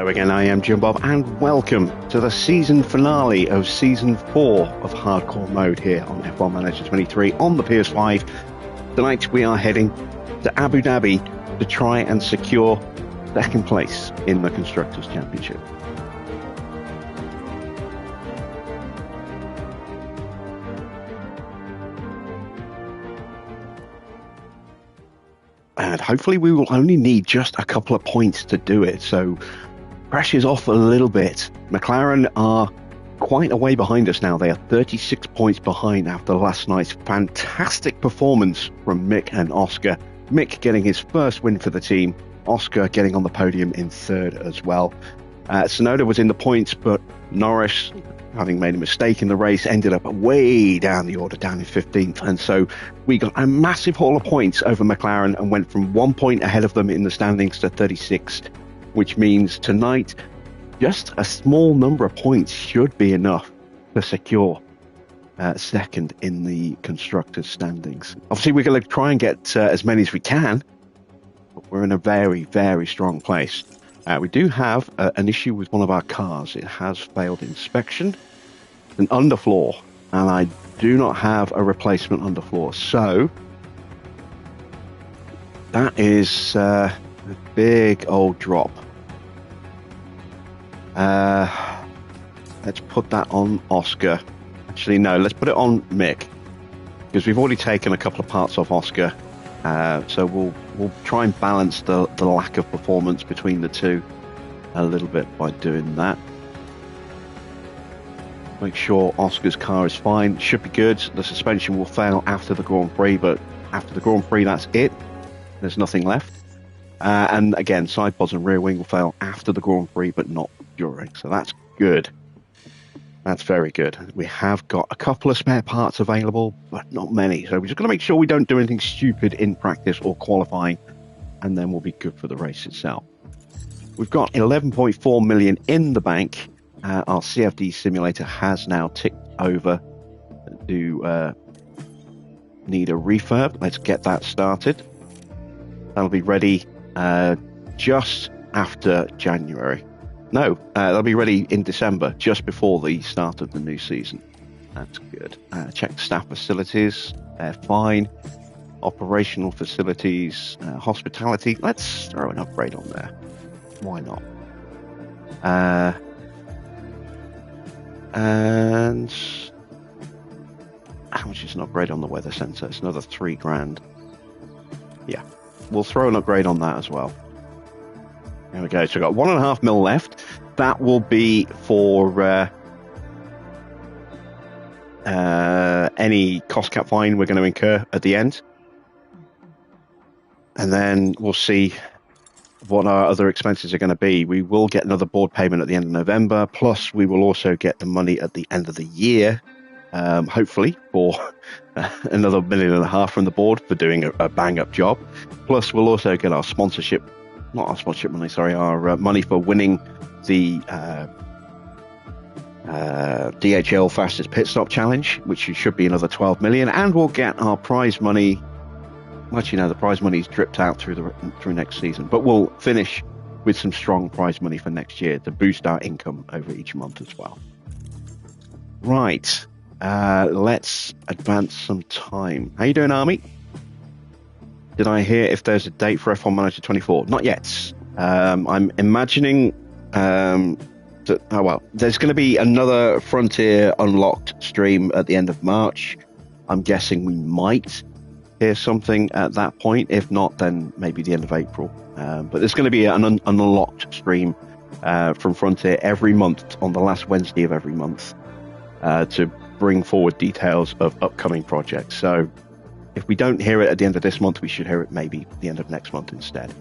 Hello again, I am Jim Bob, and welcome to the season finale of Season 4 of Hardcore Mode here on F1 Manager 23 on the PS5. Tonight we are heading to Abu Dhabi to try and secure second place in the Constructors' Championship. And hopefully we will only need just a couple of points to do it, so pressure's off a little bit. McLaren are quite a way behind us now. They are 36 points behind after last night's fantastic performance from Mick and Oscar. Mick getting his first win for the team, Oscar getting on the podium in third as well. Tsunoda was in the points, but Norris, having made a mistake in the race, ended up way down the order, down in 15th. And so we got a massive haul of points over McLaren and went from 1 point ahead of them in the standings to 36th, which means tonight just a small number of points should be enough to secure second in the constructors' standings. Obviously, we're going to try and get as many as we can, but we're in a very, very strong place. We do have an issue with one of our cars. It has failed inspection, an underfloor, and I do not have a replacement underfloor. So that is a big old drop. Let's put that on Oscar. Actually, no, let's put it on Mick, because we've already taken a couple of parts off Oscar. So we'll try and balance the lack of performance between the two a little bit by doing that. Make sure Oscar's car is fine. Should be good. The suspension will fail after the Grand Prix, but after the Grand Prix, that's it. There's nothing left. And again, side pods and rear wing will fail after the Grand Prix, but not during. So that's good. That's very good. We have got a couple of spare parts available, but not many. So we're just going to make sure we don't do anything stupid in practice or qualifying, and then we'll be good for the race itself. We've got 11.4 million in the bank. Our CFD simulator has now ticked over to need a refurb. Let's get that started. That'll be ready just after January. No, they'll be ready in December, just before the start of the new season. That's good. Check the staff facilities. They're fine. Operational facilities, hospitality. Let's throw an upgrade on there. Why not? And how much is an upgrade on the weather sensor? It's another $3,000. Yeah, we'll throw an upgrade on that as well. There we go. So we've got 1.5 mil left. That will be for any cost cap fine we're going to incur at the end. And then we'll see what our other expenses are going to be. We will get another board payment at the end of November. Plus, we will also get the money at the end of the year, hopefully, for another $1.5 million from the board for doing a bang-up job. Plus, we'll also get our sponsorship. Not our sponsorship money, sorry, our money for winning the DHL Fastest Pit Stop Challenge, which should be another 12 million, and we'll get our prize money. Actually, no, the prize money's dripped out through next season, but we'll finish with some strong prize money for next year to boost our income over each month as well. Right, let's advance some time. How you doing, Army? Did I hear if there's a date for F1 Manager 24? Not yet. I'm imagining there's going to be another Frontier Unlocked stream at the end of March. I'm guessing we might hear something at that point. If not, then maybe the end of April. But there's going to be an unlocked stream from Frontier every month on the last Wednesday of every month to bring forward details of upcoming projects. So if we don't hear it at the end of this month, we should hear it maybe the end of next month instead.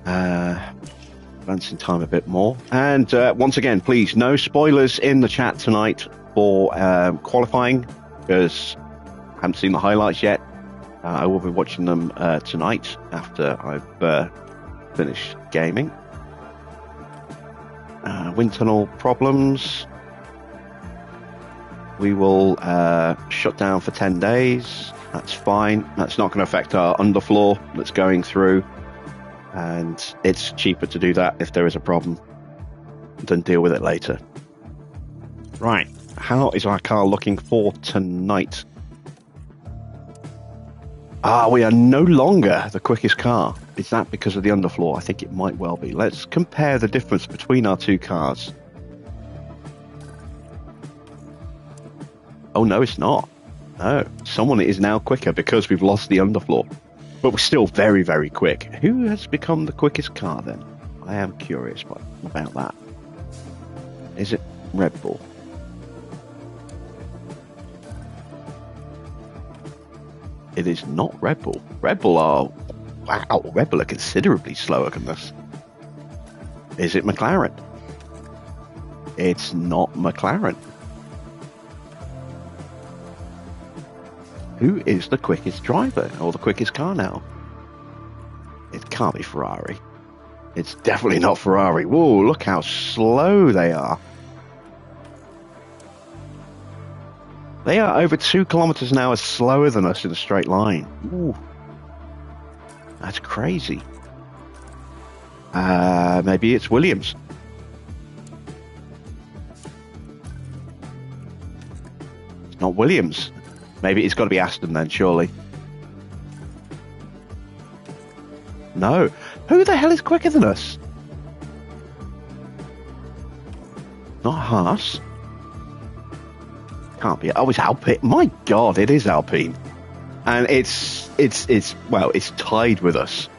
Advancing time a bit more. And once again, please, no spoilers in the chat tonight for qualifying, because I haven't seen the highlights yet. I will be watching them tonight after I've finished gaming. Wind tunnel problems. We will shut down for 10 days. That's fine. That's not going to affect our underfloor that's going through. And it's cheaper to do that if there is a problem than deal with it later. Right, how is our car looking for tonight? We are no longer the quickest car. Is that because of the underfloor? I think it might well be. Let's compare the difference between our two cars. Oh, no, it's not. No, someone is now quicker because we've lost the underfloor. But we're still very, very quick. Who has become the quickest car then? I am curious about that. Is it Red Bull? It is not Red Bull. Red Bull are considerably slower than us. Is it McLaren? It's not McLaren. Who is the quickest driver or the quickest car now? It can't be Ferrari. It's definitely not Ferrari. Whoa, look how slow they are. They are over 2 kilometers an hour slower than us in a straight line. Ooh. That's crazy. Maybe it's Williams. It's not Williams. Maybe it's got to be Aston then, surely. No. Who the hell is quicker than us? Not Haas. Can't be. Oh, it's Alpine. My God, it is Alpine. And it's tied with us.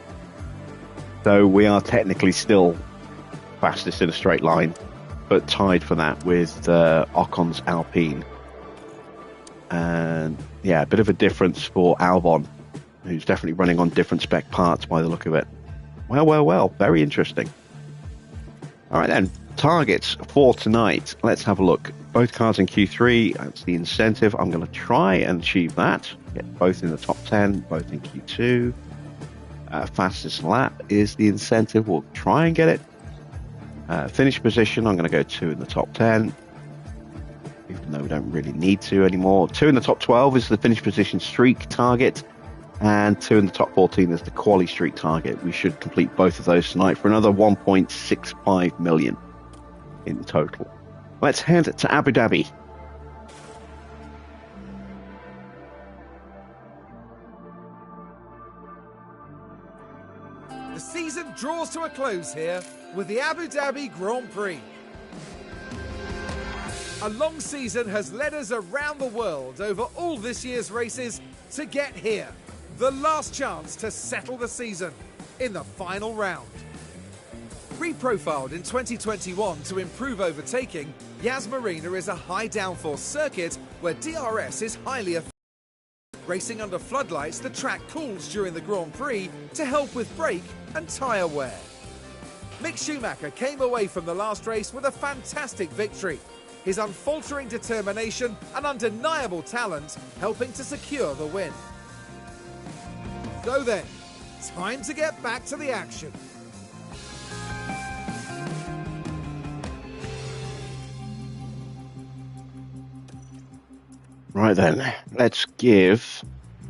So we are technically still fastest in a straight line, but tied for that with Ocon's Alpine. And yeah, a bit of a difference for Albon, who's definitely running on different spec parts by the look of it. Well, very interesting. All right then, targets for tonight. Let's have a look. Both cars in Q3, that's the incentive. I'm going to try and achieve that. Get both in the top 10, both in Q2. Fastest lap is the incentive. We'll try and get it. Finish position, I'm going to go 2 in the top 10. Even though we don't really need to anymore. 2 in the top 12 is the finish position streak target. And 2 in the top 14 is the quali streak target. We should complete both of those tonight for another 1.65 million in total. Let's head to Abu Dhabi. The season draws to a close here with the Abu Dhabi Grand Prix. A long season has led us around the world over all this year's races to get here. The last chance to settle the season in the final round. Reprofiled in 2021 to improve overtaking, Yas Marina is a high downforce circuit where DRS is highly effective. Racing under floodlights, the track cools during the Grand Prix to help with brake and tyre wear. Mick Schumacher came away from the last race with a fantastic victory. His unfaltering determination and undeniable talent helping to secure the win. So then, time to get back to the action. Right then, let's give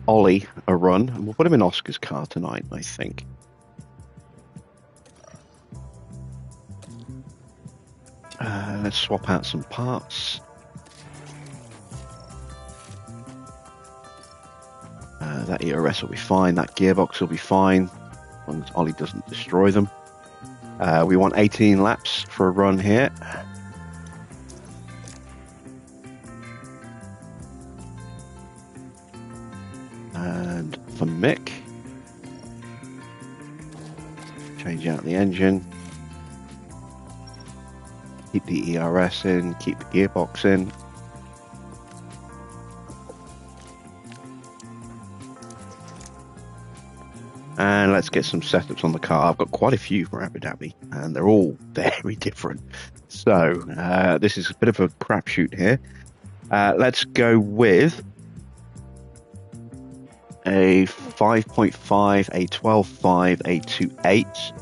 Ollie a run, and we'll put him in Oscar's car tonight, I think. Let's swap out some parts. That ERS will be fine, that gearbox will be fine, as long as Ollie doesn't destroy them. We want 18 laps for a run here. And for Mick, change out the engine, keep the ERS in, keep the gearbox in. And let's get some setups on the car. I've got quite a few for Abu Dhabi, and they're all very different. So this is a bit of a crapshoot here. Let's go with a 5.5, a 12.5, a 2.8,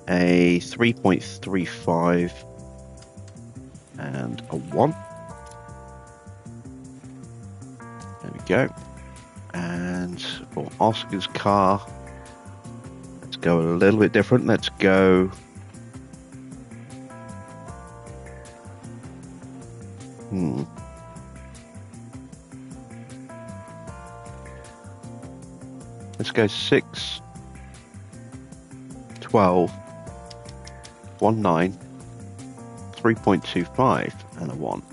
a 3.35, and a 1. There we go. And for Oscar's car, let's go a little bit different. Let's go... Let's go 6, 12, 19, 3.25, and a 1.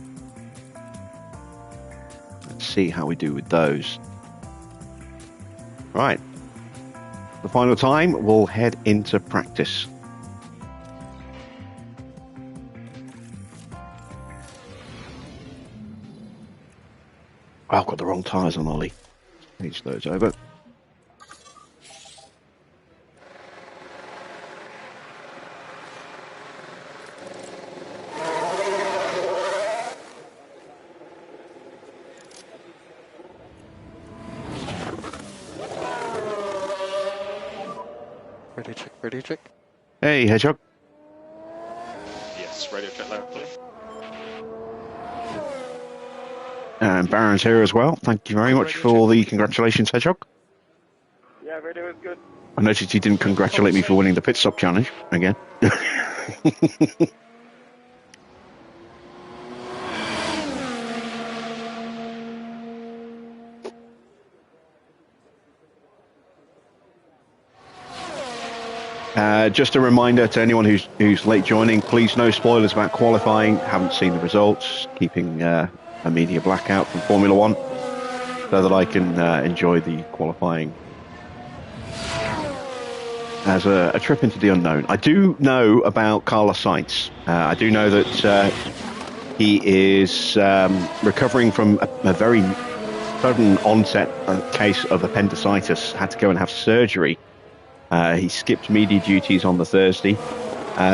Let's see how we do with those. Right. The final time, we'll head into practice. Oh, I've got the wrong tyres on, Ollie. Change those over. Radio check. Hey, Hedgehog. Yes, radio check loud, please. And Baron's here as well. Thank you very much for the congratulations, Hedgehog. Yeah, radio is good. I noticed you didn't congratulate me for winning the pit stop challenge again. Just a reminder to anyone who's late joining, please no spoilers about qualifying. Haven't seen the results. Keeping a media blackout from Formula One so that I can enjoy the qualifying as a trip into the unknown. I do know about Carlos Sainz. I do know that he is recovering from a very sudden onset case of appendicitis. Had to go and have surgery. He skipped media duties on the Thursday,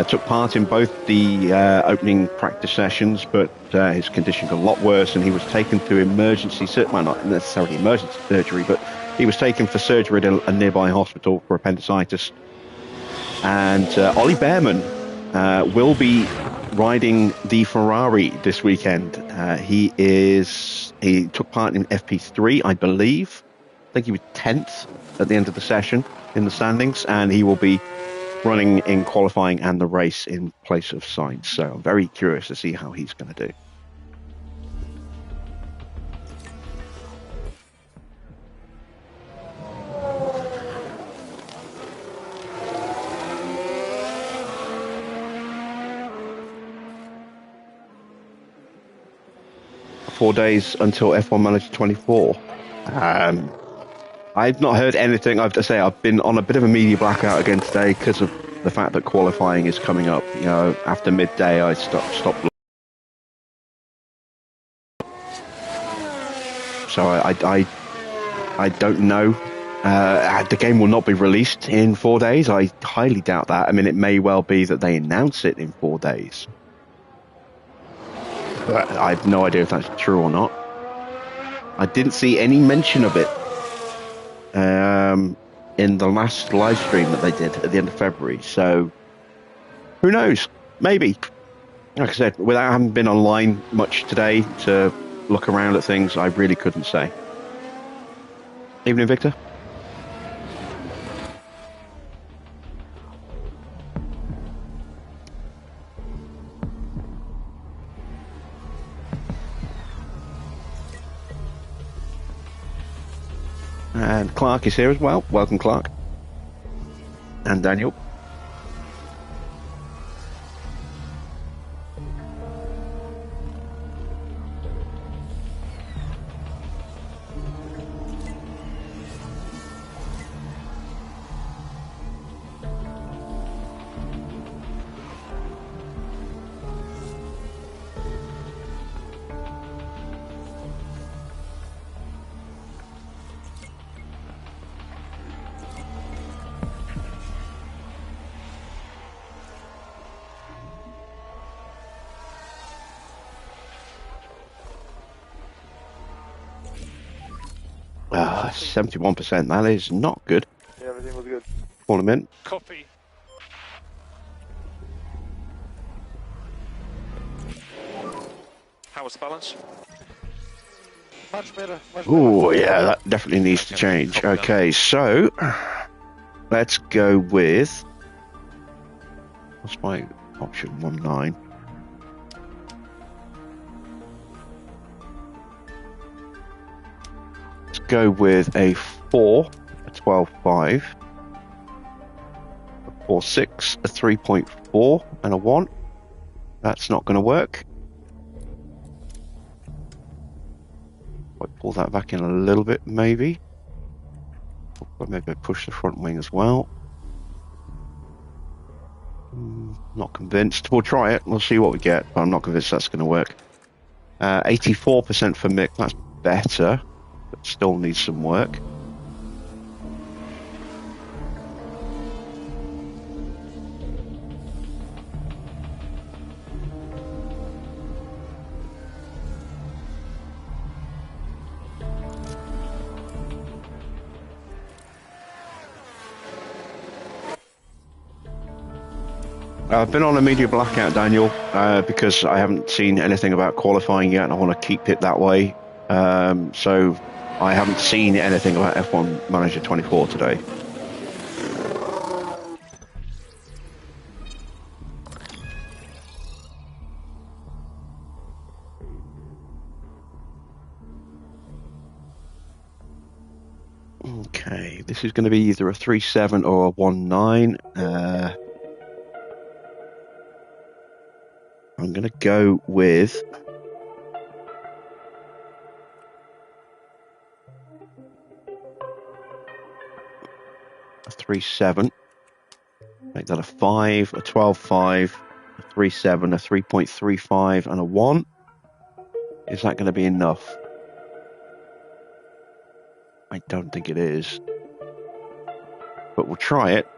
took part in both the opening practice sessions, but his condition got a lot worse and he was taken to emergency, well, not necessarily emergency surgery, but he was taken for surgery at a nearby hospital for appendicitis. And Ollie Behrman will be riding the Ferrari this weekend. He took part in FP3, I believe. I think he was 10th at the end of the session in the standings, and he will be running in qualifying and the race in place of Sainz. So I'm very curious to see how he's going to do. Four days until F1 Manager 24. I've not heard anything. I have to say I've been on a bit of a media blackout again today because of the fact that qualifying is coming up. You know, after midday I stopped. So I don't know. The game will not be released in 4 days. I highly doubt that. I mean, it may well be that they announce it in 4 days. But I have no idea if that's true or not. I didn't see any mention of it in the last live stream that they did at the end of February. So who knows? Maybe. Like I said, without having been online much today to look around at things, I really couldn't say. Evening, Victor. And Clark is here as well. Welcome, Clark. And Daniel. Ah, 71%. That is not good. Yeah, everything was good. Call him in. Copy. How was the balance? Much better. Much better. Oh, yeah, that definitely needs to change. Okay, so let's go with, what's my option? 1-9. Let's go with a 4, a 12.5, a 4.6, a 3.4, and a 1. That's not going to work. I pull that back in a little bit, maybe. Maybe I push the front wing as well. Not convinced. We'll try it. We'll see what we get, but I'm not convinced that's going to work. 84% for Mick. That's better, but still needs some work. I've been on a media blackout, Daniel, because I haven't seen anything about qualifying yet, and I want to keep it that way. So I haven't seen anything about F1 Manager 24 today. Okay, this is going to be either a 3.7 or a 1.9. I'm going to go with a 3.7. Make that a 5, a 12.5, a 3.7, a 3.35, and a 1. Is that going to be enough? I don't think it is. But we'll try it.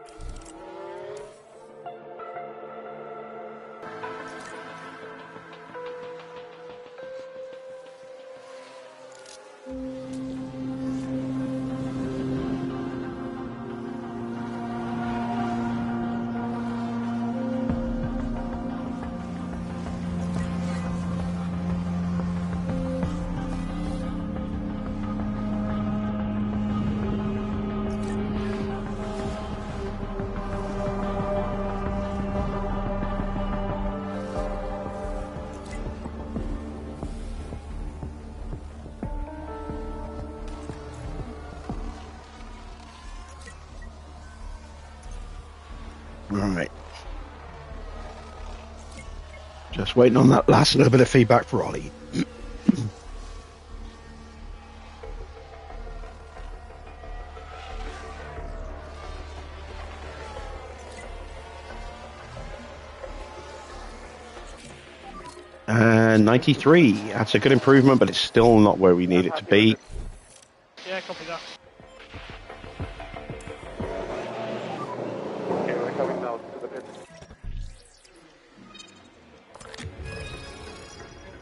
Right. Just waiting on that last little bit of feedback for Ollie. And 93. That's a good improvement, but it's still not where we need it to be. Yeah, copy that. Okay, we're coming now to the pit.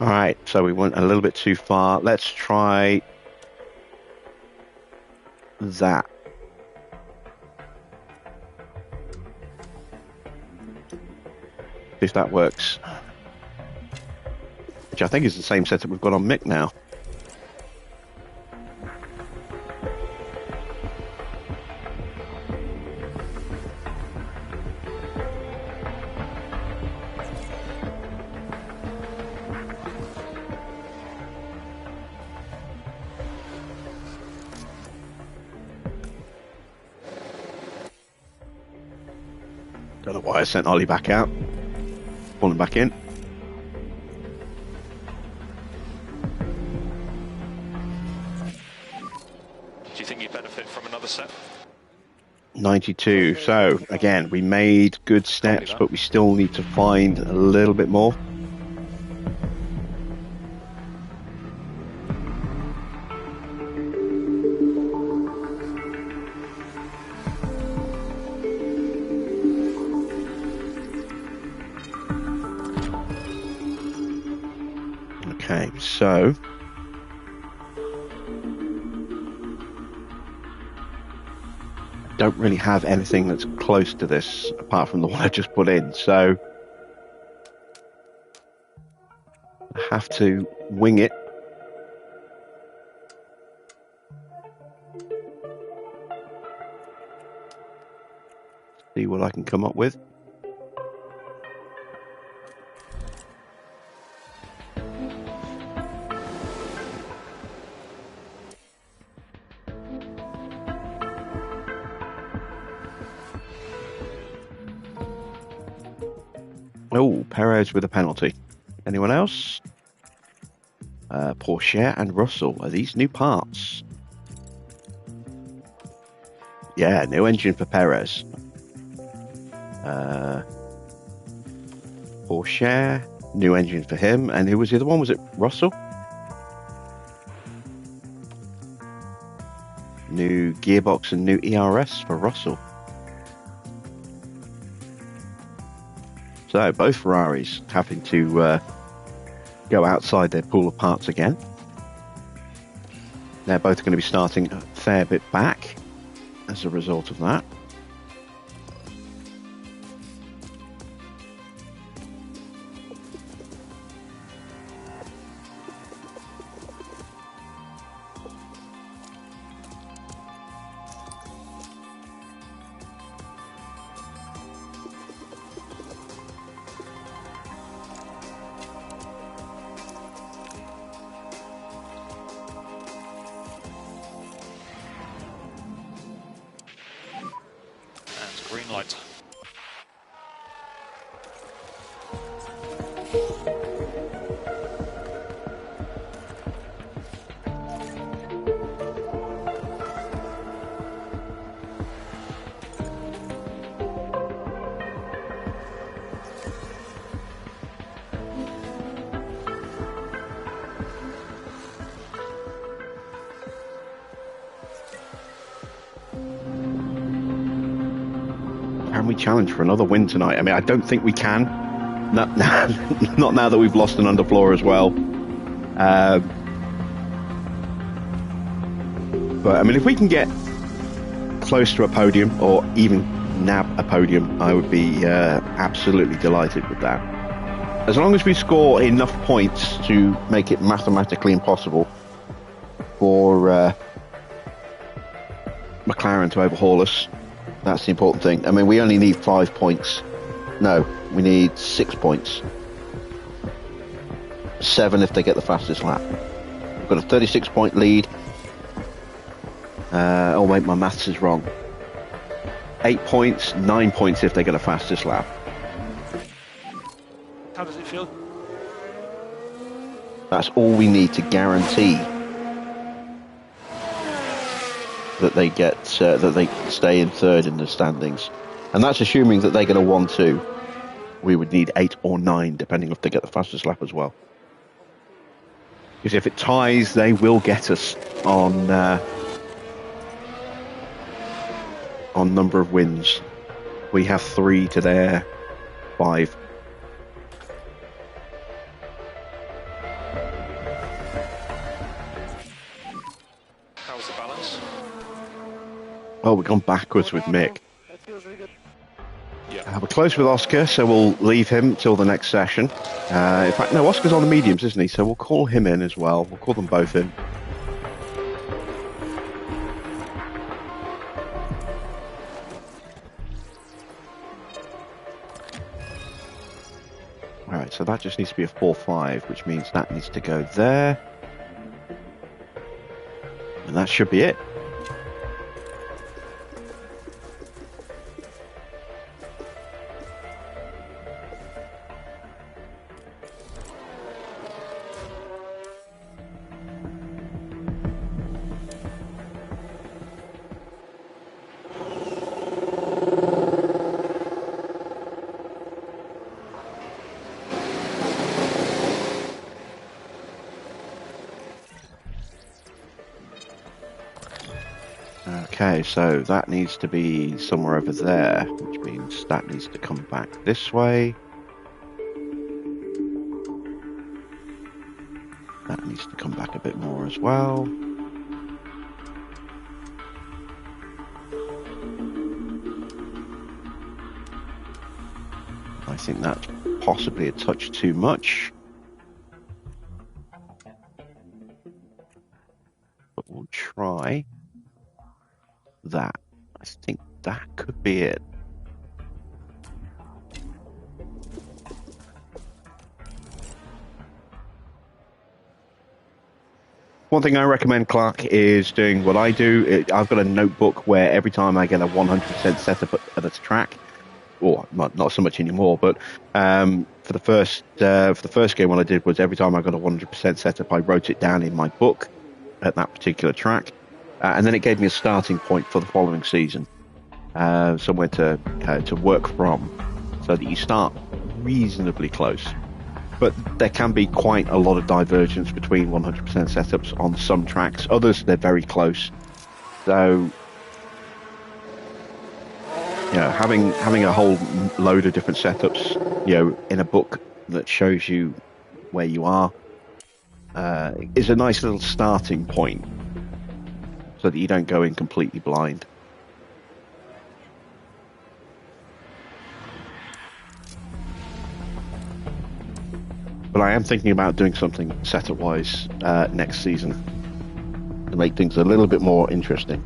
All right, so we went a little bit too far. Let's try that. If that works. Which I think is the same setup we've got on Mick now. Don't know why I sent Ollie back out. Pull him back in. Do you think you benefit from another set? 92. So, again, we made good steps, but we still need to find a little bit more. Okay, so don't really have anything that's close to this apart from the one I just put in, so I have to wing it. see what I can come up with. Oh, Perez with a penalty. Anyone else? Porsche and Russell. Are these new parts? Yeah, new engine for Perez. Porsche, new engine for him. And who was the other one? Was it Russell? New gearbox and new ERS for Russell. So both Ferraris having to go outside their pool of parts again. They're both going to be starting a fair bit back as a result of that. Green light. Can we challenge for another win tonight? I mean, I don't think we can. Not now that we've lost an underfloor as well. But I mean, if we can get close to a podium or even nab a podium, I would be absolutely delighted with that. As long as we score enough points to make it mathematically impossible for McLaren to overhaul us, that's the important thing. I mean, we only need 5 points. No, we need 6 points. 7 if they get the fastest lap. We've got a 36-point lead. Oh wait, my maths is wrong. 8 points, 9 points if they get a fastest lap. How does it feel? That's all we need to guarantee that they get that they stay in third in the standings, and that's assuming that they get a 1-2. We would need 8 or 9, depending if they get the fastest lap as well. Because if it ties, they will get us on number of wins. We have 3 to their 5. How's the balance? Oh, we've gone backwards with Mick. That feels really good. Yeah. We're close with Oscar, so we'll leave him till the next session. In fact, no, Oscar's on the mediums, isn't he? So we'll call him in as well. We'll call them both in. Alright, so that just needs to be a 4-5, which means that needs to go there. And that should be it. Okay, so that needs to be somewhere over there, which means that needs to come back this way. That needs to come back a bit more as well. I think that's possibly a touch too much. But we'll try that. I think that could be it. One thing I recommend, Clark, is doing what I do. I've got a notebook where every time I get a 100% setup at a track, or not so much anymore, but for the first game, what I did was every time I got a 100% setup, I wrote it down in my book at that particular track, and then it gave me a starting point for the following season, somewhere to work from, so that you start reasonably close. But there can be quite a lot of divergence between 100% setups on some tracks. Others, they're very close. So, having a whole load of different setups, in a book that shows you where you are, is a nice little starting point, so that you don't go in completely blind. But I am thinking about doing something setup-wise next season to make things a little bit more interesting.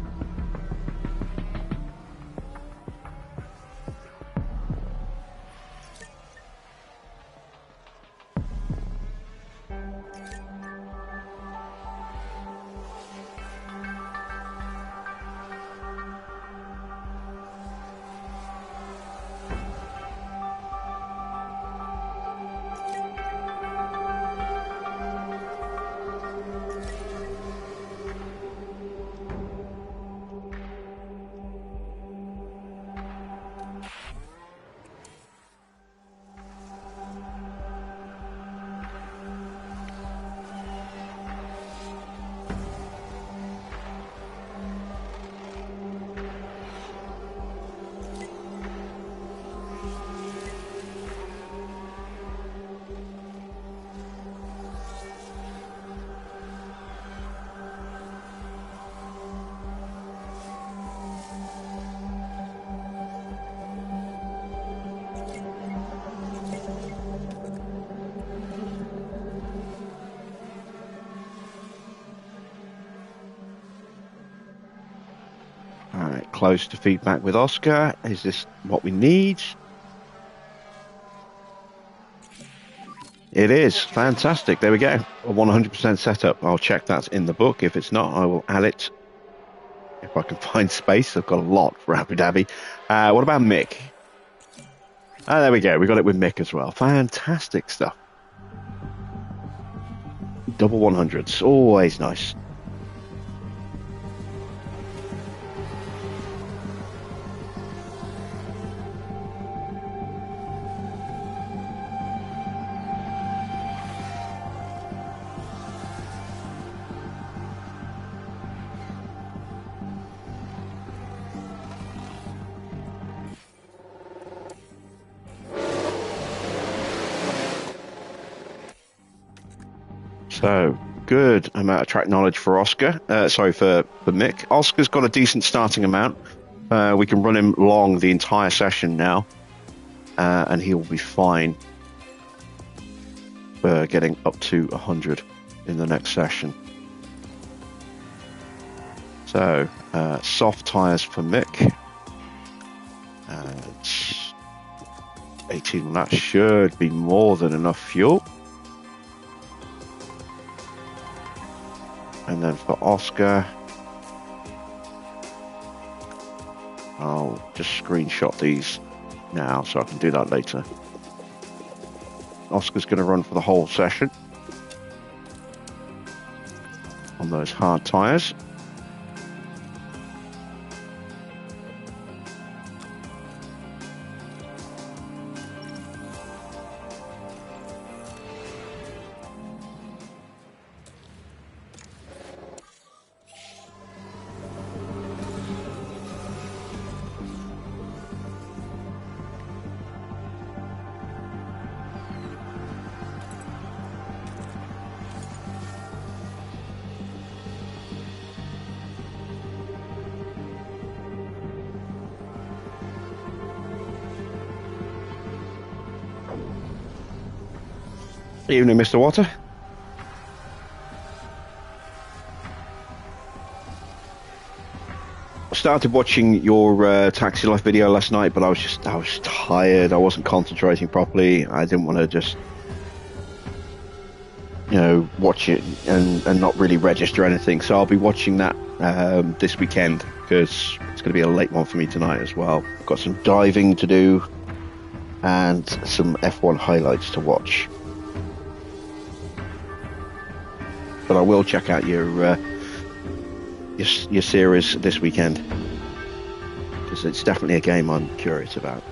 Close to feedback with Oscar. Is this what we need? It is. Fantastic. There we go. A 100% setup. I'll check that's in the book. If it's not, I will add it. If I can find space. I've got a lot for Abu Dhabi. What about Mick? There we go. We got it with Mick as well. Fantastic stuff. Double 100s. Always nice. So, good amount of track knowledge for Oscar. For Mick. Oscar's got a decent starting amount. We can run him long the entire session now. And he will be fine for getting up to 100 in the next session. So, soft tyres for Mick. 18 laps should be more than enough fuel. And then for Oscar, I'll just screenshot these now so I can do that later. Oscar's going to run for the whole session on those hard tyres. Evening, Mr. Water. I started watching your Taxi Life video last night, but I was tired. I wasn't concentrating properly. I didn't want to just, watch it and not really register anything. So I'll be watching that this weekend because it's going to be a late one for me tonight as well. I've got some diving to do and some F1 highlights to watch. But I will check out your series this weekend because it's definitely a game I'm curious about.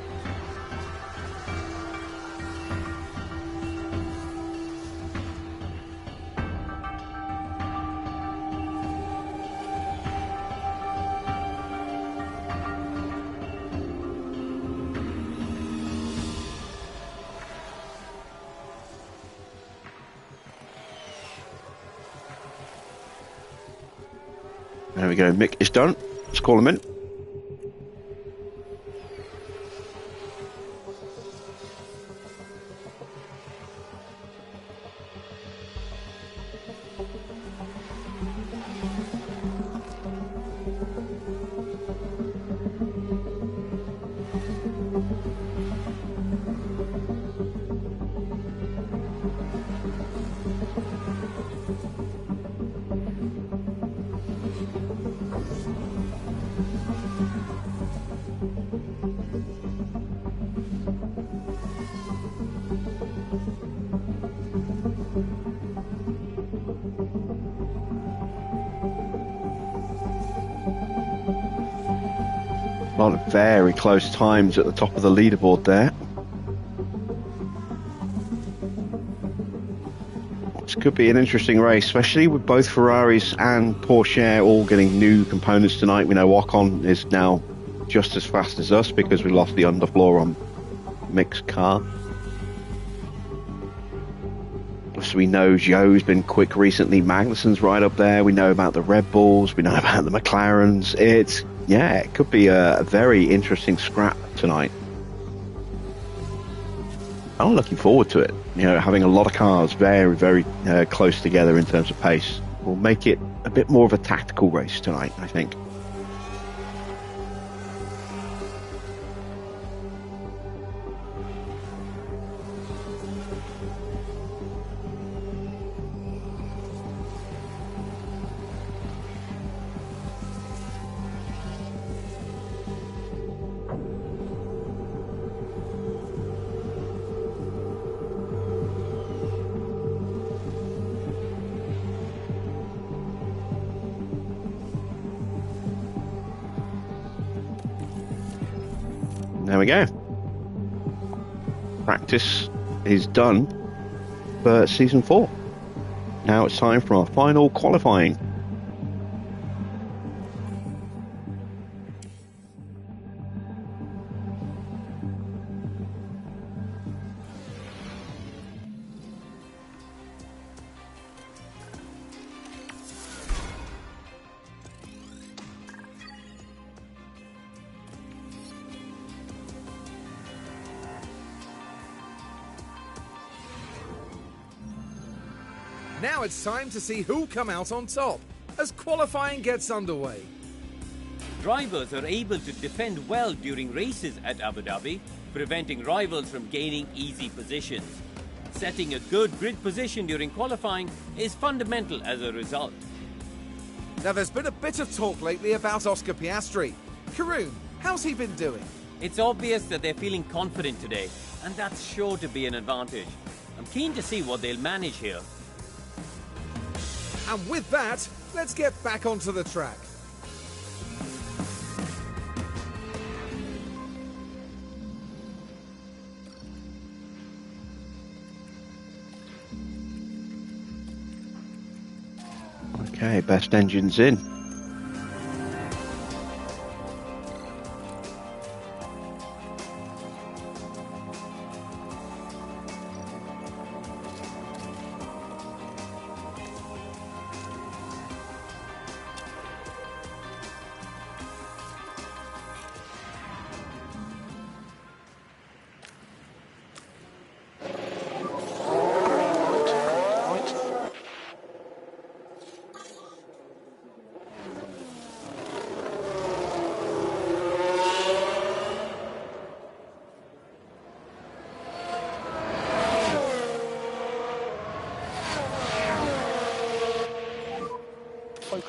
There we go, Mick is done. Let's call him in. A lot of very close times at the top of the leaderboard there. This could be an interesting race, especially with both Ferraris and Porsche all getting new components tonight. We know Ocon is now just as fast as us because we lost the underfloor on Mick's car. So we know Zhou's been quick recently. Magnussen's right up there. We know about the Red Bulls. We know about the McLarens. It could be a very interesting scrap tonight. I'm looking forward to it. Having a lot of cars very, very close together in terms of pace will make it a bit more of a tactical race tonight, I think. There we go. Practice is done for season 4. Now it's time for our final qualifying. Now it's time to see who'll come out on top as qualifying gets underway. Drivers are able to defend well during races at Abu Dhabi, preventing rivals from gaining easy positions. Setting a good grid position during qualifying is fundamental as a result. Now there's been a bit of talk lately about Oscar Piastri. Karun, how's he been doing? It's obvious that they're feeling confident today, and that's sure to be an advantage. I'm keen to see what they'll manage here. And with that, let's get back onto the track. Okay, best engines in.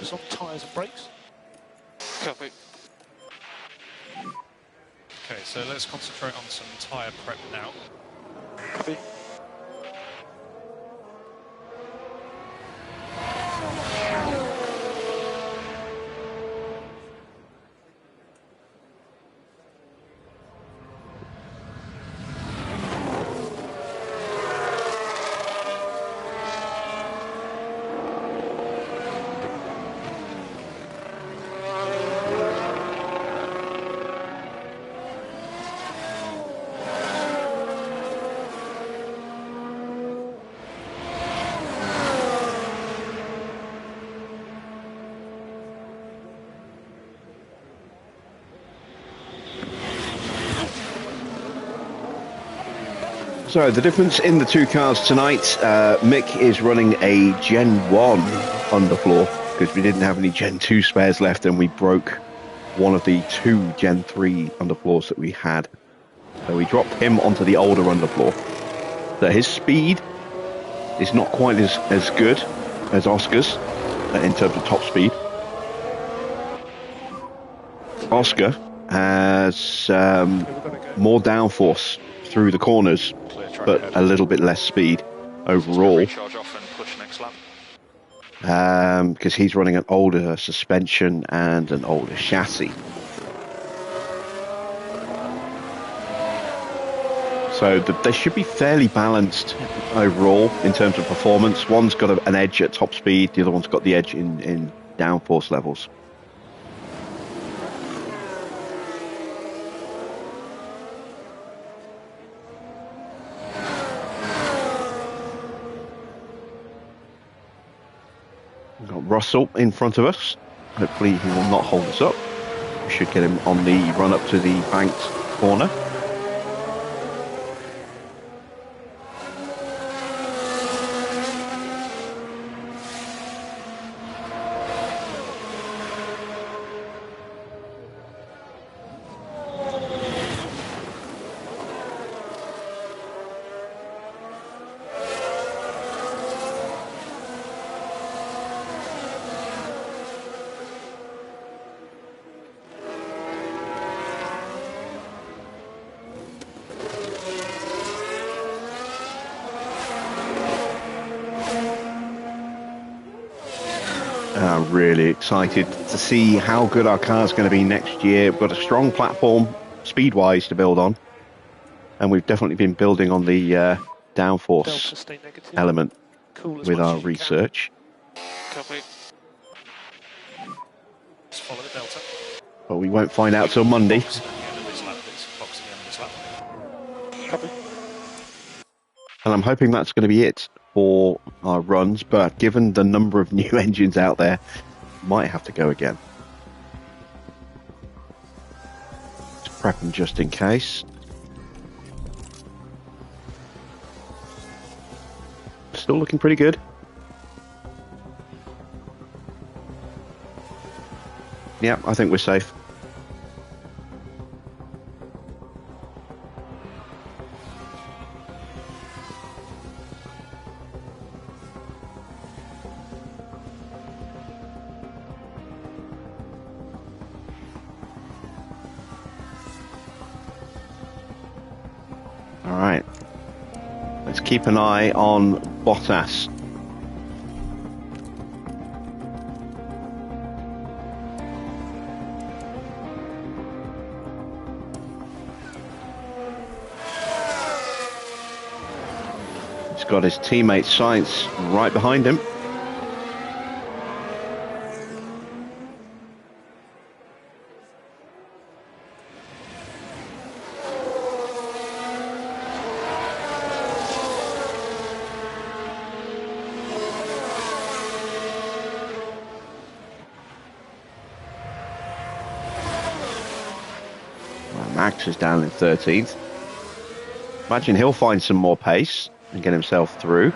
focus on tyres and brakes. Copy. Okay, so let's concentrate on some tyre prep now. Copy. So the difference in the two cars tonight, Mick is running a Gen 1 underfloor because we didn't have any Gen 2 spares left and we broke one of the two Gen 3 underfloors that we had. So we dropped him onto the older underfloor. So his speed is not quite as good as Oscar's in terms of top speed. Oscar has more downforce through the corners, but a little bit less speed overall. Recharge off and push next lap. Because he's running an older suspension and an older chassis. So they should be fairly balanced overall in terms of performance. One's got an edge at top speed, the other one's got the edge in downforce levels. We've got Russell in front of us. Hopefully he will not hold us up. We should get him on the run up to the banked corner. I'm really excited to see how good our car's going to be next year. We've got a strong platform, speed-wise, to build on. And we've definitely been building on the downforce element with our research. Copy. Let's follow the delta. But we won't find out till Monday. Box at the end of this lap, please. Box at the end of this lap. Copy. And I'm hoping that's going to be it for our runs, but given the number of new engines out there, might have to go again. Just prepping just in case. Still looking pretty good. Yeah, I think we're safe. All right, let's keep an eye on Bottas. He's got his teammate Sainz right behind him. Max is down in 13th. Imagine he'll find some more pace and get himself through.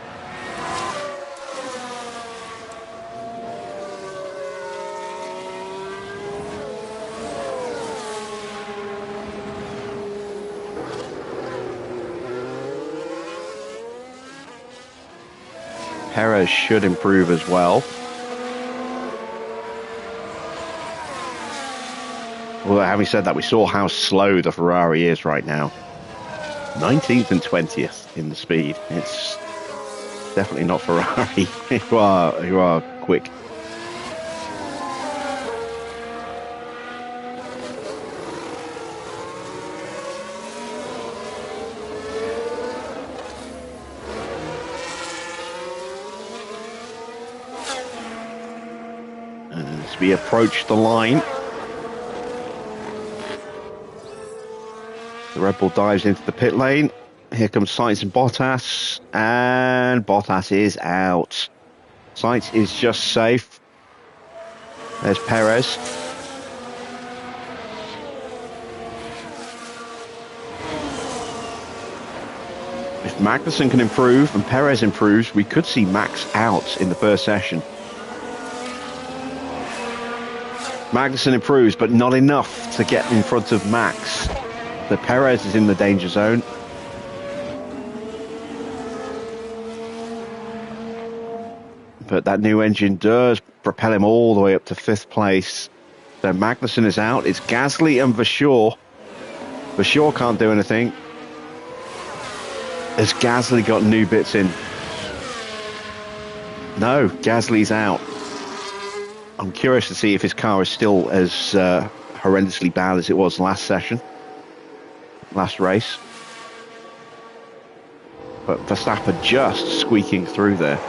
Perez should improve as well. Well, having said that, we saw how slow the Ferrari is right now. 19th and 20th in the speed. It's definitely not Ferrari. you are quick. As we approach the line, the Red Bull dives into the pit lane. Here comes Sainz and Bottas, and Bottas is out. Sainz is just safe. There's Perez. If Magnussen can improve and Perez improves, we could see Max out in the first session. Magnussen improves, but not enough to get in front of Max. The Perez is in the danger zone. But that new engine does propel him all the way up to 5th place. So Magnussen is out. It's Gasly and Vasseur. Vasseur can't do anything. Has Gasly got new bits in? No, Gasly's out. I'm curious to see if his car is still as horrendously bad as it was last session. Last race. But Verstappen just squeaking through there.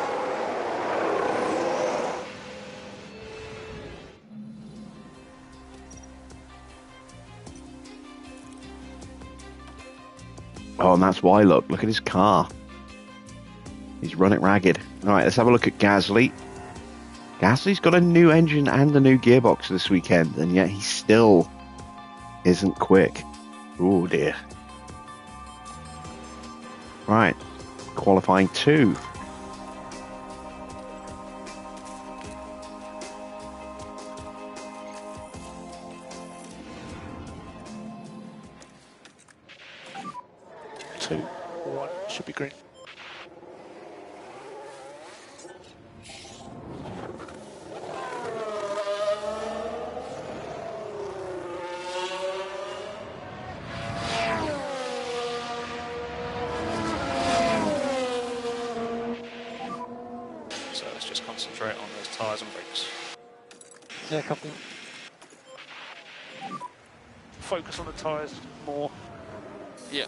Oh, and that's why, look at his car. He's run it ragged. All right, let's have a look at Gasly. Gasly's got a new engine and a new gearbox this weekend, and yet he still isn't quick. Oh dear. Right, qualifying 2. One should be green. So let's just concentrate on those tyres and brakes. Yeah, copy. Focus on the tyres more. Yeah.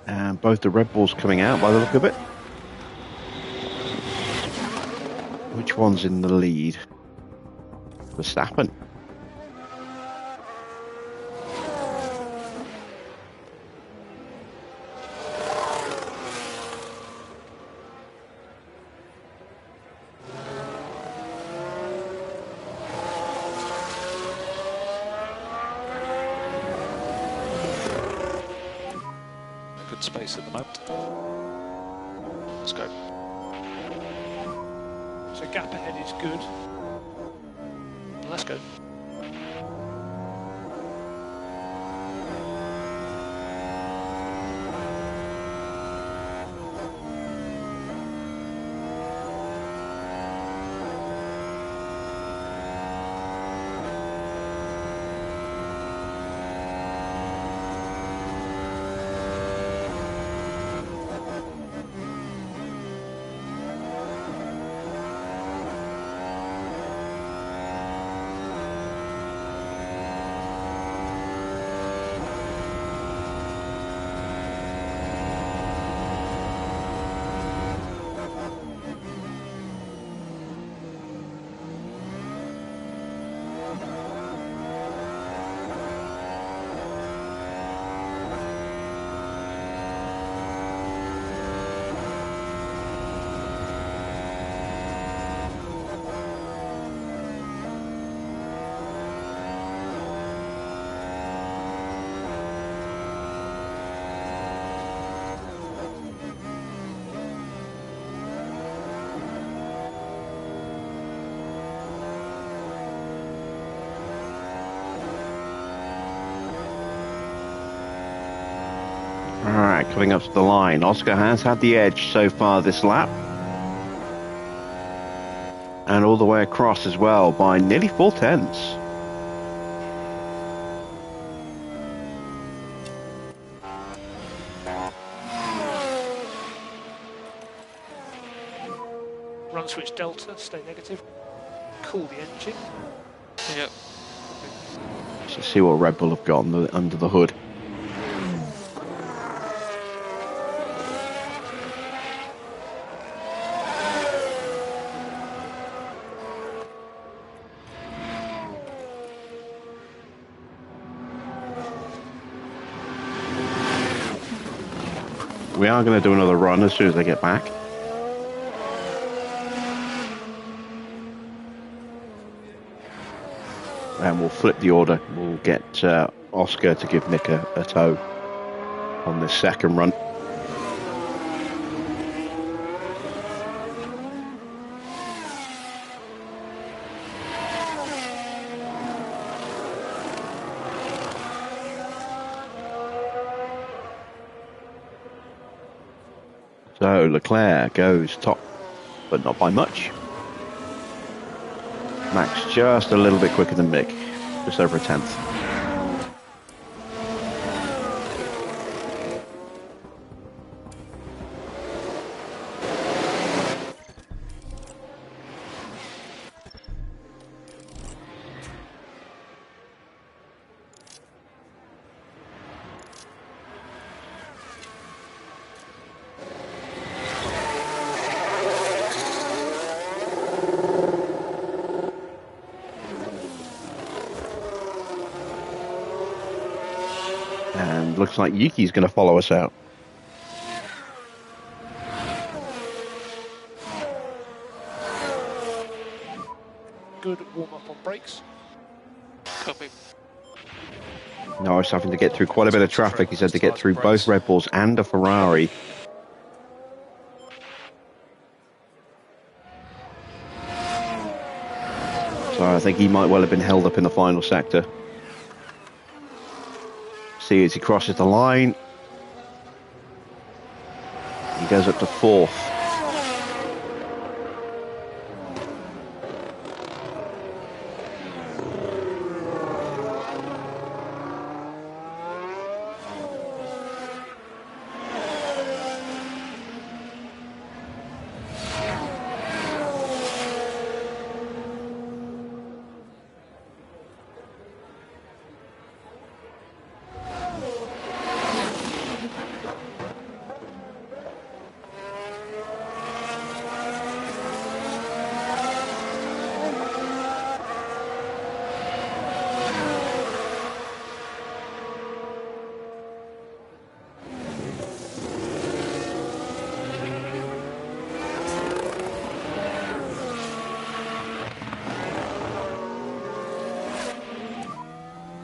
And both the Red Bulls coming out by the look of it. Which one's in the lead? Verstappen. Good space at the moment. Let's go. So gap ahead is good. Let's go. coming up to the line. Oscar has had the edge so far this lap. And all the way across as well by nearly 4/10. Run switch delta, stay negative. Cool the engine. Yep. Let's see what Red Bull have got under the hood. We are going to do another run as soon as they get back. And we'll flip the order. We'll get Oscar to give Nick a tow on this second run. So Leclerc goes top, but not by much. Max just a little bit quicker than Mick, just over a tenth. And looks like Yuki's going to follow us out. Good warm-up on brakes. Copy. Norris having to get through quite a bit of traffic. He's had to get through both Red Bulls and a Ferrari. So I think he might well have been held up in the final sector. See as he crosses the line. He goes up to fourth.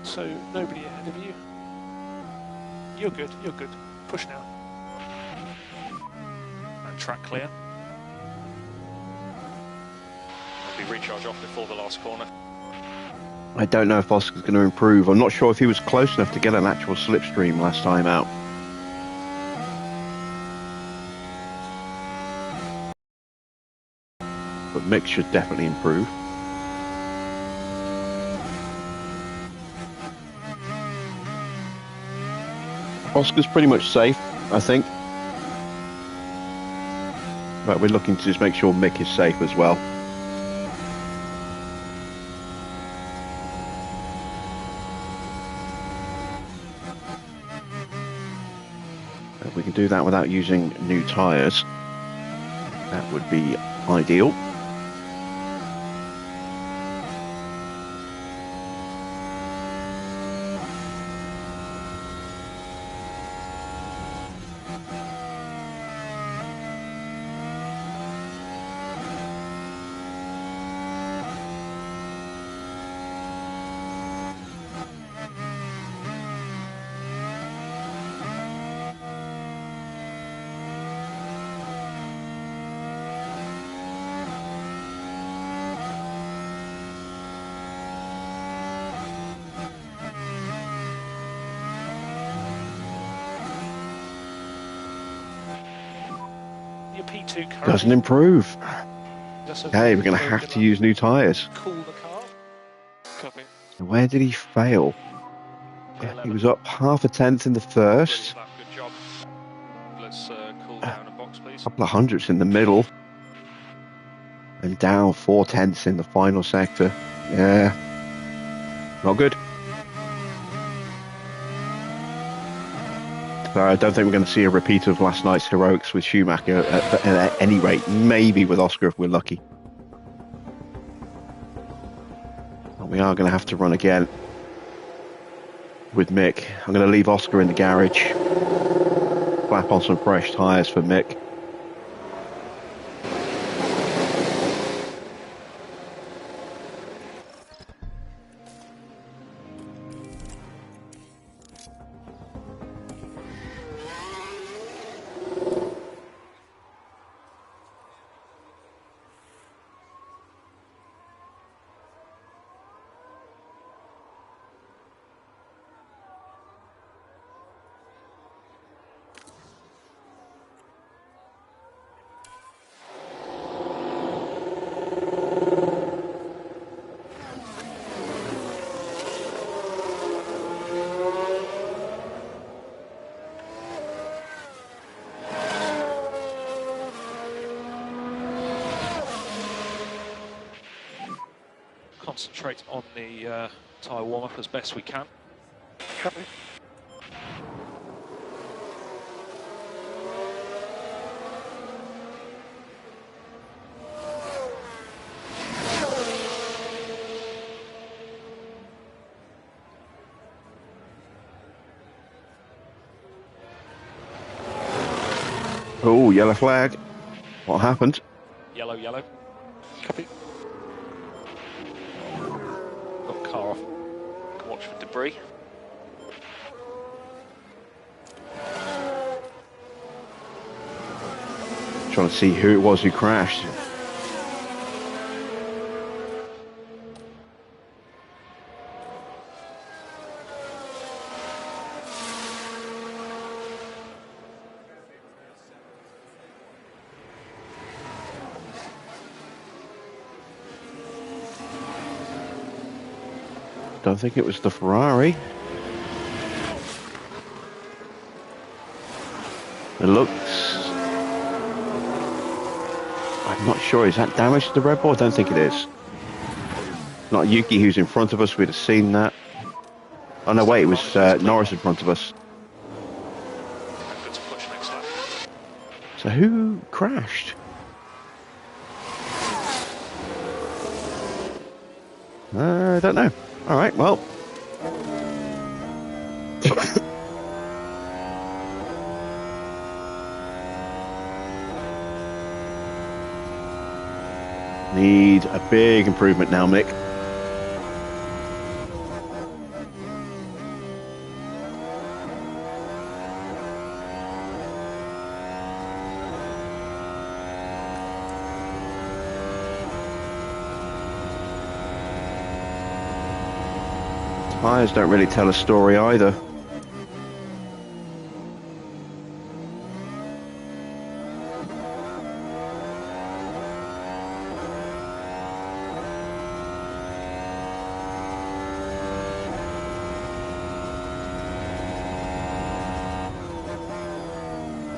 So nobody ahead of you. You're good, you're good. Push now. And track clear. Maybe recharge off before the last corner. I don't know if Oscar's going to improve. I'm not sure if he was close enough to get an actual slipstream last time out. But Mick should definitely improve. Oscar's pretty much safe, I think. But we're looking to just make sure Mick is safe as well. If we can do that without using new tyres, that would be ideal. your P2 currently. Doesn't improve. Just a Okay, we're going to very have good to use new tyres. Cool the car. Copy. Where did he fail? He was up half a tenth in the first. Good job. Let's cool down a box, please. A couple of hundredths in the middle. And down 4/10 in the final sector. Yeah. Not good. So I don't think we're going to see a repeat of last night's heroics with Schumacher at any rate. Maybe with Oscar if we're lucky. But we are going to have to run again with Mick. I'm going to leave Oscar in the garage. Slap on some fresh tyres for Mick. Concentrate on the tyre warm-up as best we can. Copy. Oh, yellow flag. What happened? Yellow, yellow. Copy. Got car off. Can watch for debris. Trying to see who it was who crashed. Don't think it was the Ferrari. It looks... I'm not sure. Is that damage to the Red Bull? I don't think it is. Not Yuki who's in front of us. We'd have seen that. Oh no, wait. It was Norris in front of us. Good to push next lap. So who crashed? I don't know. All right, well. Need a big improvement now, Mick. Tyres don't really tell a story either.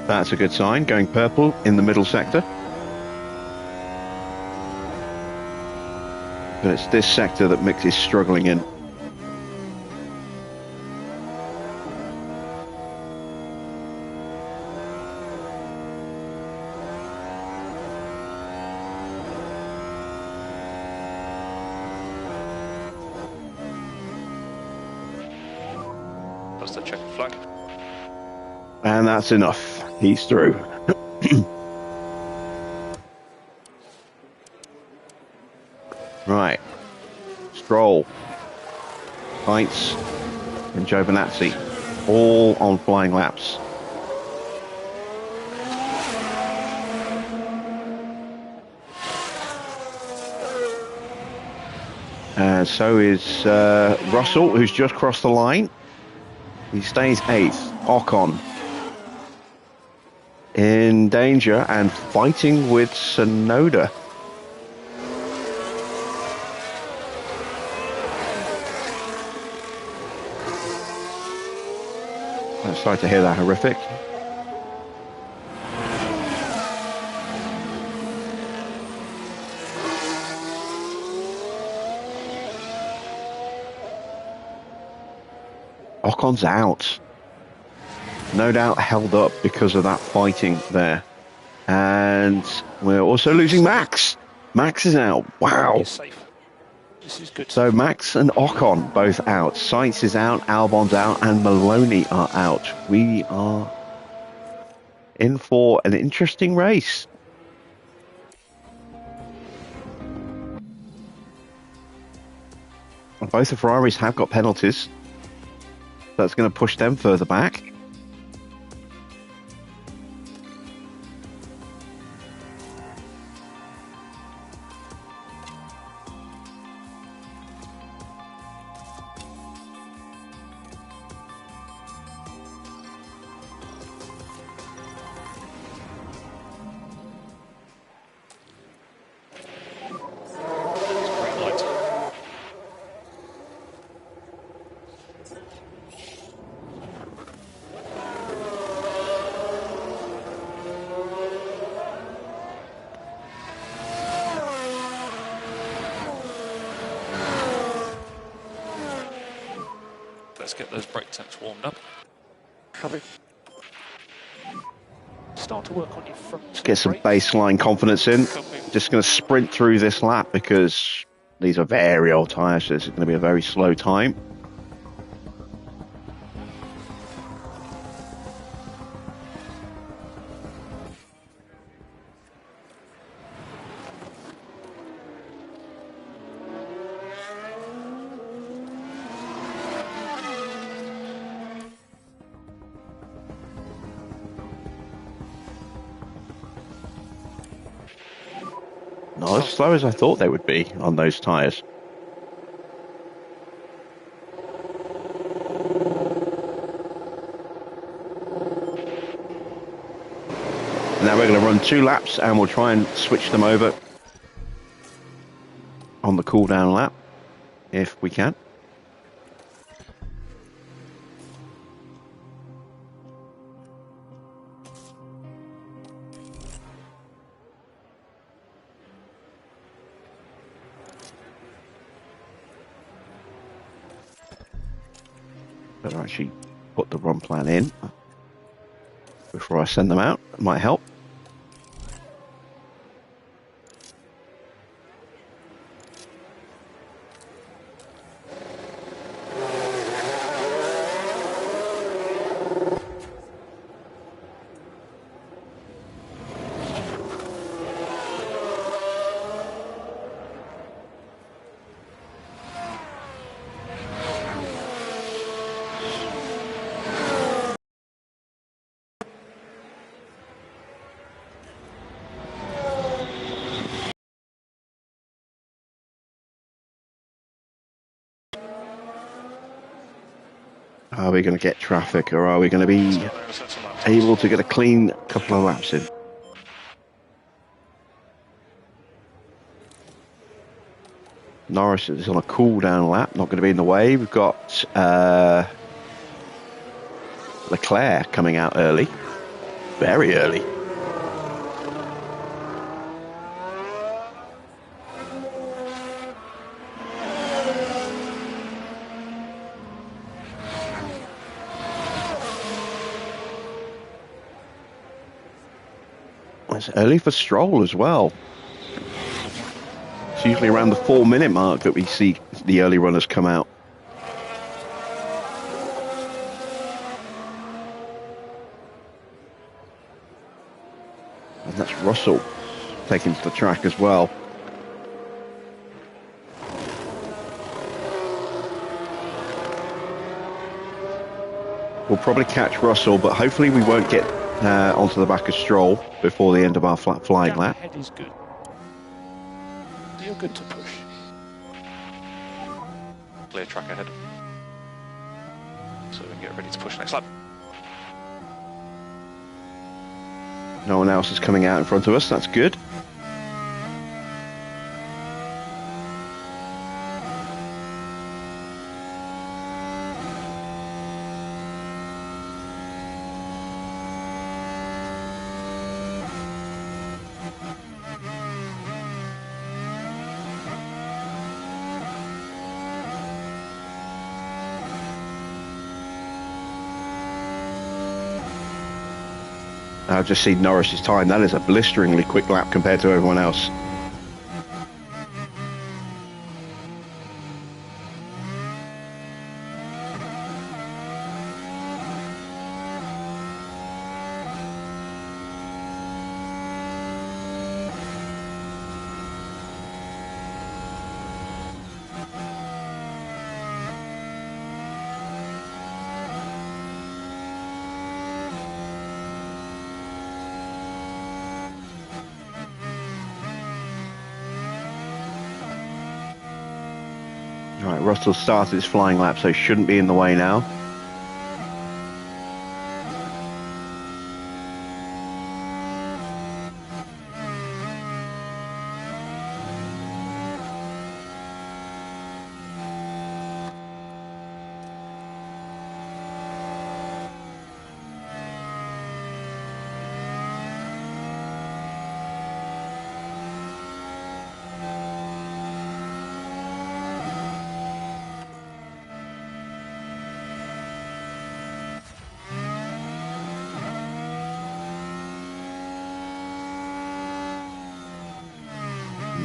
That's a good sign, going purple in the middle sector. But it's this sector that Mick is struggling in. That's the checkered flag. And that's enough. He's through. Right. Stroll, Heitz, and Giovinazzi, all on flying laps. So is Russell, who's just crossed the line. He stays 8th. Ocon in danger and fighting with Sonoda. I'm sorry to hear that, horrific. Ocon's out. No doubt held up because of that fighting there. And we're also losing Max. Max is out. Wow. He's safe. This is good. So Max and Ocon both out. Sainz is out, Albon's out, and Maloney are out. We are in for an interesting race. Both the Ferraris have got penalties. That's going to push them further back. Let's get those brake tanks warmed up. Copy. Start to work on your front. Let's get some baseline confidence in. Just going to sprint through this lap because these are very old tyres, so it's going to be a very slow time. Not as slow as I thought they would be on those tyres. Now we're going to run 2 laps and we'll try and switch them over on the cool down lap if we can. Better actually put the run plan in before I send them out. It might help. Are we going to get traffic, or are we going to be able to get a clean couple of laps in? Norris is on a cool down lap, not going to be in the way. We've got Leclerc coming out early, very early. It's early for Stroll as well. It's usually around the 4-minute mark that we see the early runners come out. And that's Russell taking to the track as well. We'll probably catch Russell, but hopefully we won't get onto the back of Stroll before the end of our flat flying lap. Head is good. You're good to push. Clear track ahead. So we can get ready to push next lap. No one else is coming out in front of us. That's good. I've just seen Norris's time. That is a blisteringly quick lap compared to everyone else. Right, Russell started his flying lap, so he shouldn't be in the way now.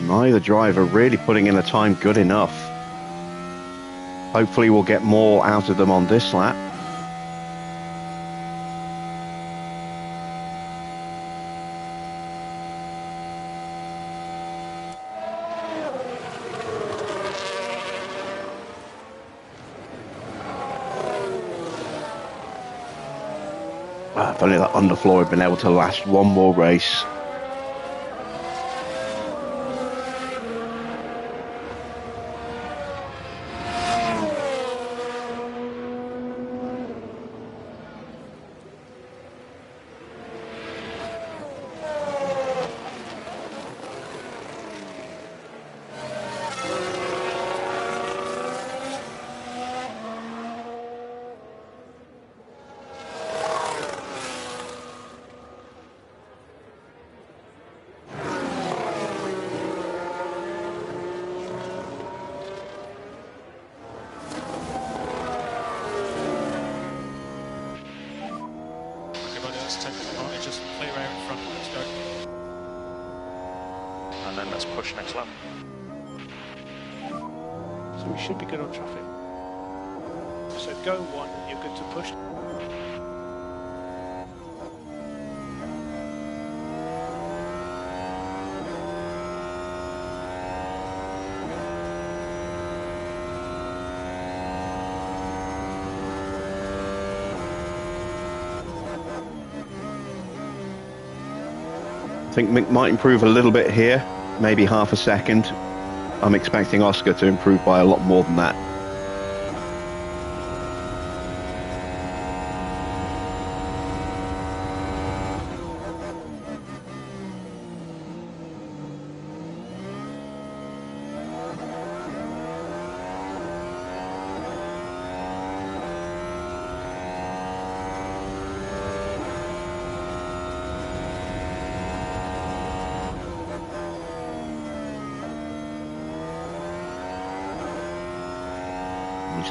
Neither driver really putting in a time good enough. Hopefully we'll get more out of them on this lap. If only that underfloor had been able to last one more race. Just play around in front, let's go. And then let's push next lap. So we should be good on traffic. So go one, you're good to push. I think Mick might improve a little bit here, maybe half a second. I'm expecting Oscar to improve by a lot more than that.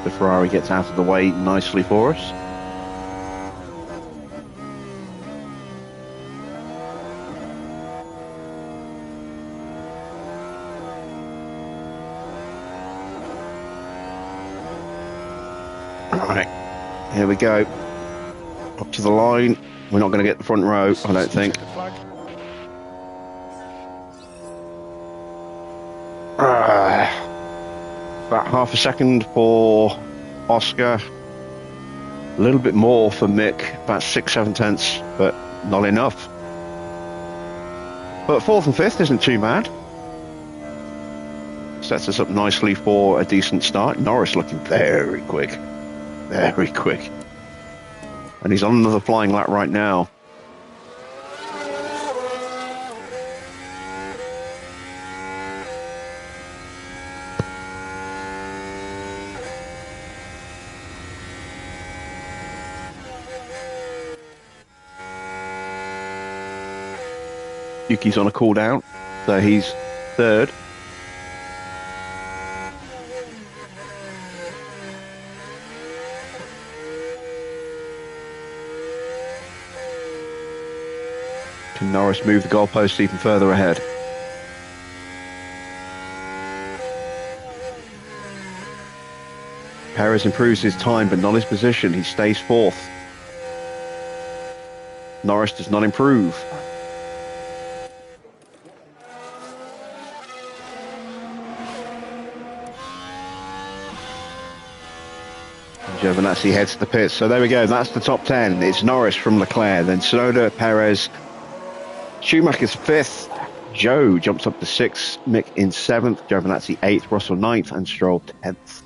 The Ferrari gets out of the way nicely for us. Alright, here we go. Up to the line. We're not going to get the front row, I don't think. About half a second for Oscar, a little bit more for Mick, about 6-7 tenths, but not enough. But 4th and 5th isn't too bad. Sets us up nicely for a decent start. Norris looking very quick, and he's on another flying lap right now. Yuki's on a cool down, so he's third. Can Norris move the goalposts even further ahead? Perez improves his time, but not his position. He stays fourth. Norris does not improve. Giovinazzi heads to the pits. So there we go. That's the top 10. It's Norris from Leclerc, then Tsunoda, Perez, Schumacher's fifth. Joe jumps up to sixth. Mick in seventh. Giovinazzi eighth. Russell ninth, and Stroll 10th.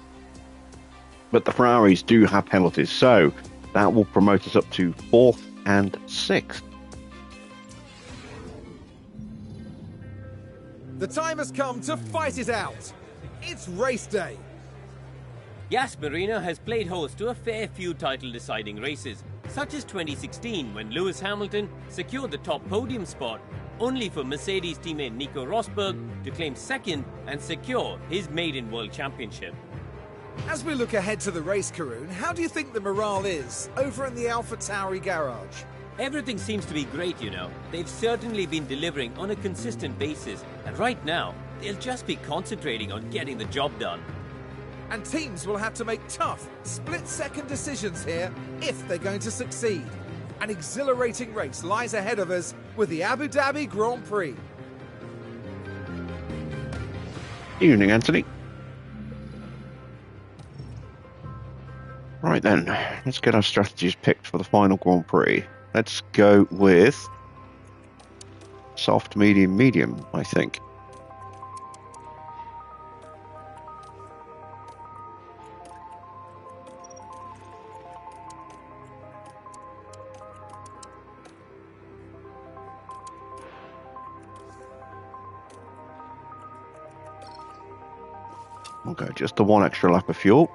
But the Ferraris do have penalties, so that will promote us up to fourth and sixth. The time has come to fight it out. It's race day. Yas Marina has played host to a fair few title-deciding races, such as 2016 when Lewis Hamilton secured the top podium spot, only for Mercedes teammate Nico Rosberg to claim second and secure his maiden World Championship. As we look ahead to the race, Karun, how do you think the morale is over in the Alpha Tauri garage? Everything seems to be great, you know. They've certainly been delivering on a consistent basis, and right now, they'll just be concentrating on getting the job done. And teams will have to make tough, split-second decisions here if they're going to succeed. An exhilarating race lies ahead of us with the Abu Dhabi Grand Prix. Evening, Anthony. Right then, let's get our strategies picked for the final Grand Prix. Let's go with soft, medium, medium, I think. We'll go just the one extra lap of fuel.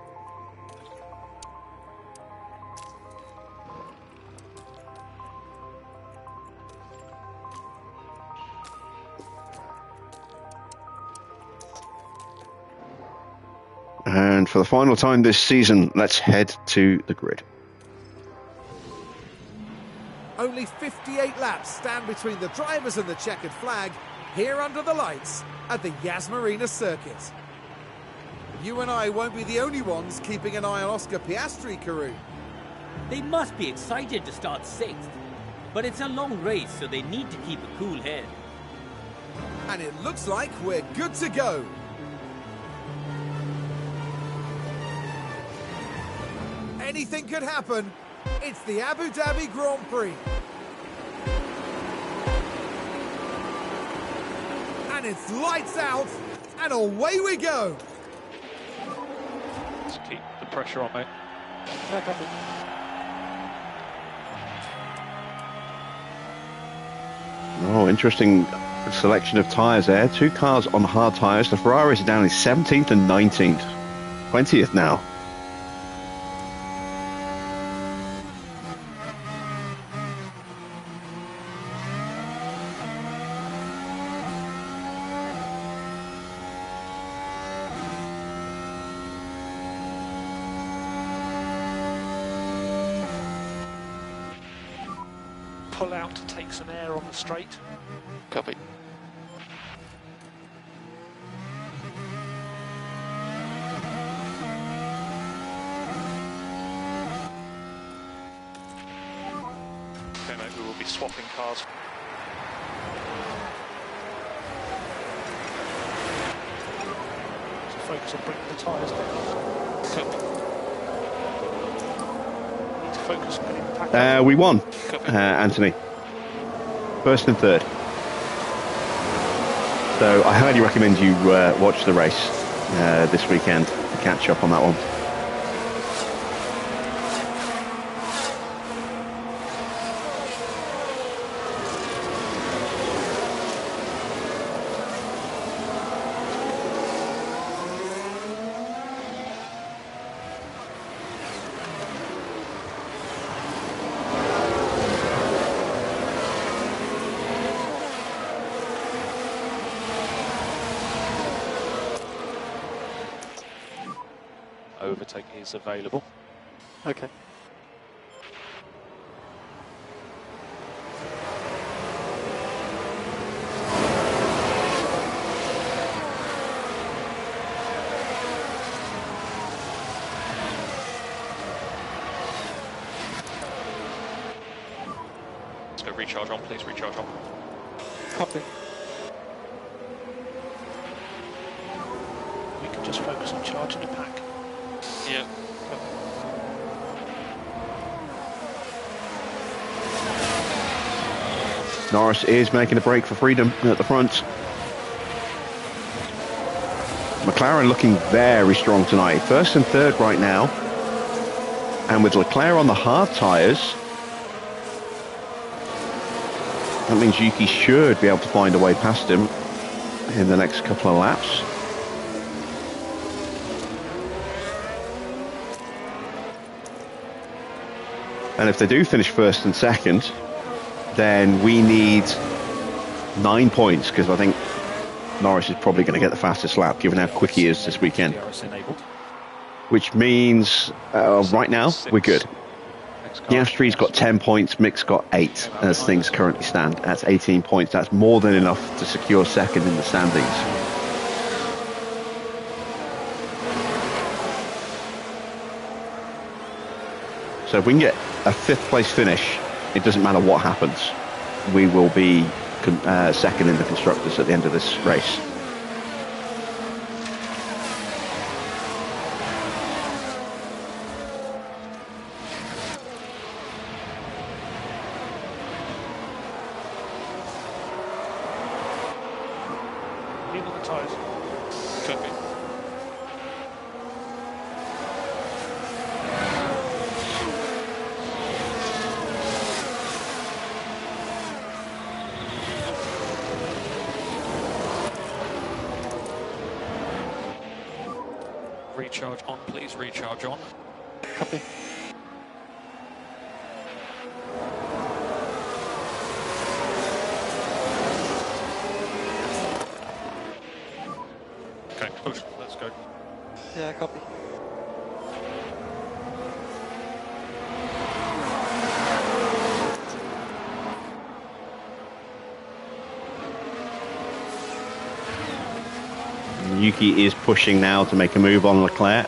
And for the final time this season, let's head to the grid. Only 58 laps stand between the drivers and the checkered flag here under the lights at the Yas Marina circuit. You and I won't be the only ones keeping an eye on Oscar Piastri, Karun. They must be excited to start sixth, but it's a long race, so they need to keep a cool head. And it looks like we're good to go. Anything could happen. It's the Abu Dhabi Grand Prix. And it's lights out, and away we go. Just keep the pressure on, mate. Yeah, copy. Oh, interesting selection of tyres there. Two cars on hard tyres. The Ferraris are down in 17th and 19th. 20th now. Pull out to take some air on the straight. Copy. Okay, mate, we will be swapping cars. So focus on bringing the tyres down. Copy. Need to focus on getting the pack. We won, Copy. Anthony. First and third. So I highly recommend you watch the race this weekend to catch up on that one. overtake is available. Okay. Let's go recharge on, please, recharge on. Copy. We can just focus on charging the pack. Yeah. Norris is making a break for freedom at the front. McLaren looking very strong tonight. First and third right now. And with Leclerc on the hard tyres, that means Yuki should be able to find a way past him in the next couple of laps. And if they do finish first and second, then we need 9 points, because I think Norris is probably going to get the fastest lap, given how quick he is this weekend. Which means, right now, we're good. Piastri's got 10 points, Mick's got 8, as things currently stand. That's 18 points. That's more than enough to secure second in the standings. So if we can get a 5th place finish, it doesn't matter what happens. We will be second in the constructors at the end of this race. Lean on the tyres. Copy. Recharge on, please, recharge on. Copy. Okay, push, let's go. Yeah, copy. Yuki is pushing now to make a move on Leclerc.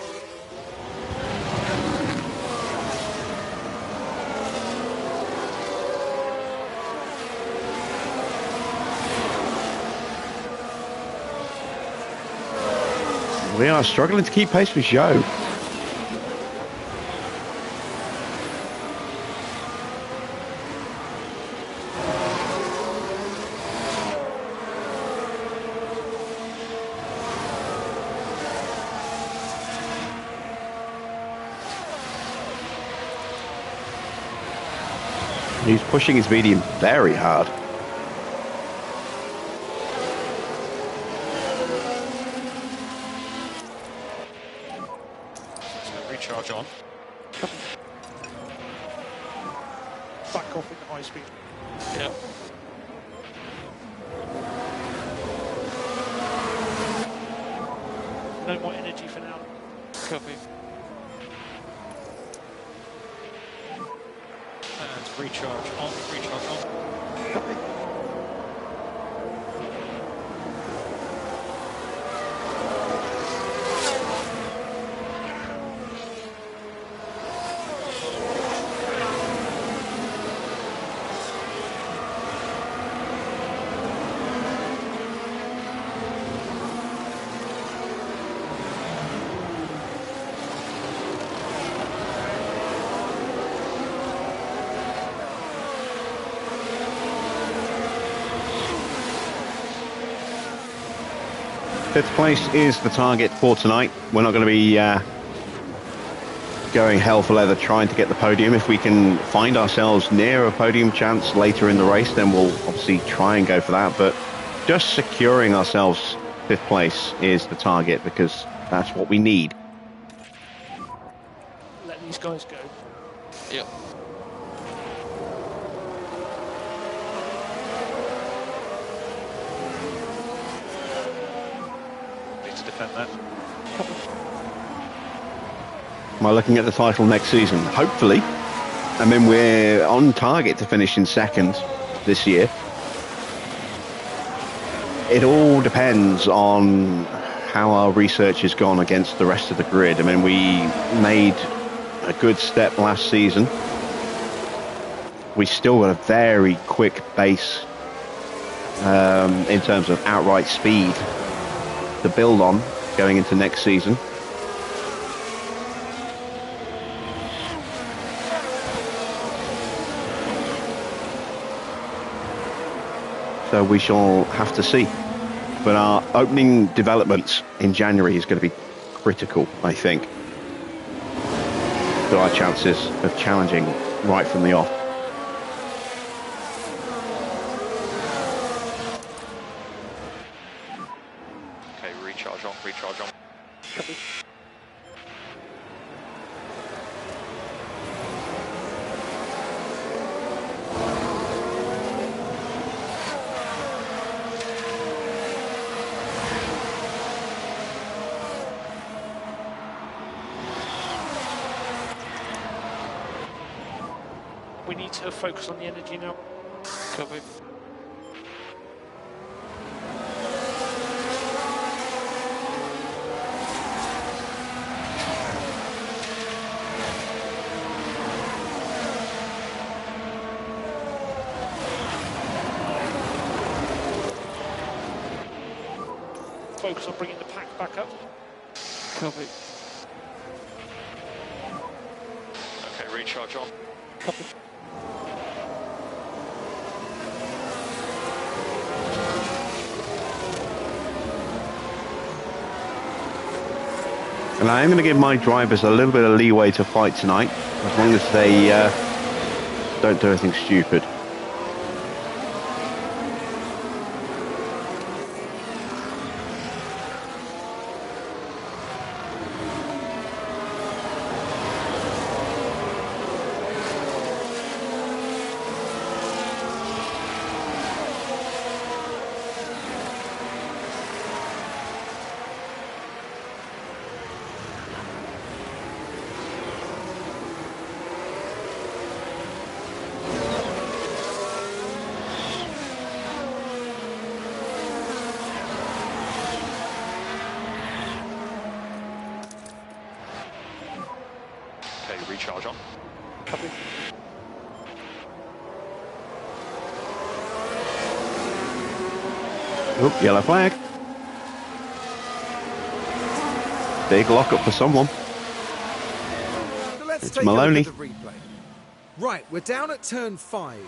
We are struggling to keep pace with Zhou. He's pushing his medium very hard. Recharge on. Back off into high speed. Yeah. No more energy for now. Copy. And recharge on, recharge on. Copy. Fifth place is the target for tonight. We're not going to be going hell for leather trying to get the podium. If we can find ourselves near a podium chance later in the race, then we'll obviously try and go for that. But just securing ourselves fifth place is the target, because that's what we need. Let these guys go. Yep. Need to defend that. Am I looking at the title next season? Hopefully. I mean, we're on target to finish in second this year. It all depends on how our research has gone against the rest of the grid. I mean, we made a good step last season. We still got a very quick base in terms of outright speed to build on going into next season. So we shall have to see. But our opening developments in January is going to be critical, I think, to our chances of challenging right from the off. Okay, recharge on, recharge on. Copy. We need to focus on the energy now. Copy. Focus on bringing the pack back up. Copy. Okay, recharge on. Copy. And I am going to give my drivers a little bit of leeway to fight tonight, as long as they don't do anything stupid. Okay, recharge on. Copy. Oop, yellow flag. Big lockup for someone. So let's It's take Maloney. a look at the replay. Right, we're down at turn 5.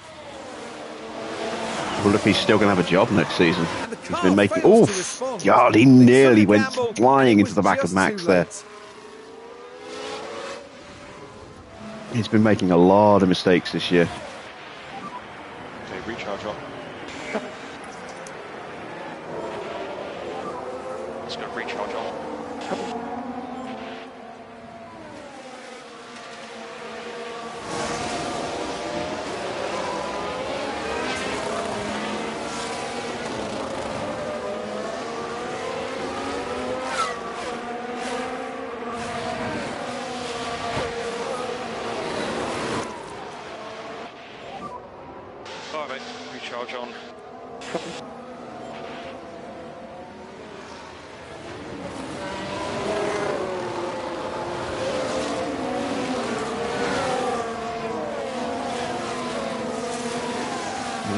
I wonder if he's still going to have a job next season. And the He's car been making... fails Oh, to respond. God, he They took nearly a went gamble, flying and it into the was back of just Max too there. late. He's been making a lot of mistakes this year. Okay, recharge on. Let's go recharge on. Alright mate, recharge on. Copy.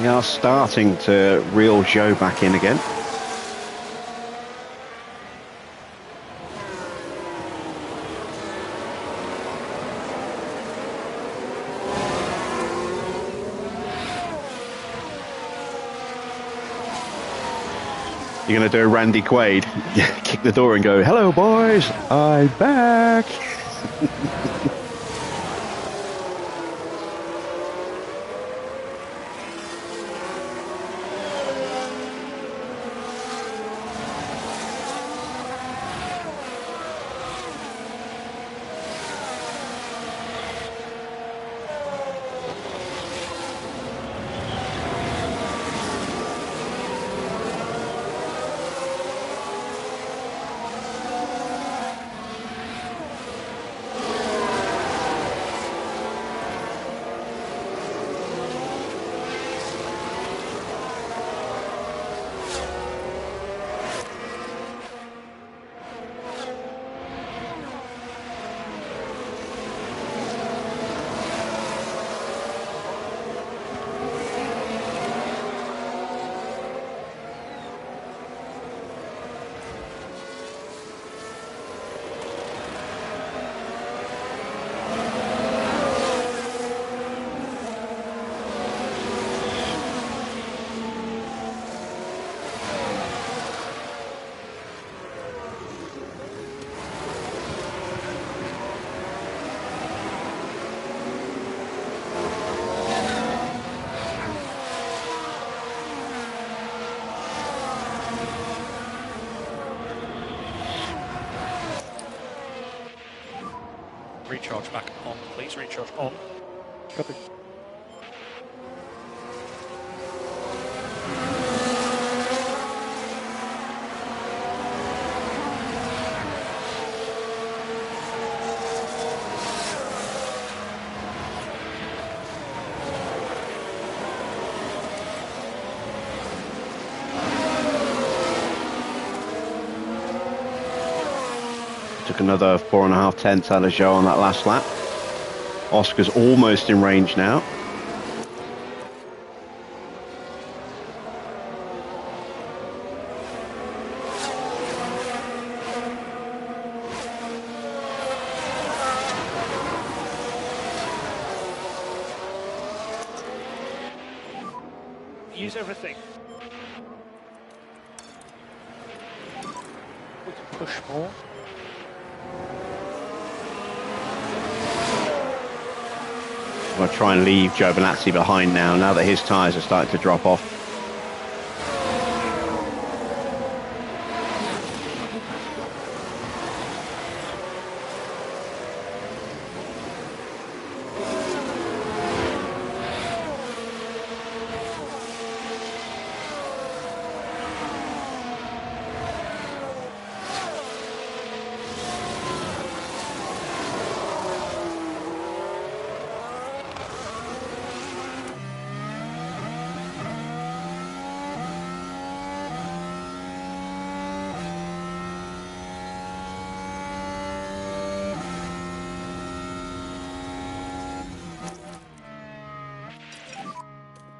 We are starting to reel Joe back in again. You're going to do a Randy Quaid, kick the door and go, "Hello boys, I'm back." recharge back on, please. Recharge on. Copy. Took another 4.5 tenths out of Joe on that last lap. Oscar's almost in range now. Use everything. We can push more. I'm going to try and leave Giovinazzi behind now that his tyres are starting to drop off.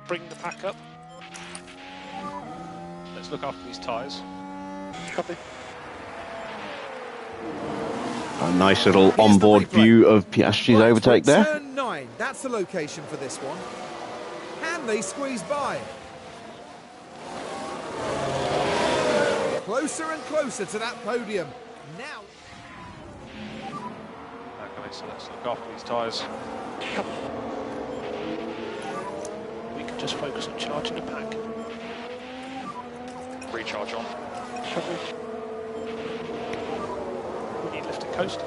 Bring the pack up. Let's look after these tyres. Copy. A nice little Here's the onboard replay. view of Piastri's Right overtake for there. Turn 9, that's the location for this one. Can they squeeze by? Closer and closer to that podium. Now. Okay, so let's look after these tyres. We can just focus on charging the pack. Recharge on. Copy. We need lift and coast.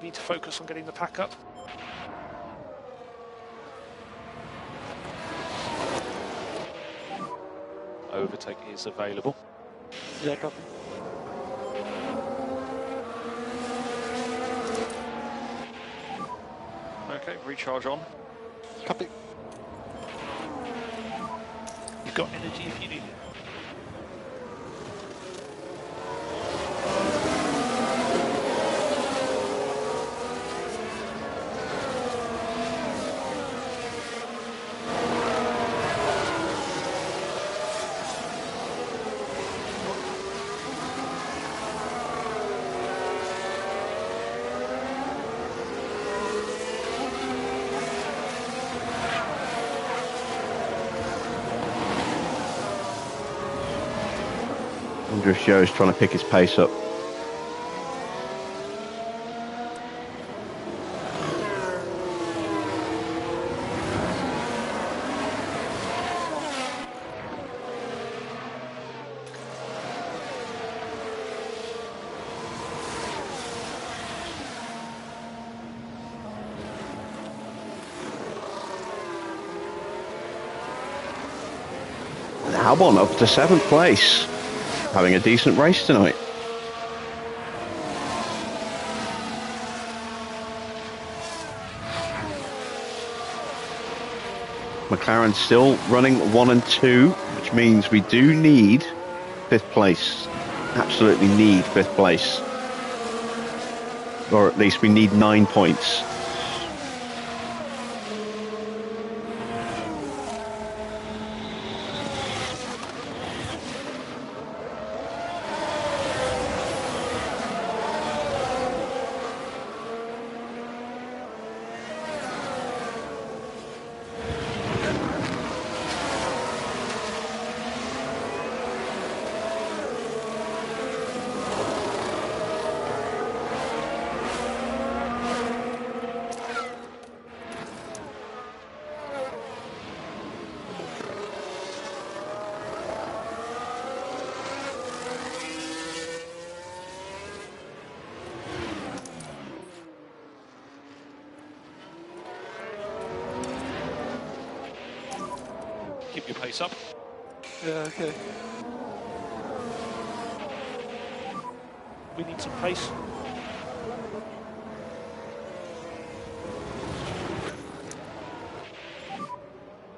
Need to focus on getting the pack up. Overtake is available. Yeah, copy. Okay, recharge on. Copy. You've got energy if you need it. I wonder if Joe's trying to pick his pace up. And Albon up to 7th place, having a decent race tonight. McLaren still running 1 and 2, which means we do need 5th place. Absolutely need 5th place. Or at least we need 9 points. Keep your pace up. Yeah, okay. We need some pace.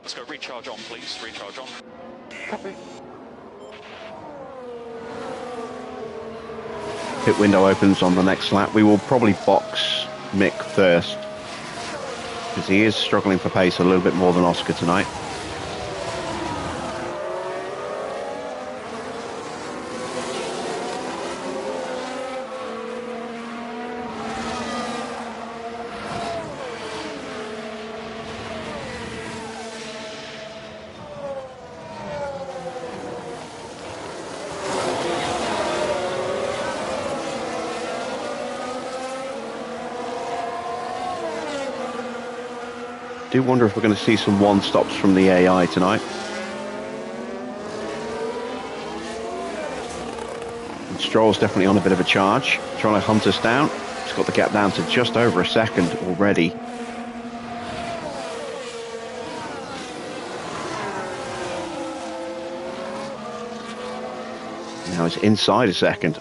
Let's go recharge on, please. Recharge on. Copy. Pit window opens on the next lap. We will probably box Mick first, because he is struggling for pace a little bit more than Oscar tonight. Do wonder if we're going to see some one stops from the AI tonight. And Stroll's definitely on a bit of a charge, trying to hunt us down. He's got the gap down to just over a second already. Now it's inside a second.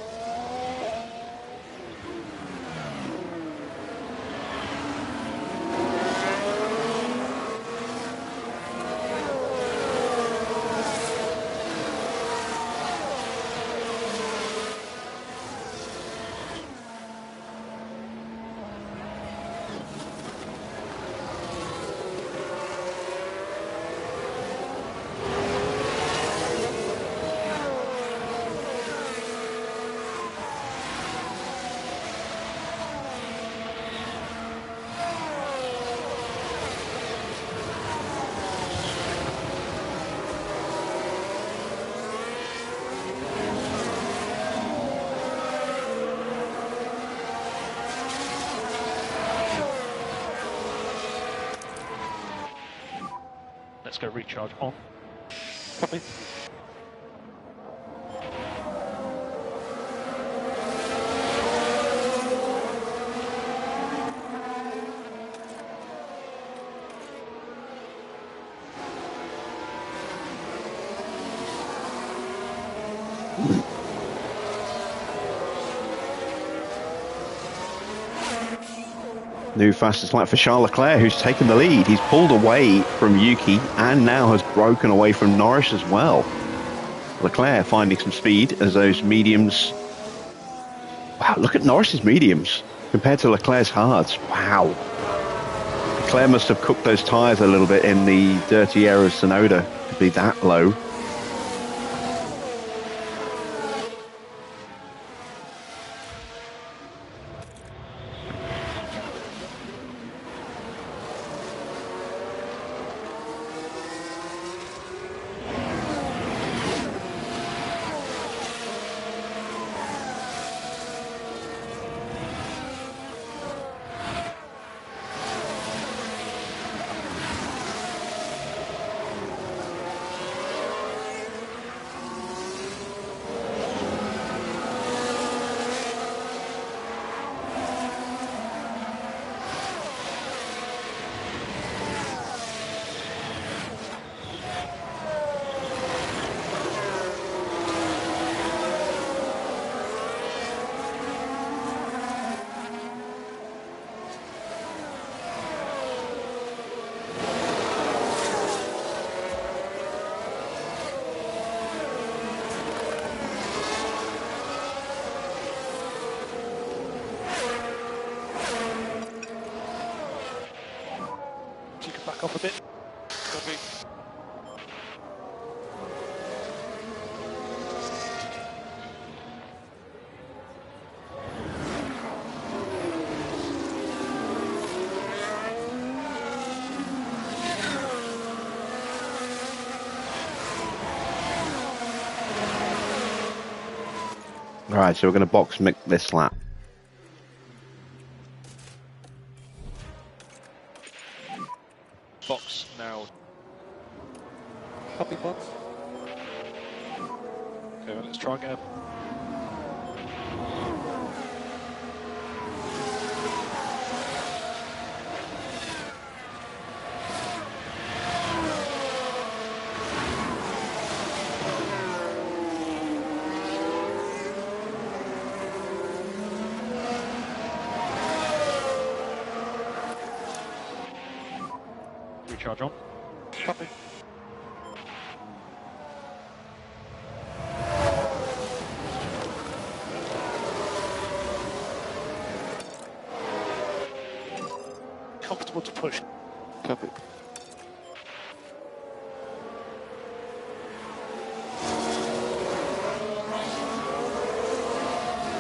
Let's go recharge on. Copy. New fastest lap for Charles Leclerc, who's taken the lead. He's pulled away from Yuki and now has broken away from Norris as well. Leclerc finding some speed as those mediums. Wow, look at Norris's mediums compared to Leclerc's hards. Wow. Leclerc must have cooked those tyres a little bit in the dirty air of Sonoda to be that low. Back off a bit. Copy. All right, so we're going to box Mick this lap. Box now. Copy, box. Okay, well, let's try again. Recharge on. Copy. Comfortable to push. Copy.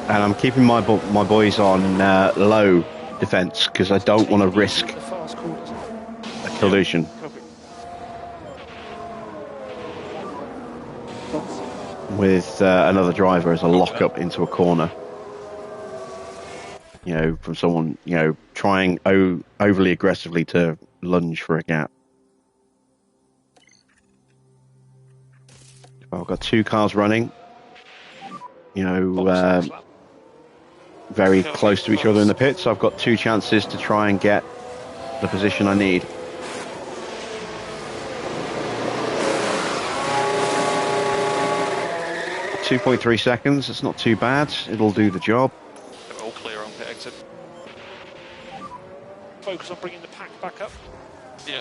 And I'm keeping my boys on low defense because I don't want to risk The fast corners. a collision Copy. with another driver as a lock-up into a corner. You know, from someone, you know, trying overly aggressively to lunge for a gap. Well, I've got two cars running, you know, very close to each other in the pits. So I've got two chances to try and get the position I need. .3 seconds, it's not too bad. It'll do the job. All clear on pit exit. Focus on bringing the pack back up. Yeah.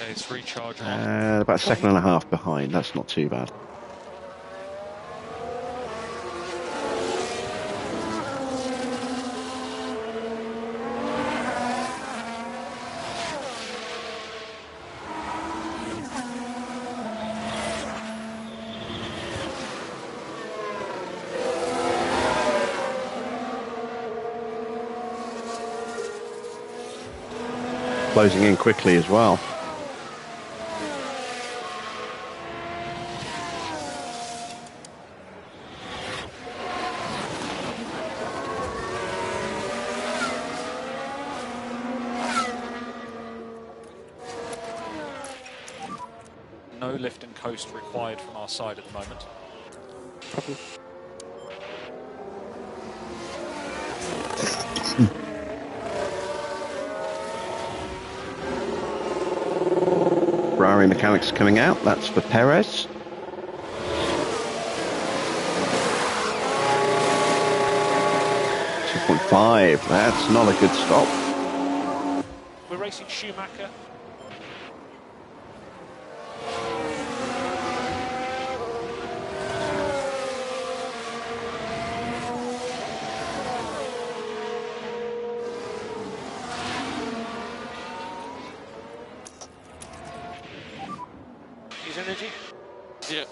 Okay, it's recharge on. About a second and a half behind. That's not too bad. Closing in quickly as well. No lift and coast required from our side at the moment. Copy. Ferrari mechanics coming out. That's for Perez. .5. That's not a good stop. We're racing Schumacher. Use energy. Yeah.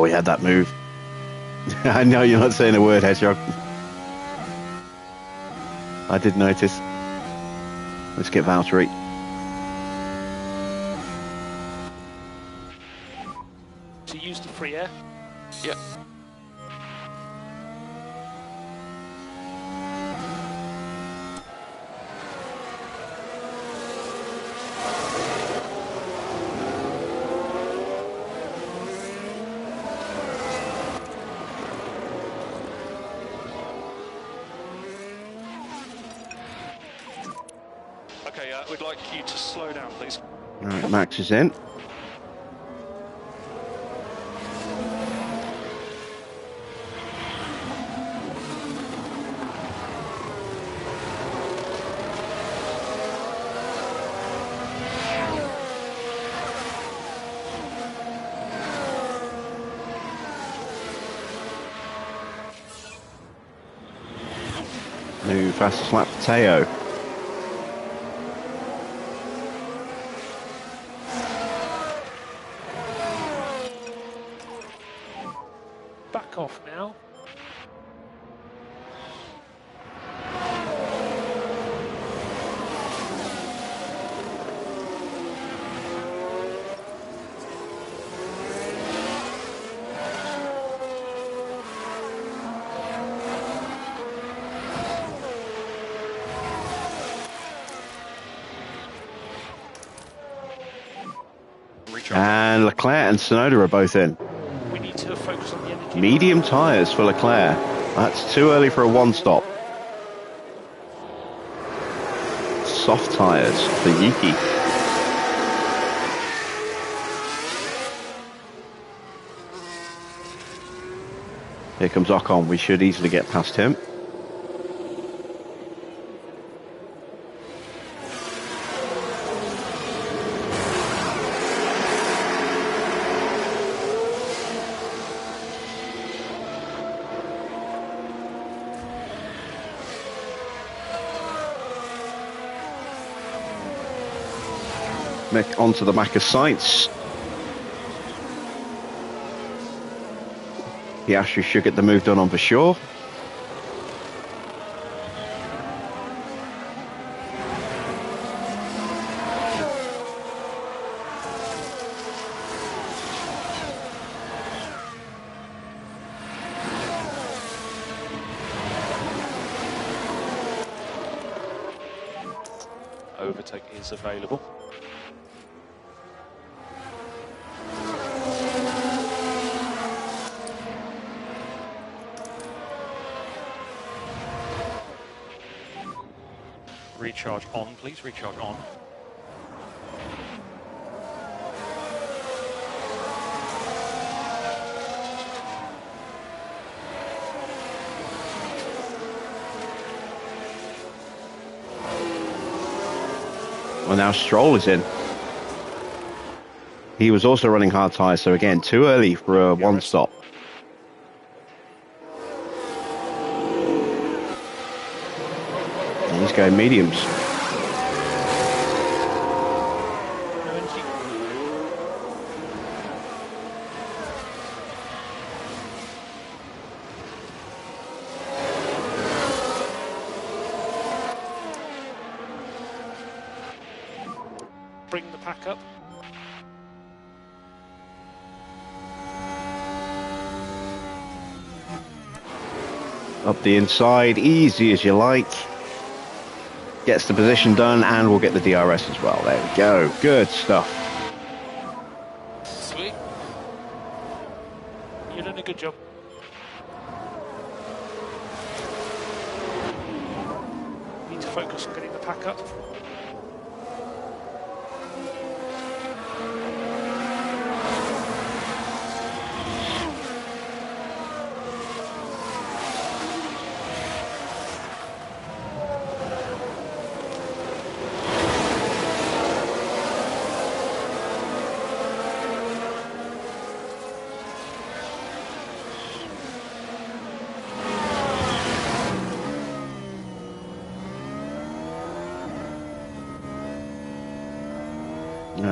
We had that move. I know you're not saying a word, Hedgehog. I did notice. Let's get Valtteri. To use the free air. Yeah. Okay, we'd like you to slow down, please. Right, Max is in. New fastest lap for Teo. Back off now. Recharge. And Leclerc and Tsunoda are both in. We need to focus on the energy. Medium tyres for Leclerc. That's too early for a one-stop. Soft tyres for Yuki. Here comes Ocon. We should easily get past him. Mick onto the back of Sainz. Piastri should get the move done on for sure. Overtake is available. Recharge on, please. Recharge on. Well, now Stroll is in. He was also running hard tyres, so again, too early for a one-stop. And he's going mediums. Bring the pack up. Up the inside, easy as you like. Gets the position done, and we'll get the DRS as well. There we go. Good stuff. Sweet. You're doing a good job. Need to focus on getting the pack up.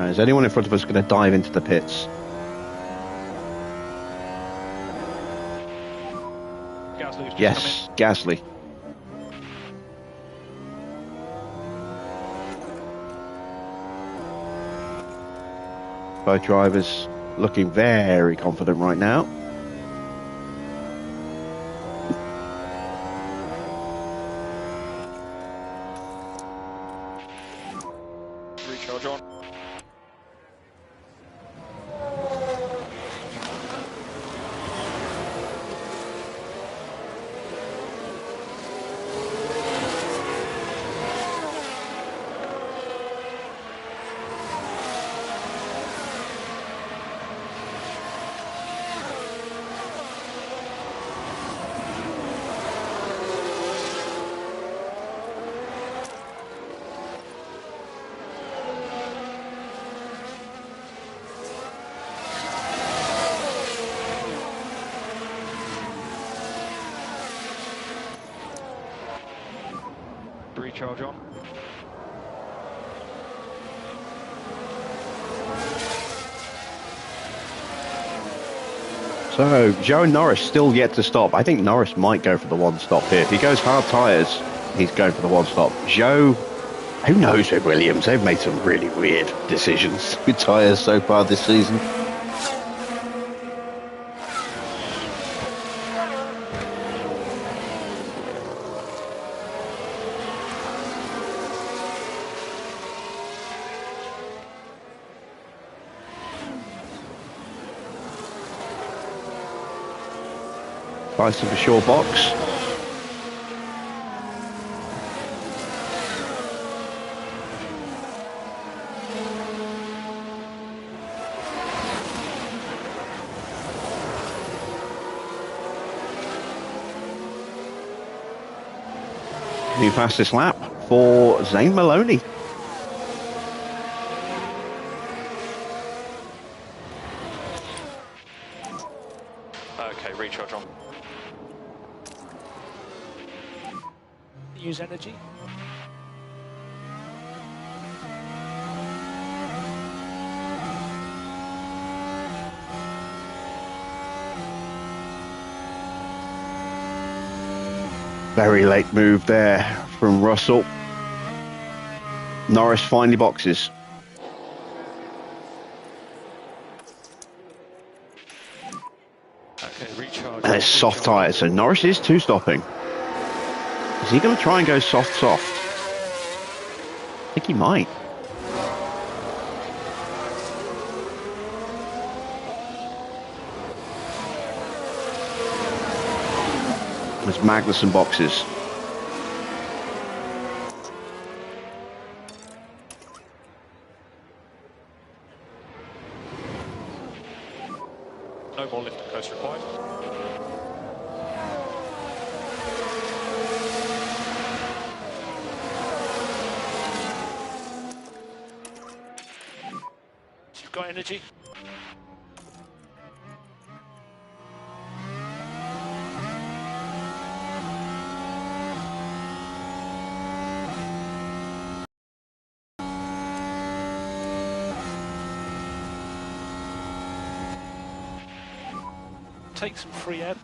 Is anyone in front of us going to dive into the pits? Gasly's just Yes, Gasly. Both drivers looking very confident right now. Recharge on. Recharge on. So, Joe and Norris still yet to stop. I think Norris might go for the one-stop here. If he goes hard tyres, he's going for the one-stop. Joe, who knows with Williams? They've made some really weird decisions with tyres so far this season. Bison for sure box. New fastest lap for Zane Maloney. Okay, recharge on. Use energy. Very late move there from Russell. Norris finally boxes. Okay, recharge. And it's soft tyres, so Norris is two-stopping. Is he going to try and go soft? I think he might. As Magnussen boxes. No more lift and coast required. You've got energy. Take some free air.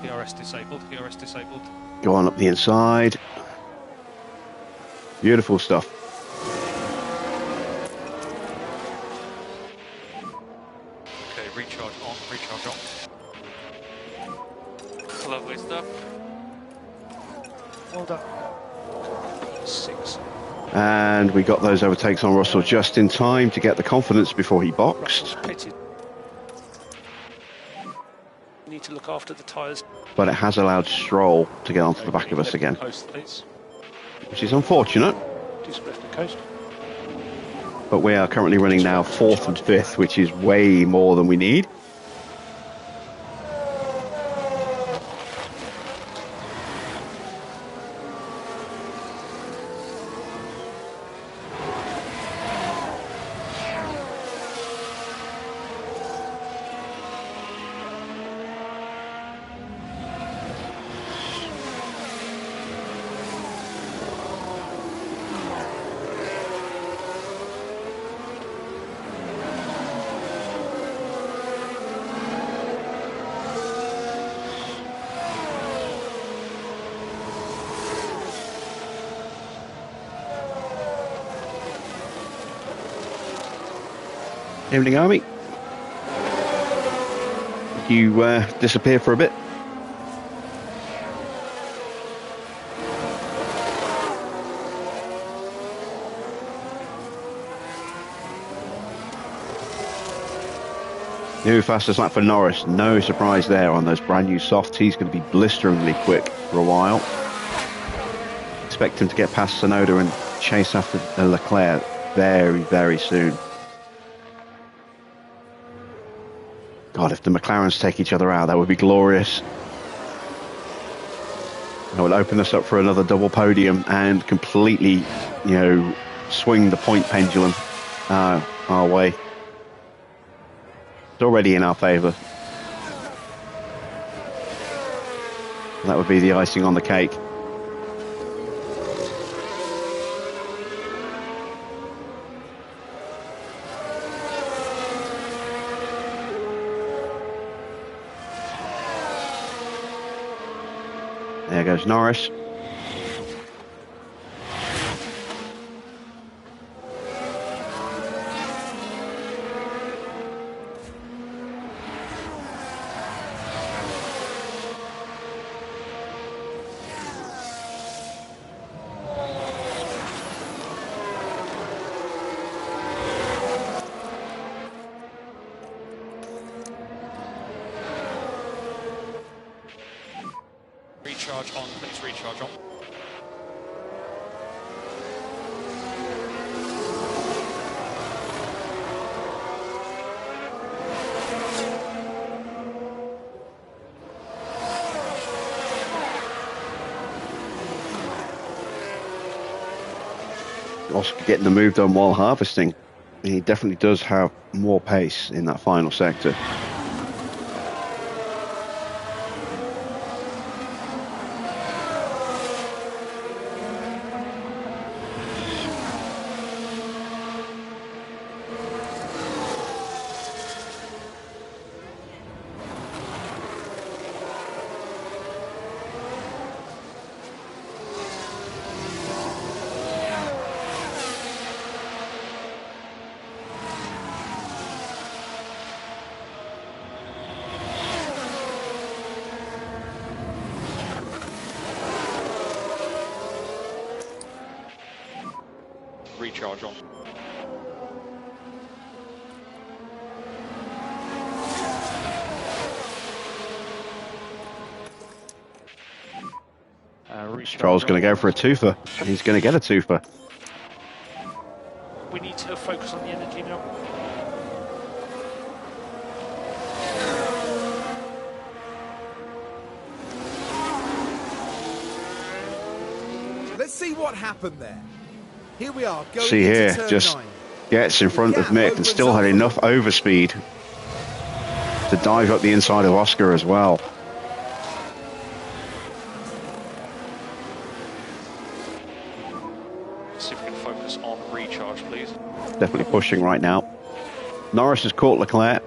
DRS disabled, DRS disabled. Go on up the inside. Beautiful stuff. Okay, recharge on, recharge on. Lovely stuff. Well done. 6. And we got those overtakes on Russell just in time to get the confidence before he boxed. Russell's pitted. You need to look after the tyres. But it has allowed Stroll to get onto the back of us again, Coast, please. which is unfortunate. Do some left and coast. But we are currently running now 4th and 5th, which is way more than we need. Evening, Army. You disappear for a bit. New fastest lap for Norris. No surprise there on those brand new softs. He's going to be blisteringly quick for a while. Expect him to get past Sonoda and chase after Leclerc very, very soon. God, if the McLarens take each other out, that would be glorious. That would open us up for another double podium and completely, you know, swing the point pendulum our way. It's already in our favour. That would be the icing on the cake. There goes Norris. recharge on, please, recharge on. Oscar getting the move done while harvesting. He definitely does have more pace in that final sector. Recharge on. Stroll's going to go for a twofer. He's going to get a twofer. We need to focus on the energy now. Let's see what happened there. Here we are, going See into here, turn just 9. gets in front of Mick and still had enough overspeed to dive up the inside of Oscar as well. See if we can focus on recharge, please. Definitely pushing right now. Norris has caught Leclerc.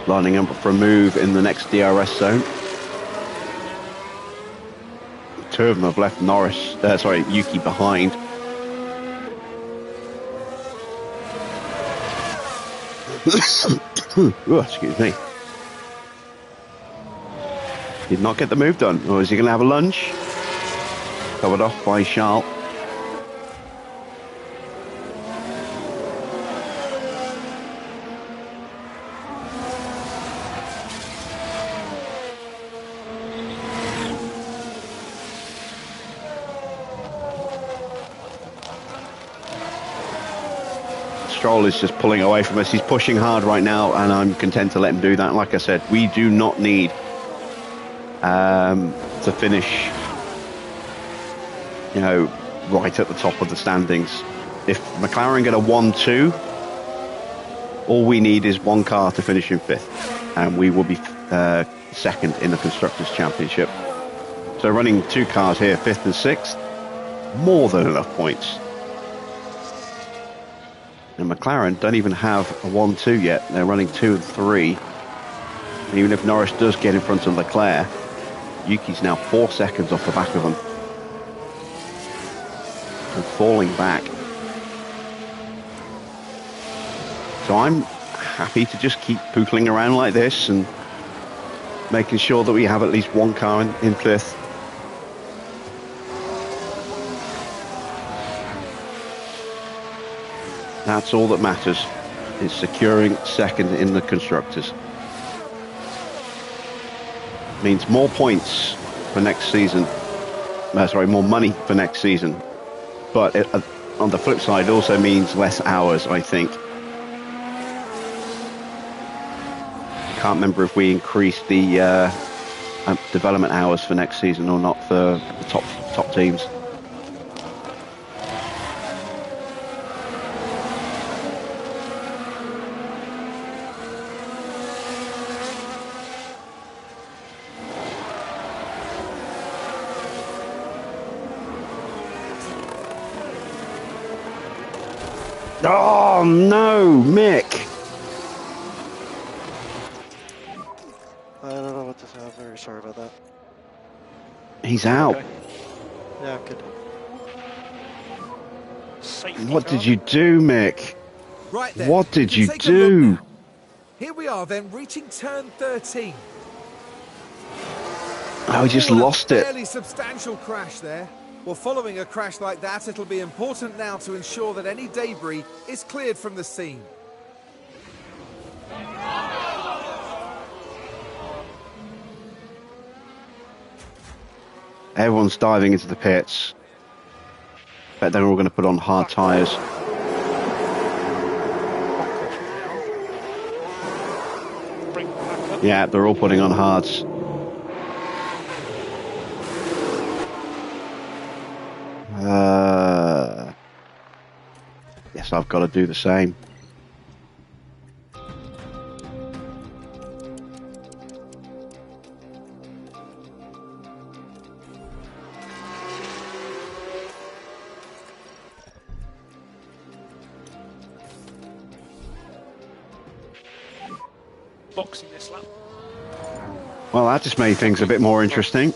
Lining up for a move in the next DRS zone. Two of them have left Yuki behind. Ooh, excuse me. Did not get the move done. Or is he going to have a lunge? Covered off by Charles. Stroll is just pulling away from us. He's pushing hard right now, and I'm content to let him do that. Like I said, we do not need to finish, right at the top of the standings. If McLaren get a 1-2, all we need is one car to finish in 5th, and we will be second in the Constructors' Championship. So running 2 cars here, 5th and 6th, more than enough points. And McLaren don't even have a 1-2 yet. They're running 2 and 3. And even if Norris does get in front of Leclerc, Yuki's now 4 seconds off the back of them. And falling back. So I'm happy to just keep pootling around like this and making sure that we have at least one car in 5th. That's all that matters, is securing 2nd in the Constructors. Means more points for next season. More money for next season. But on the flip side, it also means less hours, I think. I can't remember if we increased the development hours for next season or not for the top teams. Oh no, Mick! I don't know what to say. I'm very sorry about that. He's out. Okay. Yeah, good. safety What car. did you do, Mick? Right then, What did we can you take a look do? now. Here we are then, reaching turn 13. Oh, he just Oh, and lost a it. fairly substantial crash there. Well, following a crash like that, it'll be important now to ensure that any debris is cleared from the scene. Everyone's diving into the pits. Bet they're all going to put on hard tyres. Bring it back up. Yeah, they're all putting on hards. Yes, I've got to do the same. Boxing this lap. Well, that just made things a bit more interesting.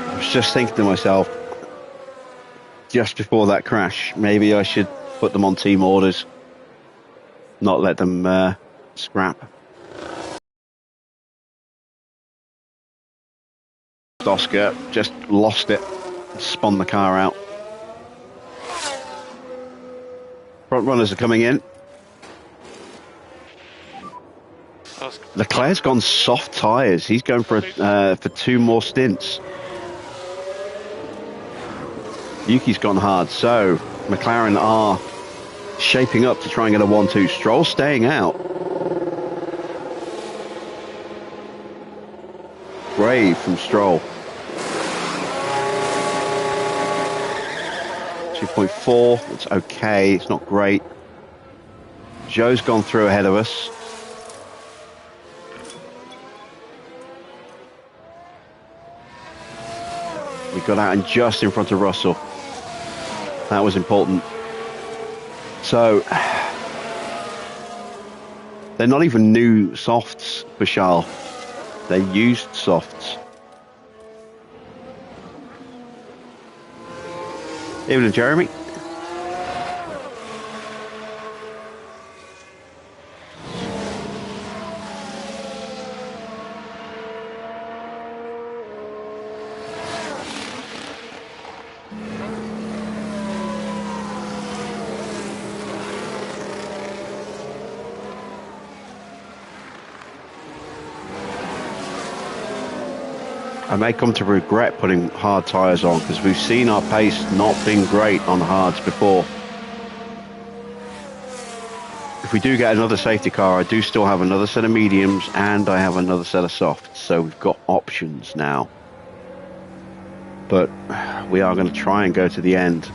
I was just thinking to myself, just before that crash, maybe I should put them on team orders, not let them scrap. Oscar just lost it, spun the car out. Front runners are coming in. Leclerc's gone soft tyres. He's going for 2 more stints. Yuki's gone hard, so McLaren are shaping up to try and get a 1-2. Stroll staying out. Brave from Stroll. 2.4, it's okay, it's not great. Joe's gone through ahead of us. We got out and just in front of Russell. That was important. So, they're not even new softs for Charles. They're used softs. Evening, Jeremy. I may come to regret putting hard tyres on because we've seen our pace not being great on hards before. If we do get another safety car, I do still have another set of mediums and I have another set of softs, so we've got options now. But we are going to try and go to the end.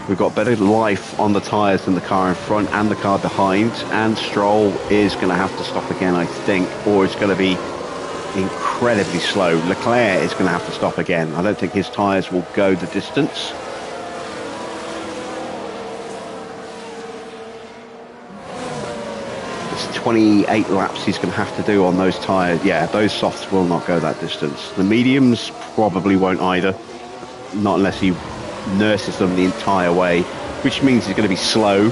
We've got better life on the tyres than the car in front and the car behind, and Stroll is going to have to stop again, I think, or it's going to be incredibly slow. Leclerc is going to have to stop again. I don't think his tyres will go the distance. It's 28 laps he's going to have to do on those tyres. Yeah, those softs will not go that distance. The mediums probably won't either. Not unless he nurses them the entire way, which means he's going to be slow.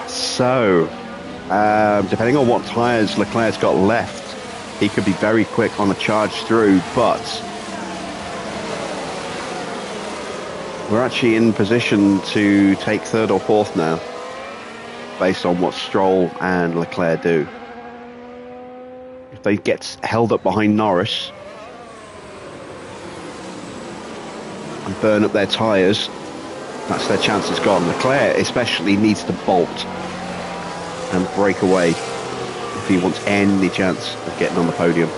So, Depending on what tyres Leclerc's got left, he could be very quick on a charge through, but we're actually in position to take third or fourth now, based on what Stroll and Leclerc do. If they get held up behind Norris and burn up their tyres, that's their chances gone. Leclerc especially needs to bolt and break away if he wants any chance of getting on the podium.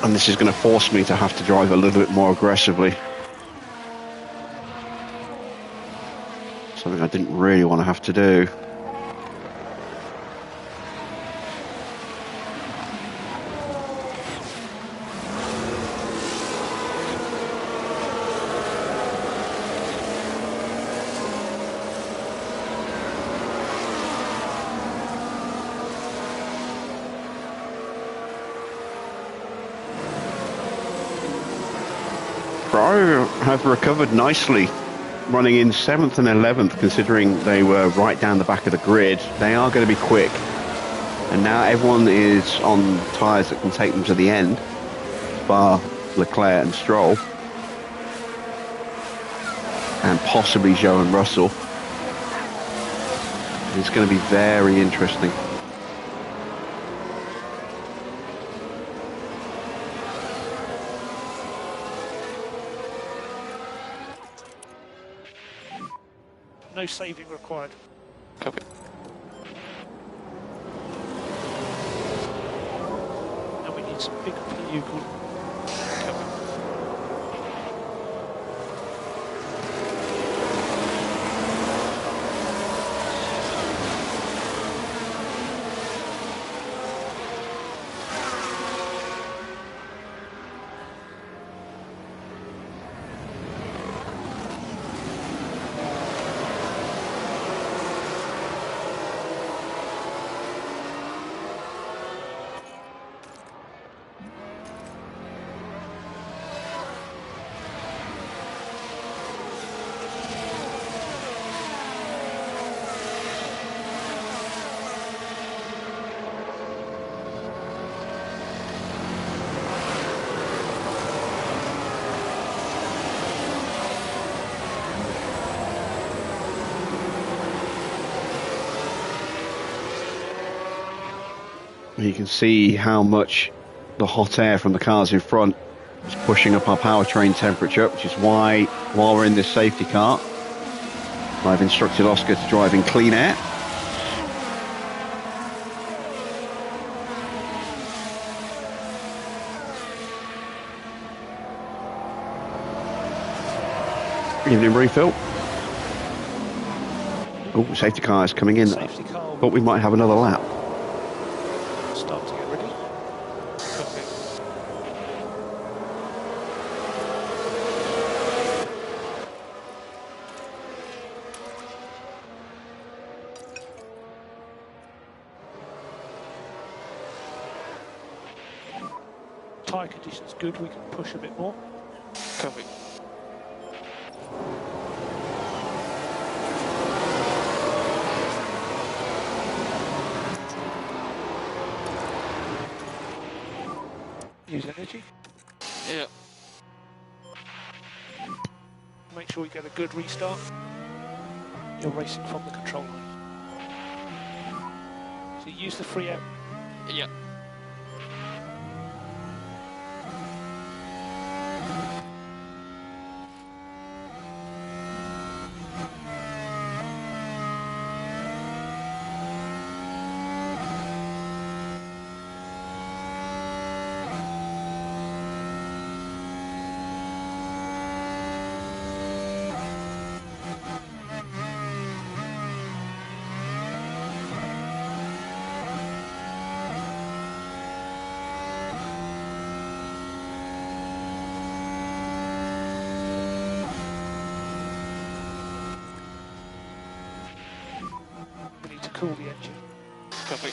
And this is going to force me to have to drive a little bit more aggressively. Something I didn't really want to have to do. Have recovered nicely, running in 7th and 11th, considering they were right down the back of the grid. They are going to be quick, and now everyone is on tyres that can take them to the end, bar Leclerc and Stroll, and possibly Zhou and Russell. It's going to be very interesting. No saving required. Copy. And we need some big PU cooling. Copy. You can see how much the hot air from the cars in front is pushing up our powertrain temperature, which is why, while we're in this safety car, I've instructed Oscar to drive in clean air. Evening refill. Oh, safety car is coming in. Safety car. Thought we might have another lap. Start to get ready. Copy. Tyre conditions good, we can push a bit more. Copy. Use energy. Yeah. Make sure you get a good restart. You're racing from the control line. So use the free out. Yeah. We need to cool the engine. Copy.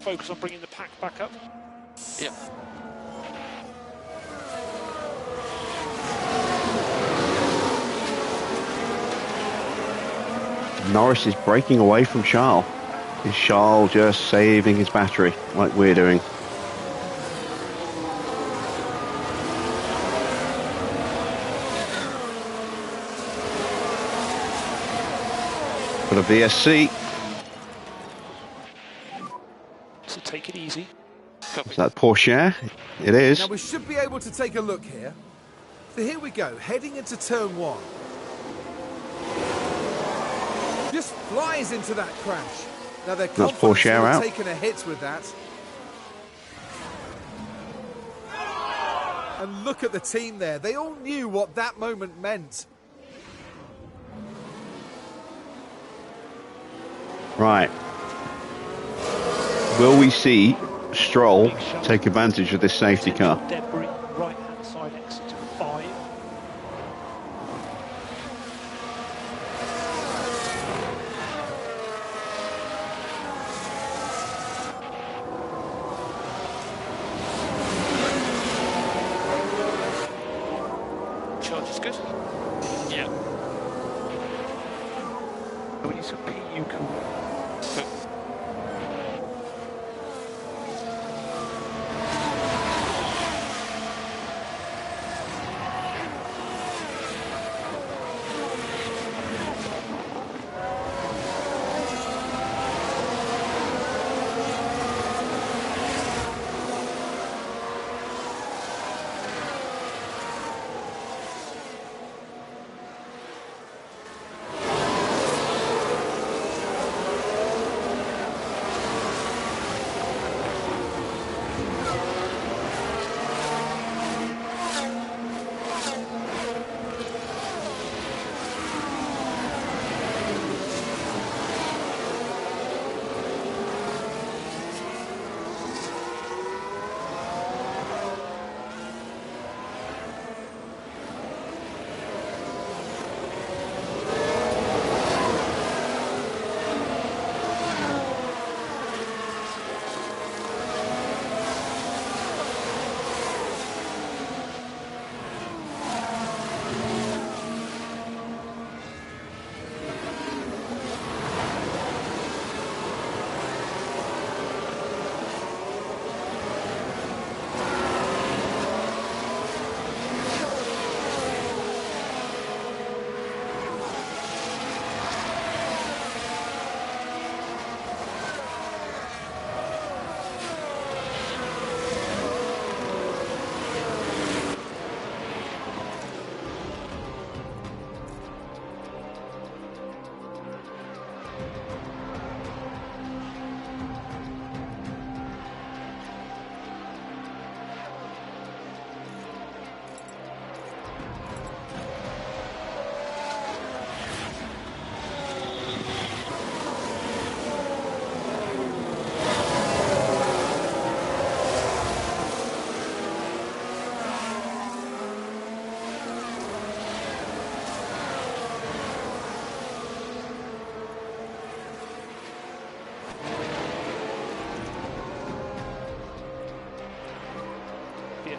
Focus on bringing the pack back up. Yeah. Norris is breaking away from Charles. Is Charles just saving his battery like we're doing? For the VSC, So take it easy. Copy. is that Porsche? It is. Now we should be able to take a look here. So here we go, heading into turn 1. Just flies into that crash. Now they're confident Porsche to have out. taken a hit with that. And look at the team there. They all knew what that moment meant. Right. Will we see Stroll take advantage of this safety car? Debris, right hand side exit 5. Charge is good. Yeah. We need some PU cooling.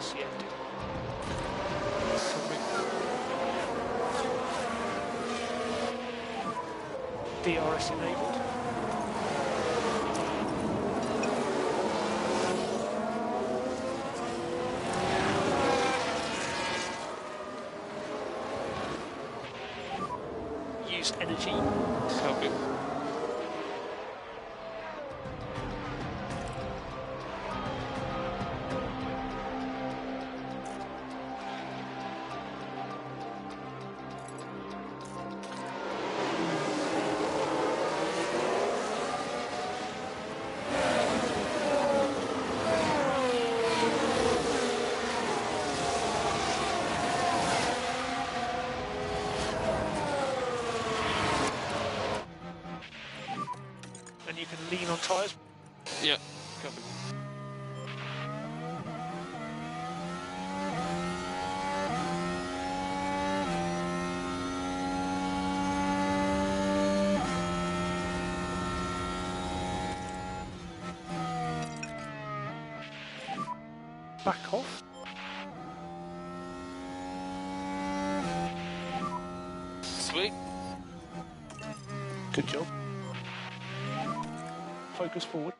That's the ending. DRS enabled. Use energy. Copy. And you can lean on tyres. Yeah. Copy. Back off. Sweet. Good job. Focus forward.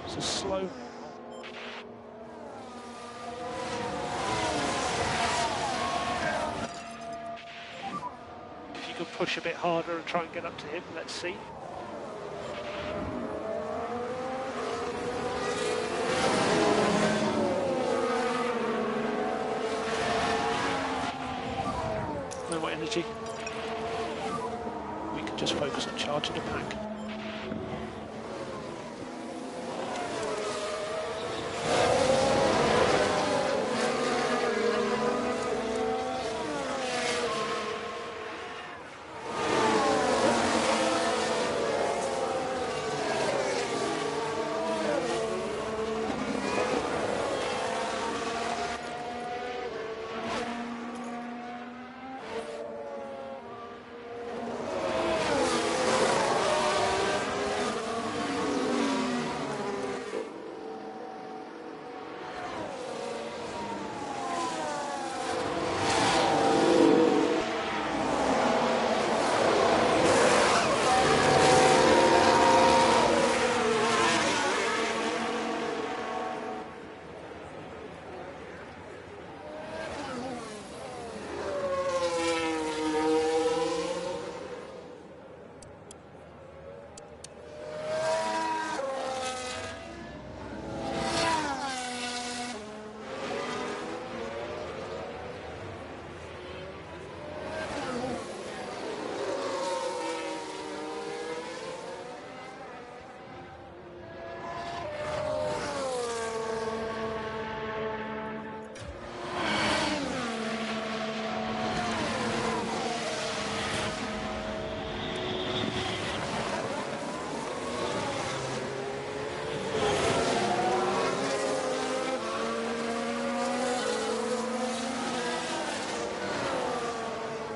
So slow. If you could push a bit harder and try and get up to him, let's see. No more energy. We can just focus on charging the pack.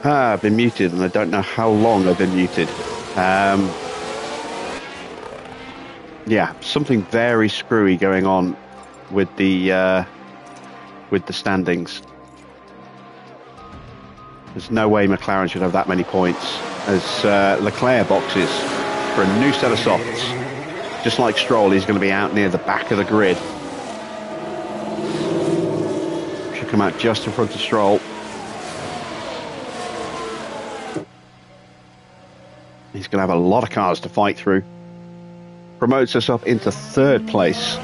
I've been muted, and I don't know how long I've been muted. Yeah, something very screwy going on with the standings. There's no way McLaren should have that many points, as Leclerc boxes for a new set of softs. Just like Stroll, he's going to be out near the back of the grid. Should come out just in front of Stroll. He's going to have a lot of cars to fight through. Promotes us up into third place.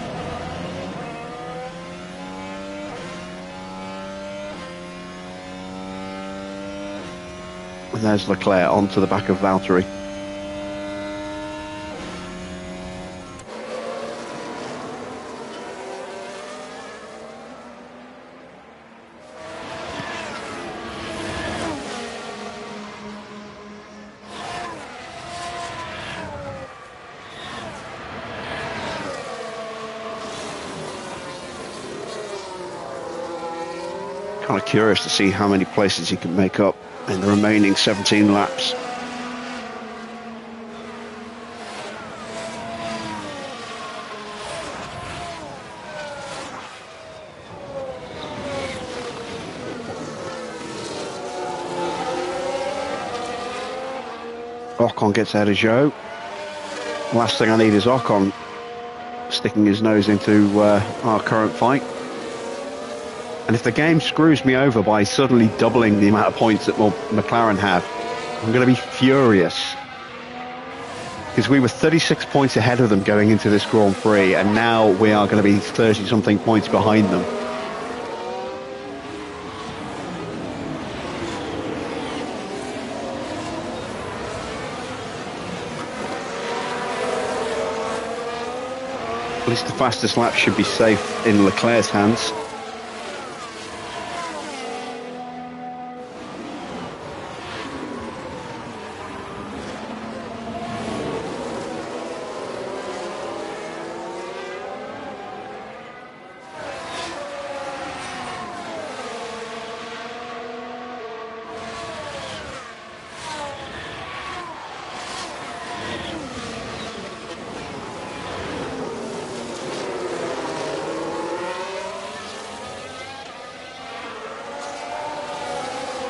And there's Leclerc onto the back of Valtteri. Kind of curious to see how many places he can make up in the remaining 17 laps. Ocon gets out of Zhou. Last thing I need is Ocon sticking his nose into our current fight. And if the game screws me over by suddenly doubling the amount of points that McLaren have, I'm going to be furious. Because we were 36 points ahead of them going into this Grand Prix, and now we are going to be 30-something points behind them. At least the fastest lap should be safe in Leclerc's hands.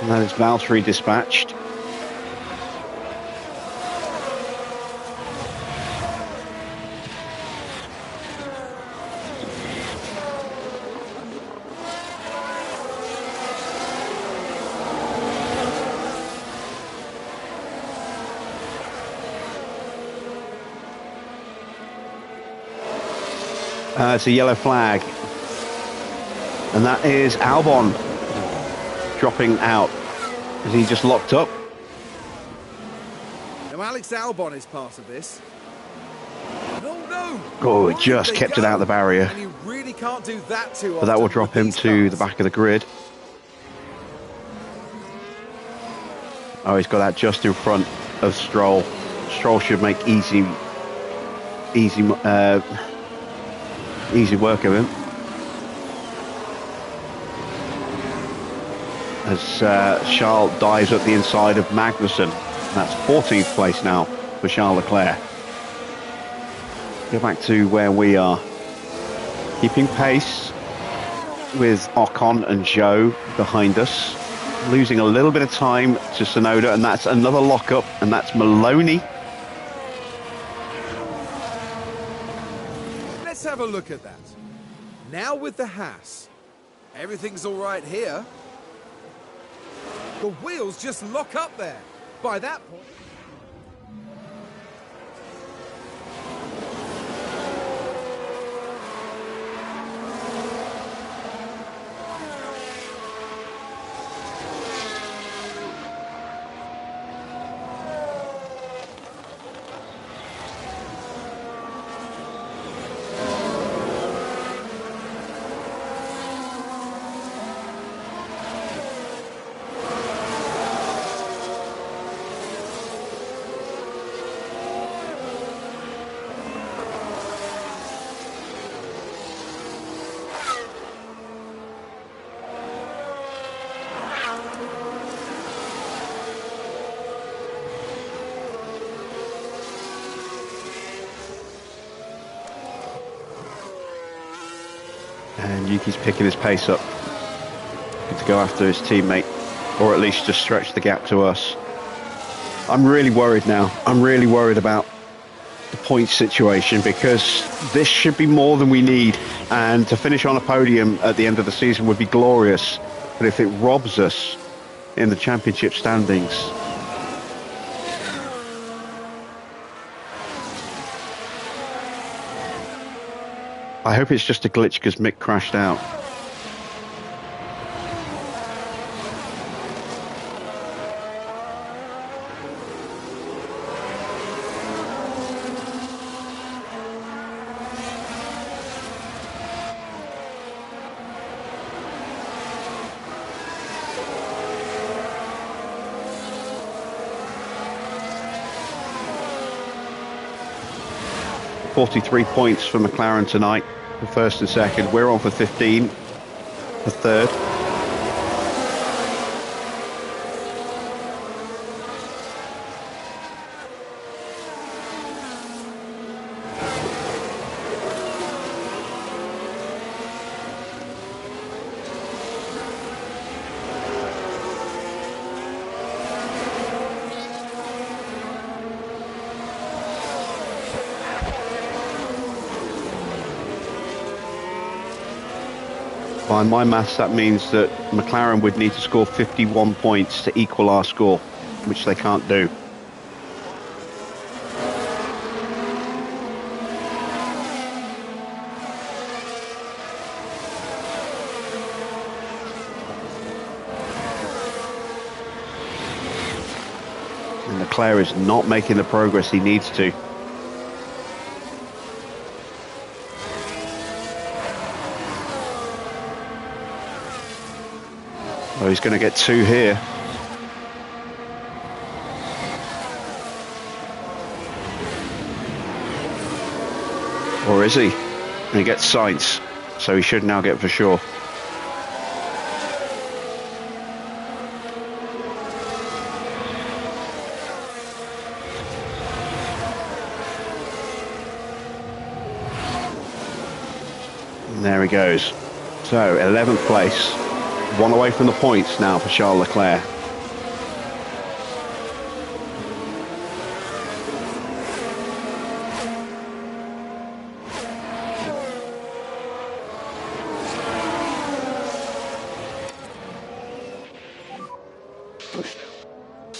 And that is Valtteri dispatched. It's a yellow flag. And that is Albon dropping out. Is he just locked up? Now Alex Albon is part of this. No. Oh, he just kept it out of the barrier. And you really can't do that too often. But that will drop him to the back of the grid. Oh, he's got that just in front of Stroll. Stroll should make easy work of him. As Charles dives up the inside of Magnussen. That's 14th place now for Charles Leclerc. Go back to where we are. Keeping pace with Ocon and Zhou behind us. Losing a little bit of time to Tsunoda, and that's another lockup, and that's Maloney. Let's have a look at that. Now with the Haas. Everything's all right here. The wheels just lock up there. By that point... And Yuki's picking his pace up. Good to go after his teammate, or at least just stretch the gap to us. I'm really worried now. I'm really worried about the points situation, because this should be more than we need, and to finish on a podium at the end of the season would be glorious. But if it robs us in the championship standings, I hope it's just a glitch because Mick crashed out. .43 points for McLaren tonight, for first and second. We're on for 15, for third. By my maths, that means that McLaren would need to score 51 points to equal our score, which they can't do. And Leclerc is not making the progress he needs to. Oh, he's going to get two here. Or is he? And he gets Sainz, so he should now get for sure. And there he goes. So, 11th place. One away from the points now for Charles Leclerc.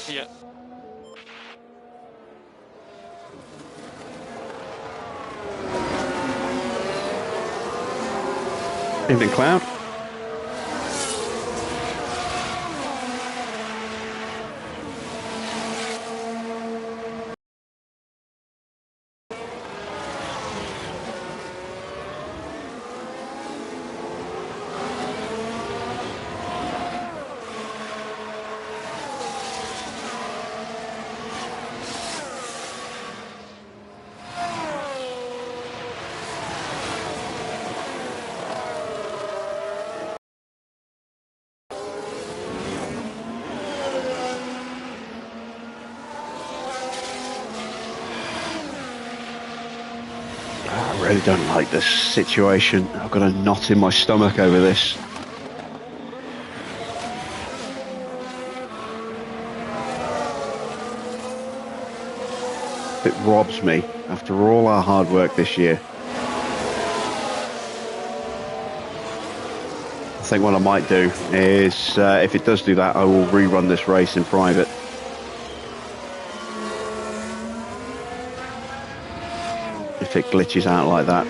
Yeah. Evening, Cloud. I really don't like this situation. I've got a knot in my stomach over this. It robs me after all our hard work this year. I think what I might do is, if it does do that, I will rerun this race in private. If it glitches out like that.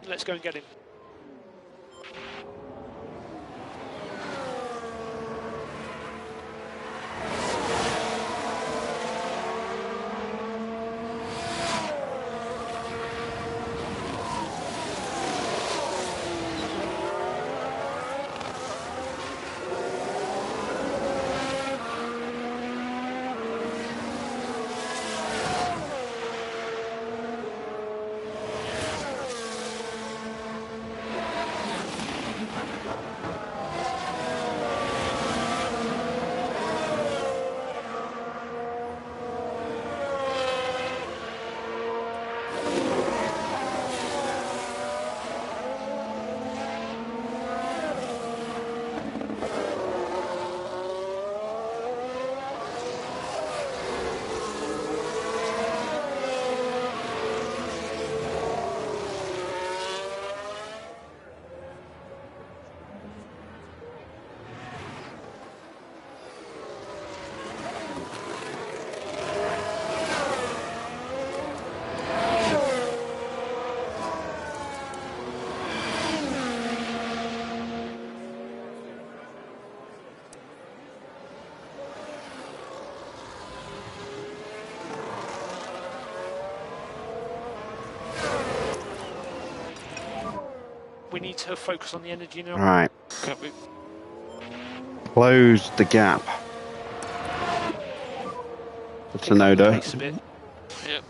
Let's go and get him. We need to focus on the energy now. All right. Can't we? Close the gap. Tsunoda Pace a bit. Yep.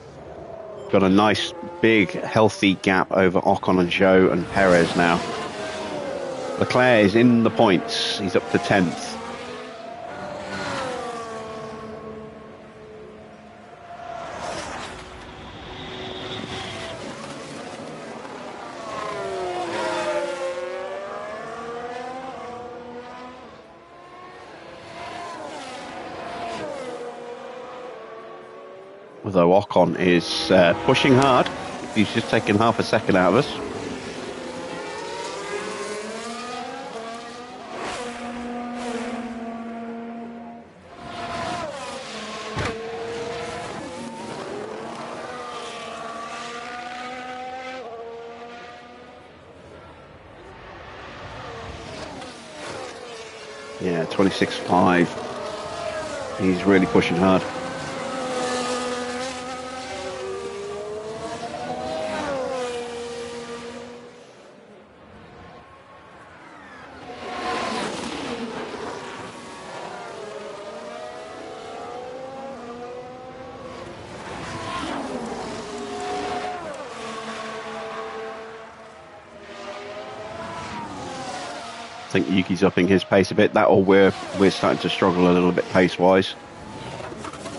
got a nice, big, healthy gap over Ocon and Zhou and Perez now. Leclerc is in the points. He's up to 10th. Although Ocon is pushing hard. He's just taken half a second out of us. Yeah, 26.5. He's really pushing hard. I think Yuki's upping his pace a bit. That or we're starting to struggle a little bit pace-wise.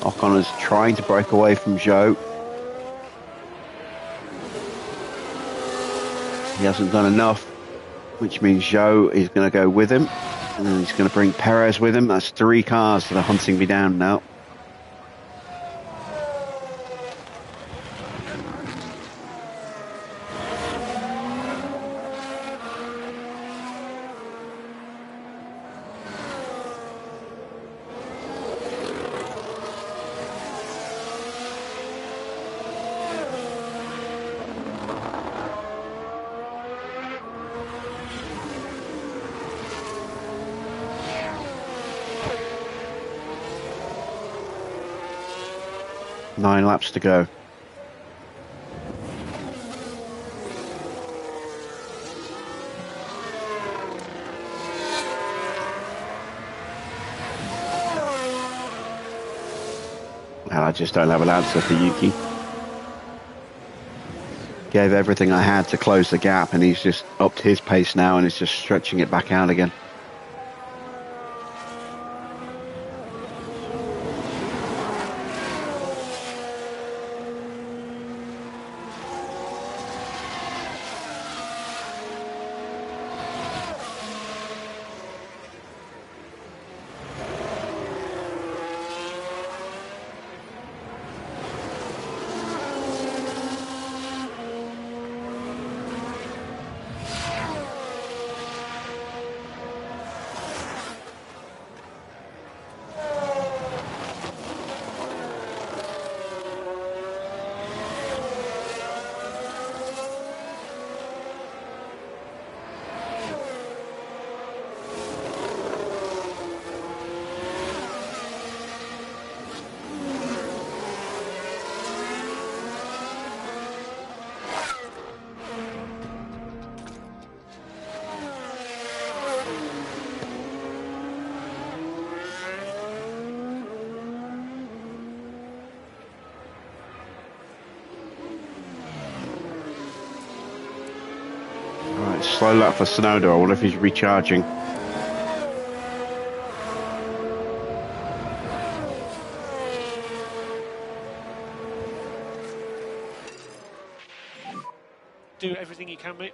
Ocon is trying to break away from Zhou. He hasn't done enough, which means Zhou is going to go with him. And he's going to bring Perez with him. That's 3 cars that are hunting me down now. Nine laps to go. And I just don't have an answer for Yuki. Gave everything I had to close the gap, and he's just upped his pace now and is just stretching it back out again. Slow lap for Tsunoda. I wonder if he's recharging. Do everything you can, mate.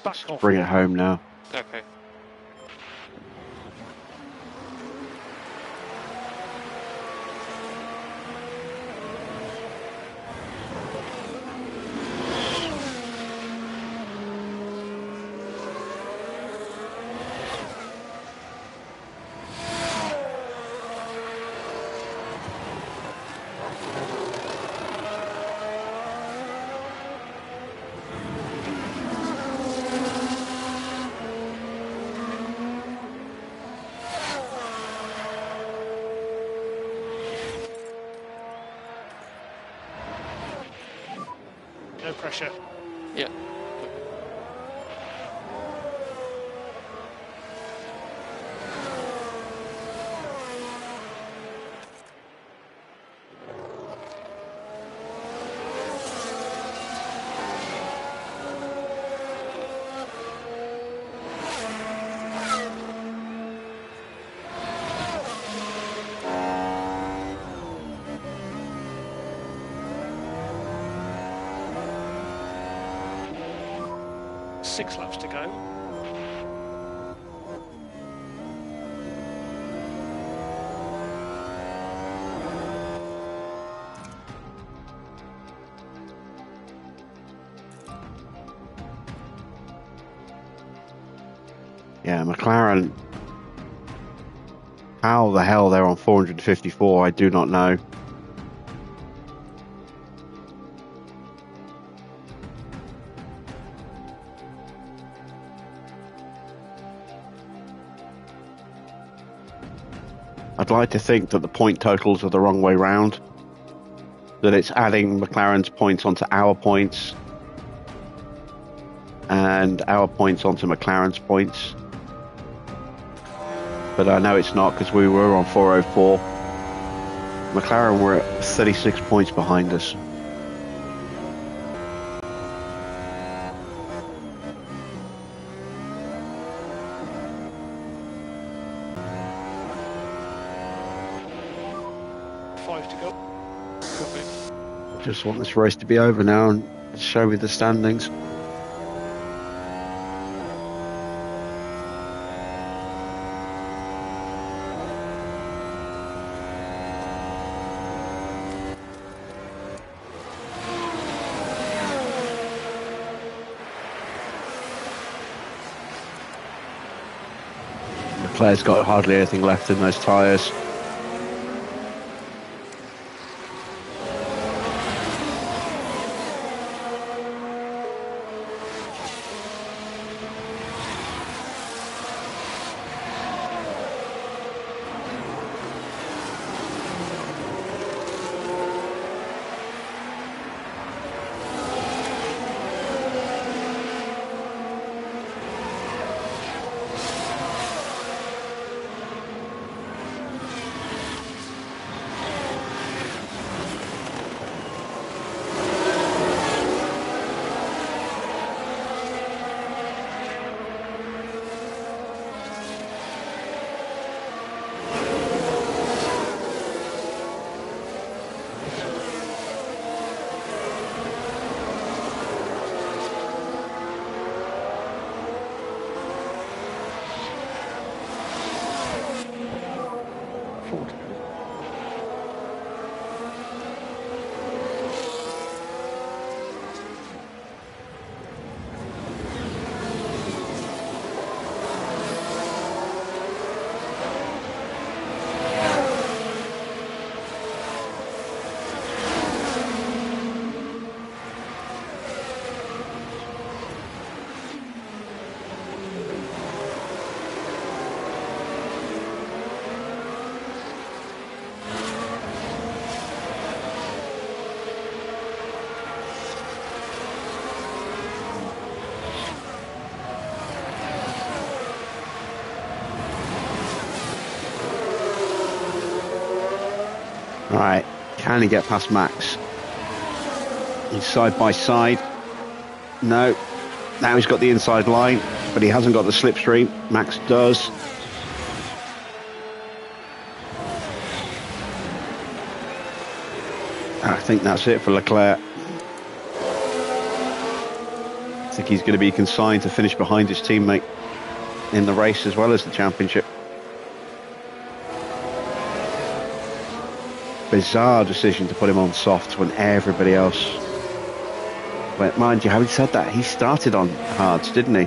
back off. Bring it home now. Okay. No pressure. Yeah. Six laps to go. Yeah, McLaren. How the hell they're on 454, I do not know. I'd like to think that the point totals are the wrong way round. That it's adding McLaren's points onto our points and our points onto McLaren's points. But I know it's not, because we were on 404. McLaren were at 36 points behind us. Just want this race to be over now and show me the standings. Leclerc's got hardly anything left in those tyres. Right, can he get past Max? He's side by side. No. Now he's got the inside line, but he hasn't got the slipstream. Max does. I think that's it for Leclerc. think he's going to be consigned to finish behind his teammate in the race as well as the championship. Bizarre decision to put him on softs when everybody else. But mind you, having said that, he started on hards, didn't he?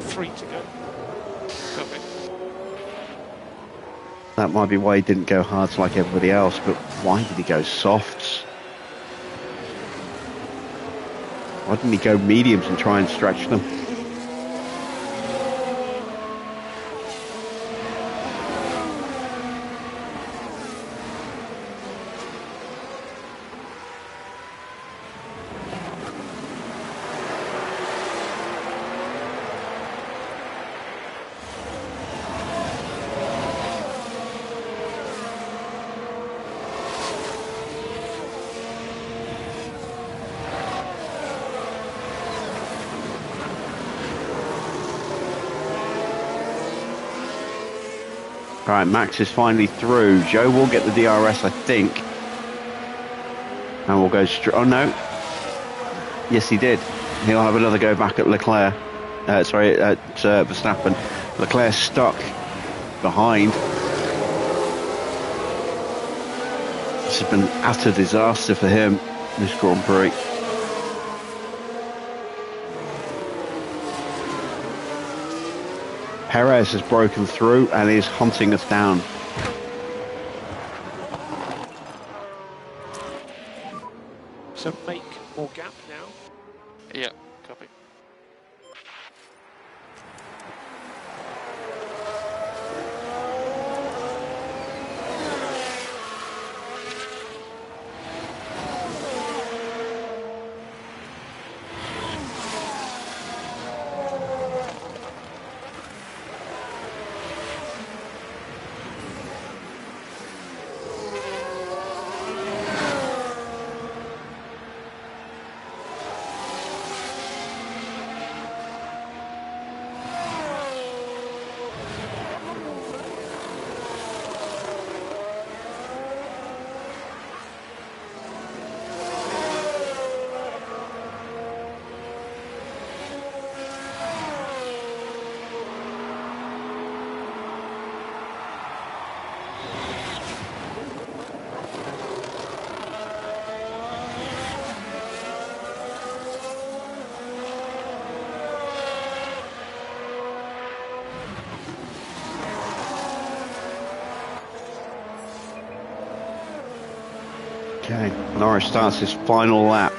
3 to go. Copy. That might be why he didn't go hards like everybody else, but why did he go softs? Why didn't he go mediums and try and stretch them? Right, Max is finally through. Joe will get the DRS, I think. And we'll go straight. Oh, no. Yes, he did. He'll have another go back at Leclerc. At Verstappen. Leclerc stuck behind. This has been utter disaster for him, this Grand Prix. Perez has broken through and is hunting us down. So make more gap now. Yeah. Copy. Okay, Norris starts his final lap.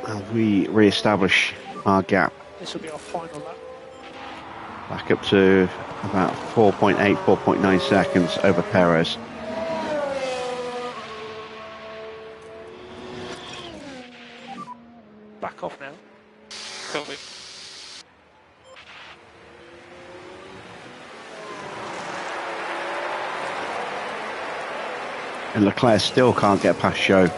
And we re-establish our gap. This will be our final lap. Back up to about 4.8, 4.9 seconds over Perez. Back off now. Copy. And Leclerc still can't get past Joe.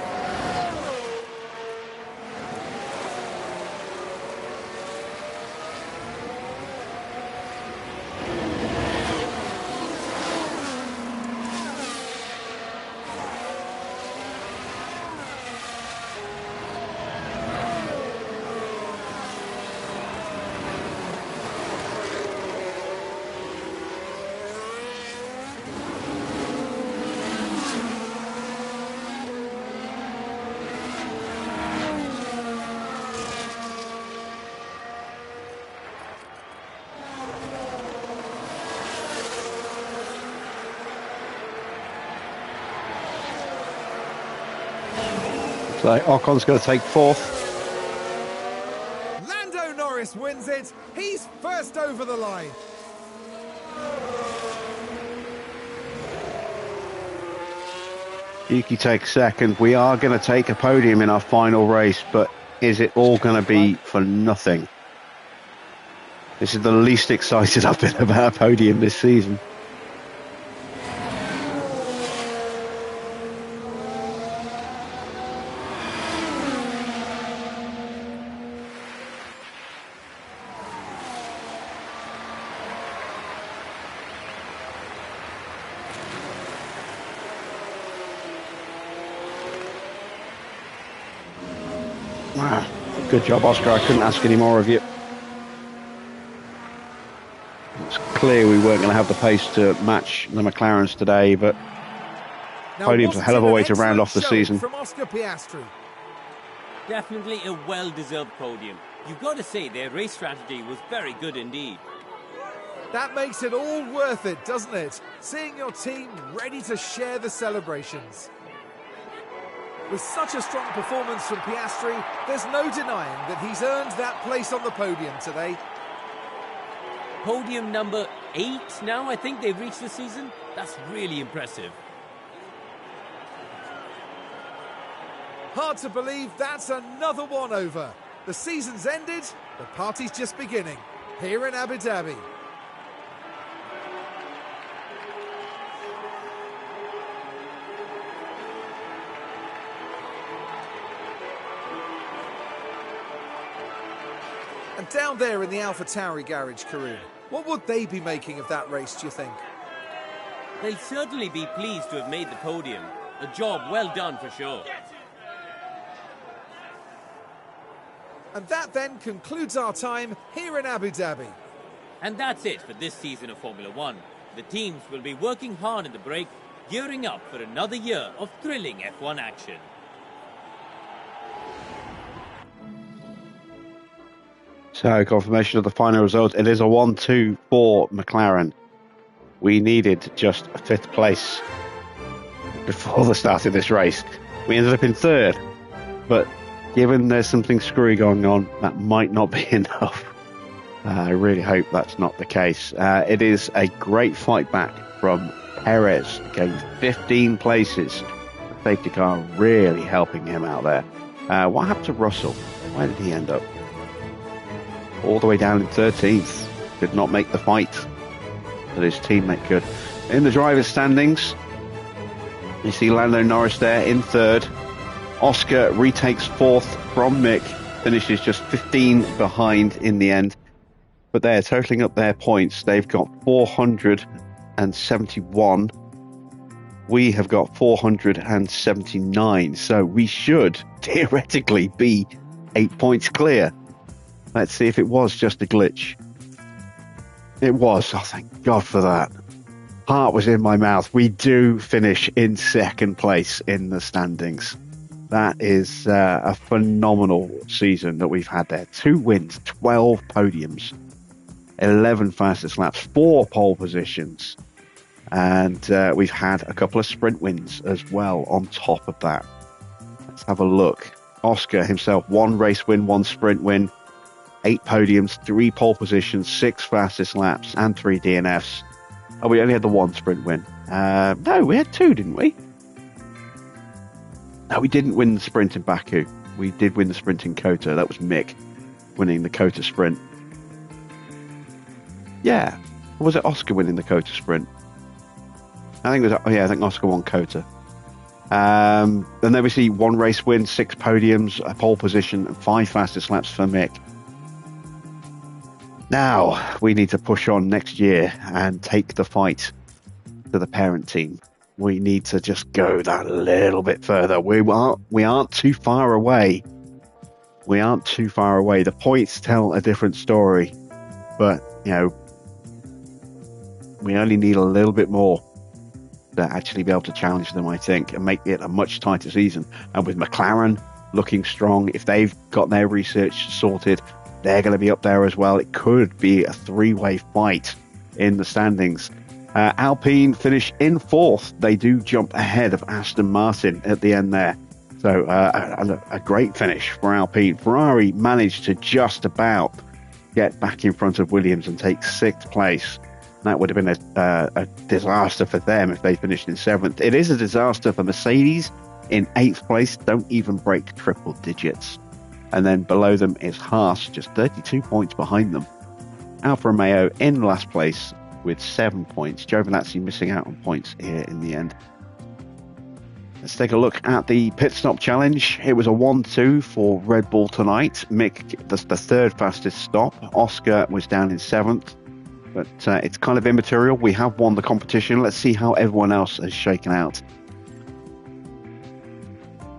So Ocon's going to take fourth. Lando Norris wins it. He's first over the line. Yuki takes second. We are going to take a podium in our final race, but is it all going to be for nothing? This is the least excited I've been about a podium this season. Ah, good job, Oscar. I couldn't ask any more of you. It's clear we weren't going to have the pace to match the McLarens today, but podium's a hell of a way to round off the season. From Oscar Piastri. Definitely a well-deserved podium. You've got to say their race strategy was very good indeed. That makes it all worth it, doesn't it? Seeing your team ready to share the celebrations. With such a strong performance from Piastri, there's no denying that he's earned that place on the podium today. Podium number 8 now, I think they've reached this season. That's really impressive. Hard to believe that's another one over. The season's ended, the party's just beginning, here in Abu Dhabi. And down there in the Alpha Tauri garage, Karun, what would they be making of that race, do you think? They'll certainly be pleased to have made the podium. A job well done for sure. And that then concludes our time here in Abu Dhabi. And that's it for this season of Formula One. The teams will be working hard in the break, gearing up for another year of thrilling F1 action. So, confirmation of the final result. It is a 1-2 for McLaren. We needed just a 5th place before the start of this race. We ended up in 3rd, but given there's something screwy going on, that might not be enough. I really hope that's not the case. It is a great fight back from Perez, gained 15 places. The safety car really helping him out there. What happened to Russell? Where did he end up? All the way down in 13th. Did not make the fight, but his teammate could. In the driver's standings, you see Lando Norris there in 3rd. Oscar retakes 4th from Mick, finishes just 15 behind in the end. But they're totaling up their points. They've got 471. We have got 479. So we should theoretically be 8 points clear. Let's see if it was just a glitch. It was. Oh, thank God for that. Heart was in my mouth. We do finish in 2nd place in the standings. That is a phenomenal season that we've had there. 2 wins, 12 podiums, 11 fastest laps, 4 pole positions. And we've had a couple of sprint wins as well on top of that. Let's have a look. Oscar himself, 1 race win, 1 sprint win, 8 podiums, 3 pole positions, 6 fastest laps, and 3 DNFs. Oh, we only had the 1 sprint win. No, we had 2, didn't we? No, we didn't win the sprint in Baku. We did win the sprint in Kota. That was Mick winning the Kota sprint. Yeah. Or was it Oscar winning the Kota sprint? I think it was. Oh yeah, I think Oscar won Kota. And then we see 1 race win, 6 podiums, a pole position, and 5 fastest laps for Mick. Now we need to push on next year and take the fight to the parent team. We need to just go that little bit further. We aren't too far away. We aren't too far away. The points tell a different story, but you know, we only need a little bit more to actually be able to challenge them, I think, and make it a much tighter season. And with McLaren looking strong, if they've got their research sorted, they're going to be up there as well. It could be a 3-way fight in the standings. Alpine finish in 4th. They do jump ahead of Aston Martin at the end there. So a great finish for Alpine. Ferrari managed to just about get back in front of Williams and take 6th place. That would have been a disaster for them if they finished in 7th. It is a disaster for Mercedes in 8th place. Don't even break triple digits. And then below them is Haas, just 32 points behind them. Alfa Romeo in last place with 7 points. Giovinazzi missing out on points here in the end. Let's take a look at the pit stop challenge. It was a 1-2 for Red Bull tonight. Mick, the 3rd fastest stop. Oscar was down in 7th, but it's kind of immaterial. We have won the competition. Let's see how everyone else has shaken out.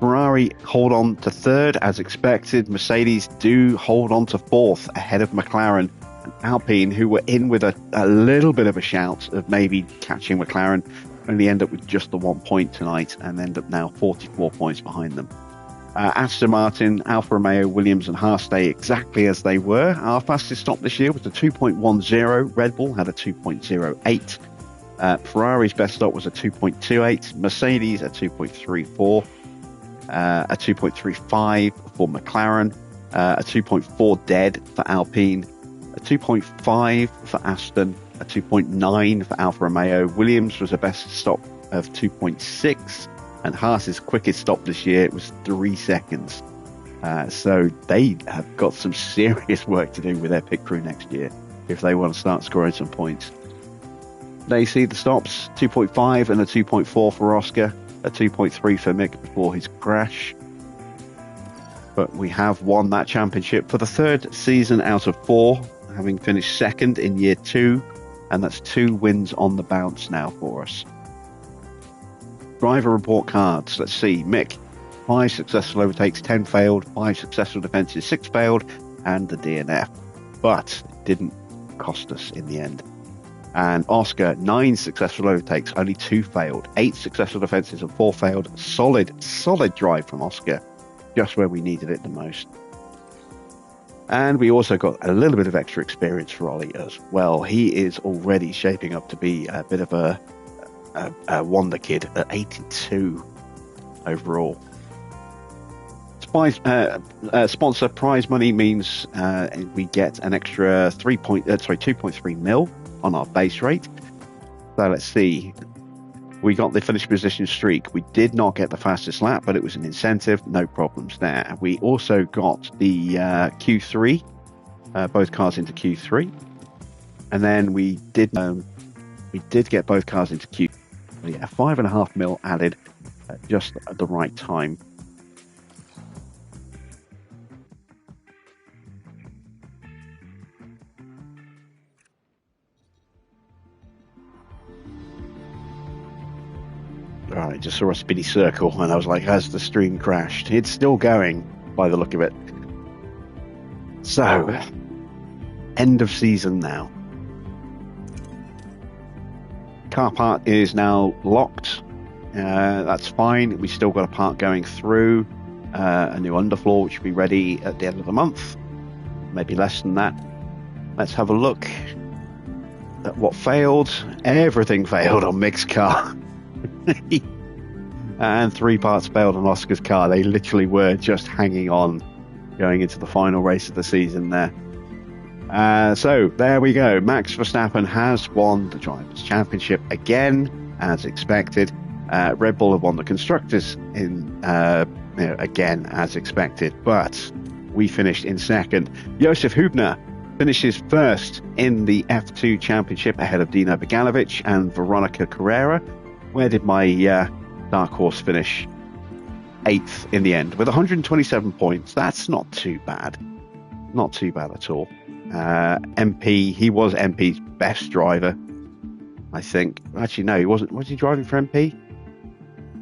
Ferrari Ferrari hold on to third as expected. Mercedes do hold on to fourth ahead of McLaren and Alpine, who were in with a little bit of a shout of maybe catching McLaren, only end up with just the 1 point tonight and end up now 44 points behind them. Aston Martin, Alfa Romeo, Williams and Haas stay exactly as they were. Our fastest stop this year was a 2.10. Red Bull had a 2.08. Ferrari's best stop was a 2.28. Mercedes a 2.34. A 2.35 for McLaren. A 2.4 dead for Alpine. A 2.5 for Aston. A 2.9 for Alfa Romeo. Williams was a best stop of 2.6. And Haas's quickest stop this year was 3 seconds. So they have got some serious work to do with their pit crew next year if they want to start scoring some points. They see the stops, 2.5 and a 2.4 for Oscar, a 2.3 for Mick before his crash. But we have won that championship for the third season out of 4, having finished second in year 2, and that's 2 wins on the bounce now for us. Driver report cards. Let's see. Mick, 5 successful overtakes, 10 failed, 5 successful defences, 6 failed, and the DNF. But it didn't cost us in the end. And Oscar, 9 successful overtakes, only 2 failed, 8 successful defences and 4 failed. Solid drive from Oscar, just where we needed it the most. And we also got a little bit of extra experience for Ollie as well. He is already shaping up to be a bit of a wonder kid at 82 overall. Sponsor prize money means we get an extra 2.3 mil on our base rate. So let's see. We got the finish position streak. We did not get the fastest lap, but it was an incentive. No problems there. We also got the Q3, both cars into Q3, and then we did get both cars into Q3. Yeah, 5.5 mil added just at the right time. I just saw a spinny circle and I was like, has the stream crashed? It's still going by the look of it. So, end of season now. Car part is now locked. That's fine. We still got a part going through, a new underfloor which will be ready at the end of the month, maybe less than that. Let's have a look at what failed. Everything failed on Mick's car. And 3 parts failed on Oscar's car. They literally were just hanging on going into the final race of the season there. So there we go. Max Verstappen has won the Drivers' Championship again, as expected. Red Bull have won the Constructors again, as expected. But we finished in second. Josef Hubner finishes first in the F2 Championship ahead of Dino Beganovic and Veronica Carrera. Where did my dark horse finish? 8th in the end with 127 points. That's not too bad. Not too bad at all. MP, he was MP's best driver, I think. Actually, no, he wasn't. Was he driving for MP?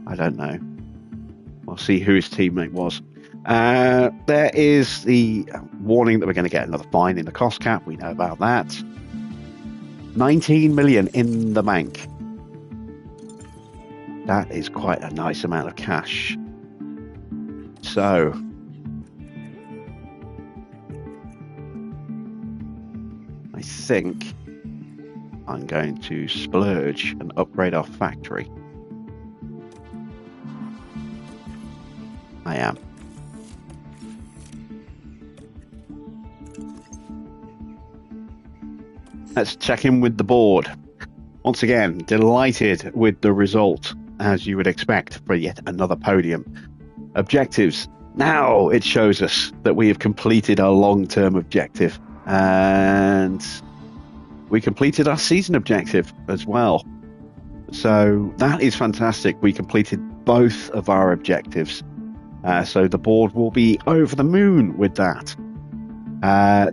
I don't know. We'll see who his teammate was. There is the warning that we're going to get another fine in the cost cap. We know about that. 19 million in the bank. That is quite a nice amount of cash. So, I think I'm going to splurge and upgrade our factory. I am. Let's check in with the board. Once again, delighted with the result, as you would expect, for yet another podium. Objectives. Now it shows us that we have completed our long-term objective, and we completed our season objective as well. So that is fantastic. We completed both of our objectives. So the board will be over the moon with that.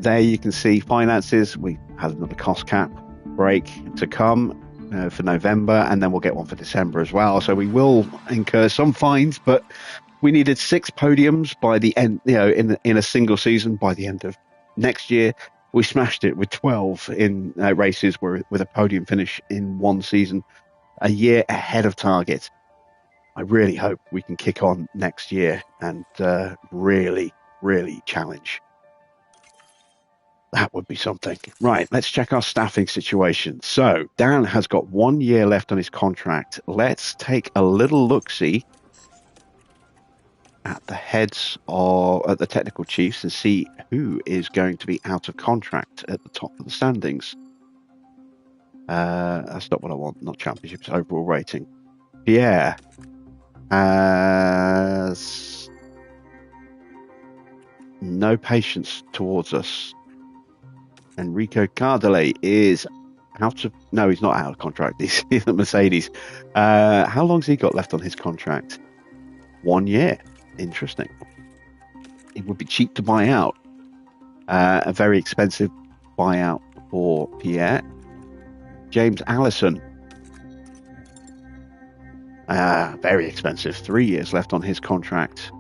There you can see finances. We had another cost cap break to come. for November, and then we'll get one for December as well. So we will incur some fines, but we needed 6 podiums by the end, in a single season by the end of next year. We smashed it with 12 in races with a podium finish in one season, a year ahead of target. I really hope we can kick on next year and really, really challenge. That would be something. Right, let's check our staffing situation. So, Dan has got 1 year left on his contract. Let's take a little look-see at the heads at the technical chiefs and see who is going to be out of contract at the top of the standings. That's not what I want, not championships, overall rating. Pierre has no patience towards us. Enrico Cardale is out of... No, he's not out of contract. He's at Mercedes. How long's he got left on his contract? 1 year. Interesting. It would be cheap to buy out. A very expensive buyout for Pierre. James Allison. Very expensive. 3 years left on his contract.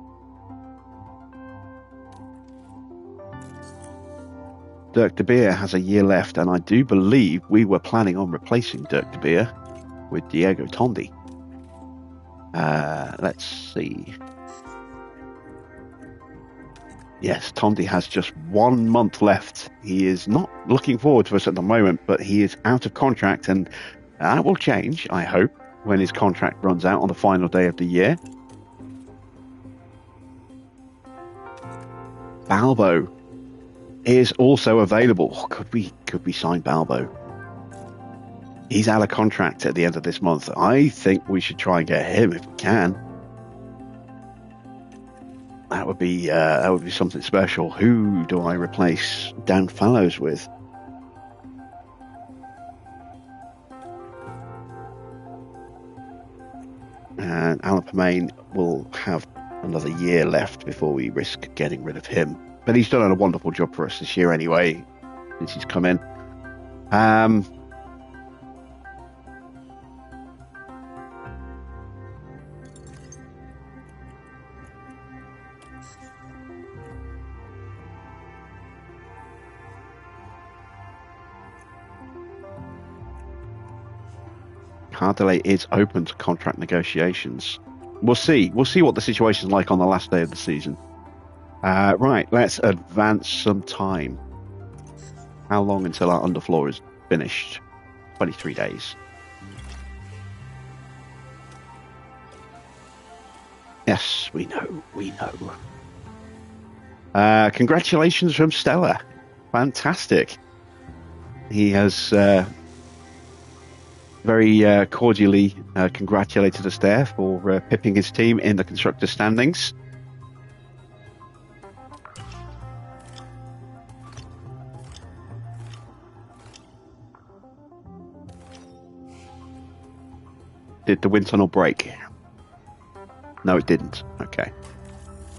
Dirk de Beer has a year left, and I do believe we were planning on replacing Dirk de Beer with Diego Tondi. Let's see. Yes, Tondi has just 1 month left. He is not looking forward to us at the moment, but he is out of contract, and that will change, I hope, when his contract runs out on the final day of the year. Balbo is also available. Oh, could we sign Balbo? He's out of contract at the end of this month. I think we should try and get him if we can. That would be something special. Who do I replace Dan Fallows with? And Alan Permain will have another year left before we risk getting rid of him. But he's done a wonderful job for us this year anyway, since he's come in. Cardale is open to contract negotiations. We'll see. We'll see what the situation's like on the last day of the season. Right, let's advance some time. How long until our underfloor is finished? 23 days. Yes, we know. Congratulations from Stella. Fantastic. He has very cordially congratulated us there for pipping his team in the constructor standings. Did the wind tunnel break? No, it didn't. Okay.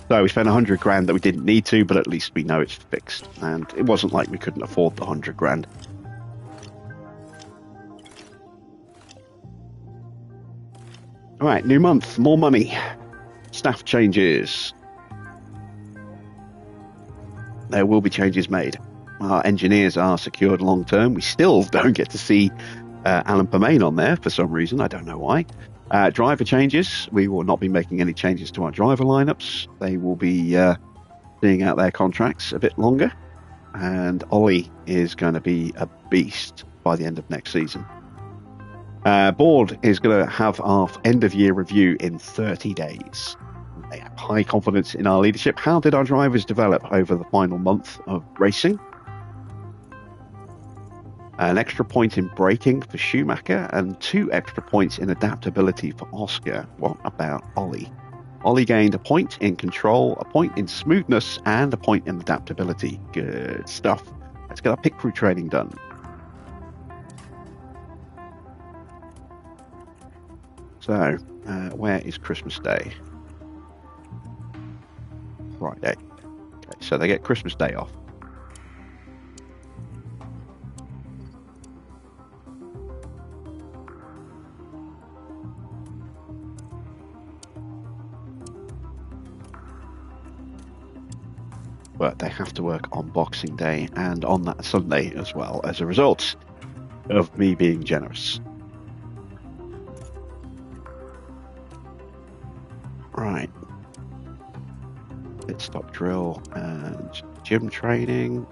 So we spent 100 grand that we didn't need to, but at least we know it's fixed. And it wasn't like we couldn't afford the 100 grand. All right, new month, more money. Staff changes. There will be changes made. Our engineers are secured long term. We still don't get to see Alan Permain on there for some reason. I don't know why. Driver changes. We will not be making any changes to our driver lineups. They will be seeing out their contracts a bit longer. And Ollie is going to be a beast by the end of next season. Board is going to have our end of year review in 30 days. They have high confidence in our leadership. How did our drivers develop over the final month of racing? An extra point in braking for Schumacher and 2 extra points in adaptability for Oscar. What about Ollie? Ollie gained a point in control, a point in smoothness, and a point in adaptability. Good stuff. Let's get our pit crew training done. So, where is Christmas Day? Friday. Okay, so they get Christmas Day off. but they have to work on Boxing Day and on that Sunday as well, as a result of me being generous. Right. Pit stop drill and gym training.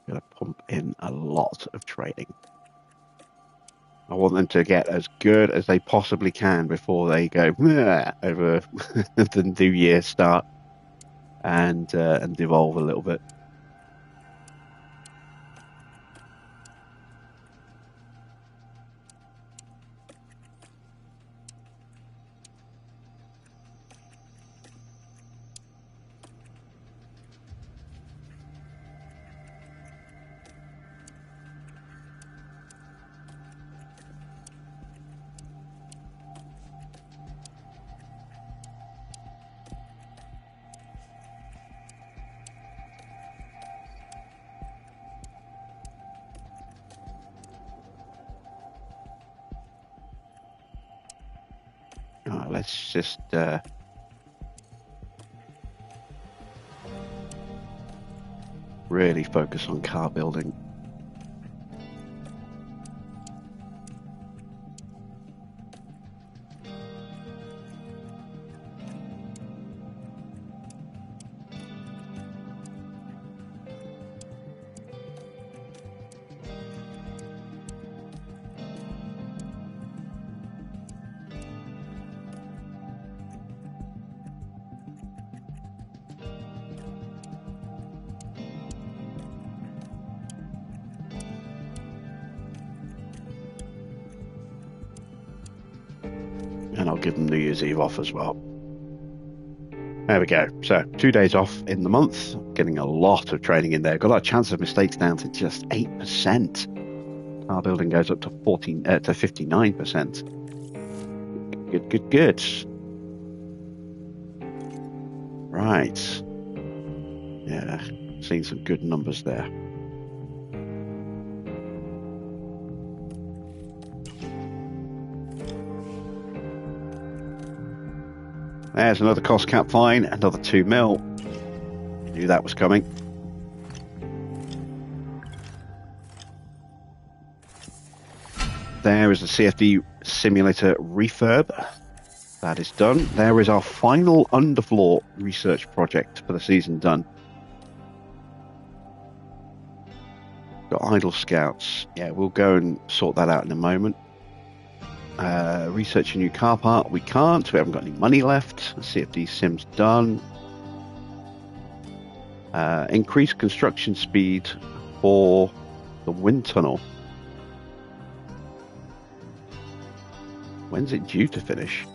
Going to pump in a lot of training. I want them to get as good as they possibly can before they go over the new year start and devolve a little bit. Let's just really focus on car building. And I'll give them New Year's Eve off as well. There we go. So 2 days off in the month. Getting a lot of training in there. Got our chance of mistakes down to just 8%. Car building goes up to 59%. Good. Right. Yeah, seeing some good numbers there. There's another cost cap fine, another 2 mil. Knew that was coming. There is the CFD simulator refurb. That is done. There is our final underfloor research project for the season done. Got idle scouts. Yeah, we'll go and sort that out in a moment. Research a new car park. We can't. We haven't got any money left. CFD sim's done. Increase construction speed for the wind tunnel. When's it due to finish?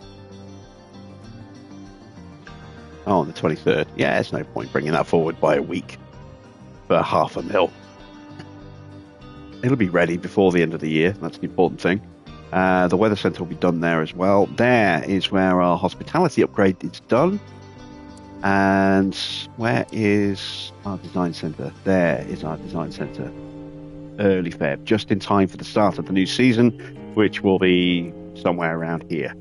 Oh, on the 23rd. Yeah, there's no point bringing that forward by a week for $500,000. It'll be ready before the end of the year. That's the important thing. The weather centre will be done there as well. There is where our hospitality upgrade is done. And where is our design centre? There is our design centre. Early Feb, just in time for the start of the new season, which will be somewhere around here.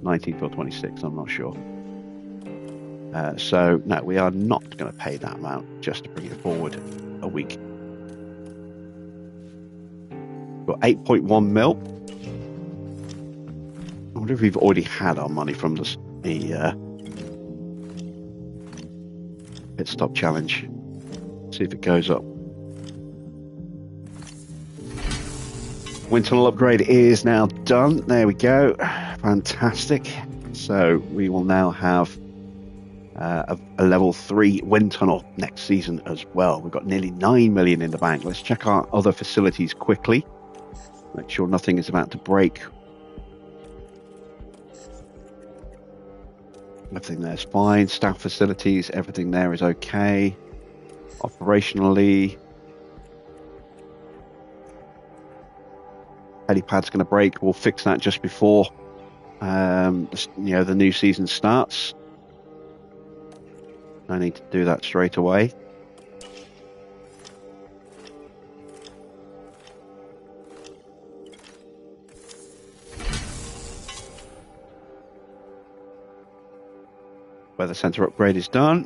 19th or 26th, I'm not sure. So, no, we are not going to pay that amount just to bring it forward a week. Got 8.1 mil. I wonder if we've already had our money from the pit stop challenge. See if it goes up. Wind tunnel upgrade is now done. There we go. Fantastic. So we will now have a level 3 wind tunnel next season as well. We've got nearly 9 million in the bank. Let's check our other facilities quickly. Make sure nothing is about to break. Everything there's fine. Staff facilities, everything there is okay. Operationally, helipad's going to break. We'll fix that just before the new season starts. I need to do that straight away. Weather center upgrade is done.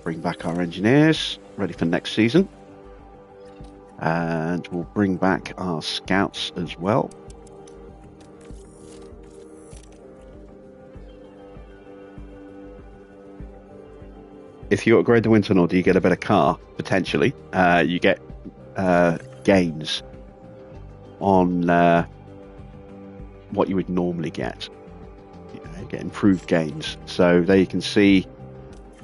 Bring back our engineers, ready for next season. And we'll bring back our scouts as well. If you upgrade the wind tunnel, do you get a better car? Potentially. You get gains on what you would normally get. You get improved gains. So there you can see,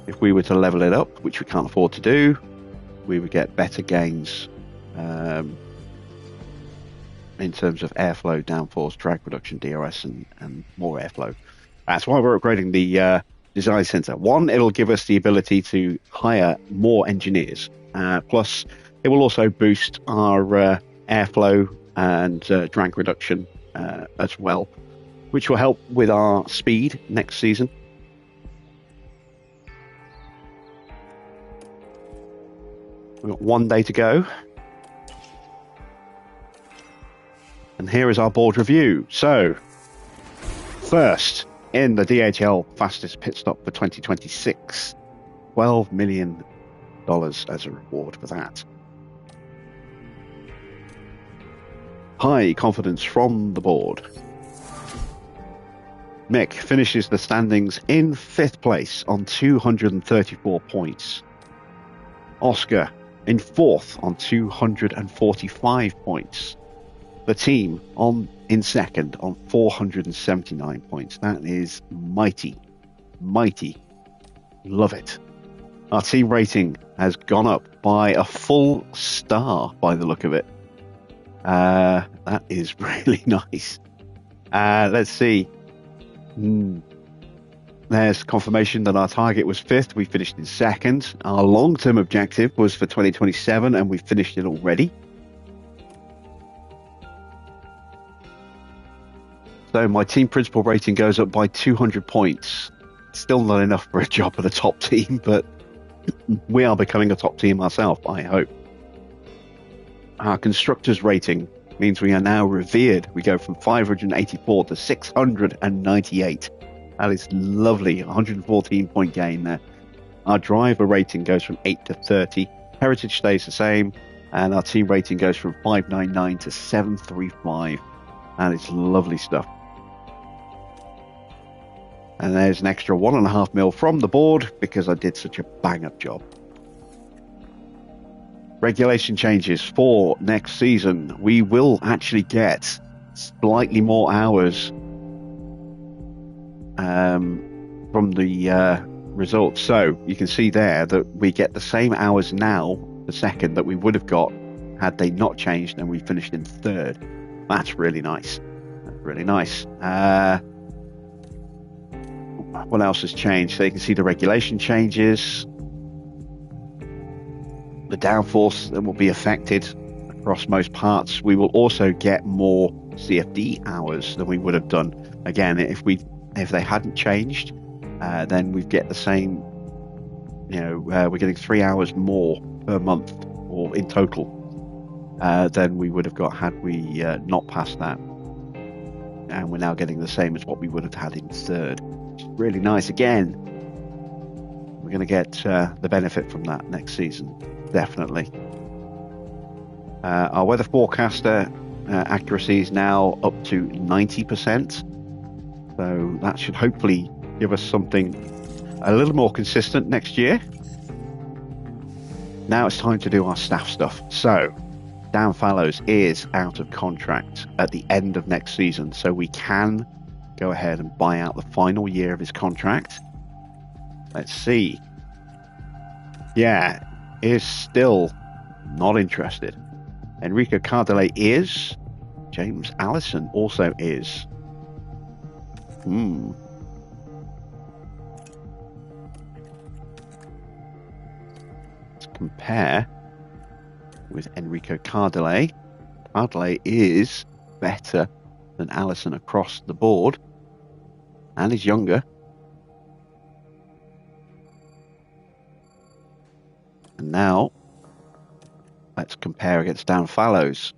if we were to level it up, which we can't afford to do, we would get better gains in terms of airflow, downforce, drag reduction, DRS, and more airflow. That's why we're upgrading the design center. One, it'll give us the ability to hire more engineers. Plus, it will also boost our airflow and drag reduction as well, which will help with our speed next season. We've got 1 day to go. And here is our board review. So, first, in the DHL fastest pit stop for 2026, $12 million as a reward for that. High confidence from the board. Mick finishes the standings in 5th place on 234 points. Oscar in 4th on 245 points. The team in 2nd on 479 points. That is mighty. Love it. Our team rating has gone up by a full star by the look of it. That is really nice. Let's see. There's confirmation that our target was 5th. We finished in 2nd. Our long-term objective was for 2027, and we finished it already. So my team principal rating goes up by 200 points. Still not enough for a job at a top team, but we are becoming a top team ourselves, I hope. Our constructors rating means we are now revered. We go from 584 to 698. That is lovely. 114 point gain there. Our driver rating goes from 8 to 30. Heritage stays the same. And our team rating goes from 599 to 735. That is lovely stuff. And there's an extra 1.5 mil from the board because I did such a bang-up job. Regulation changes for next season. We will actually get slightly more hours from the results. So you can see there that we get the same hours now, the second, that we would have got had they not changed and we finished in 3rd. That's really nice. That's really nice. What else has changed? So you can see the regulation changes. The downforce that will be affected across most parts. We will also get more CFD hours than we would have done. Again, if they hadn't changed, then we'd get the same. We're getting 3 hours more per month, or in total, than we would have got had we not passed that. And we're now getting the same as what we would have had in 3rd. Which is really nice. Again, we're going to get the benefit from that next season. Definitely. Our weather forecaster accuracy is now up to 90%. So that should hopefully give us something a little more consistent next year. Now it's time to do our staff stuff. So Dan Fallows is out of contract at the end of next season. So we can go ahead and buy out the final year of his contract. Let's see. Yeah, is still not interested. Enrico Cardelay is. James Allison also is. Let's compare with Enrico Cardelay. Cardelay is better than Allison across the board and is younger. And now let's compare against Dan Fallows.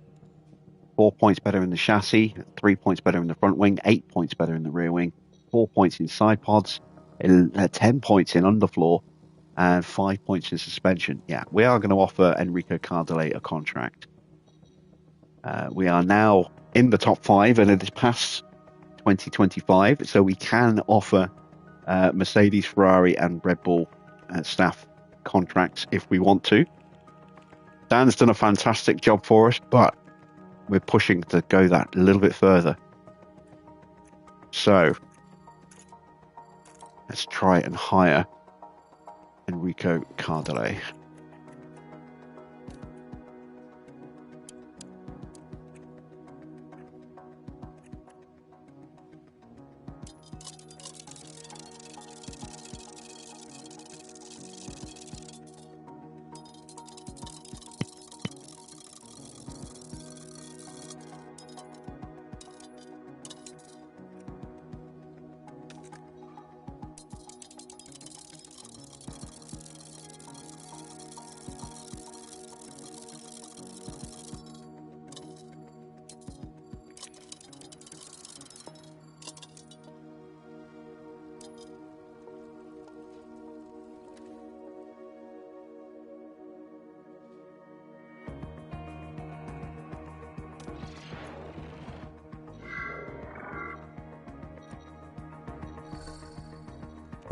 4 points better in the chassis, 3 points better in the front wing, 8 points better in the rear wing, 4 points in side pods, 10 points in underfloor, and 5 points in suspension. Yeah, we are going to offer Enrico Cardelay a contract. We are now in the top 5 and it is past 2025, so we can offer Mercedes, Ferrari, and Red Bull staff contracts if we want to. Dan's done a fantastic job for us, but we're pushing to go that a little bit further. So let's try and hire Enrico Cardelay.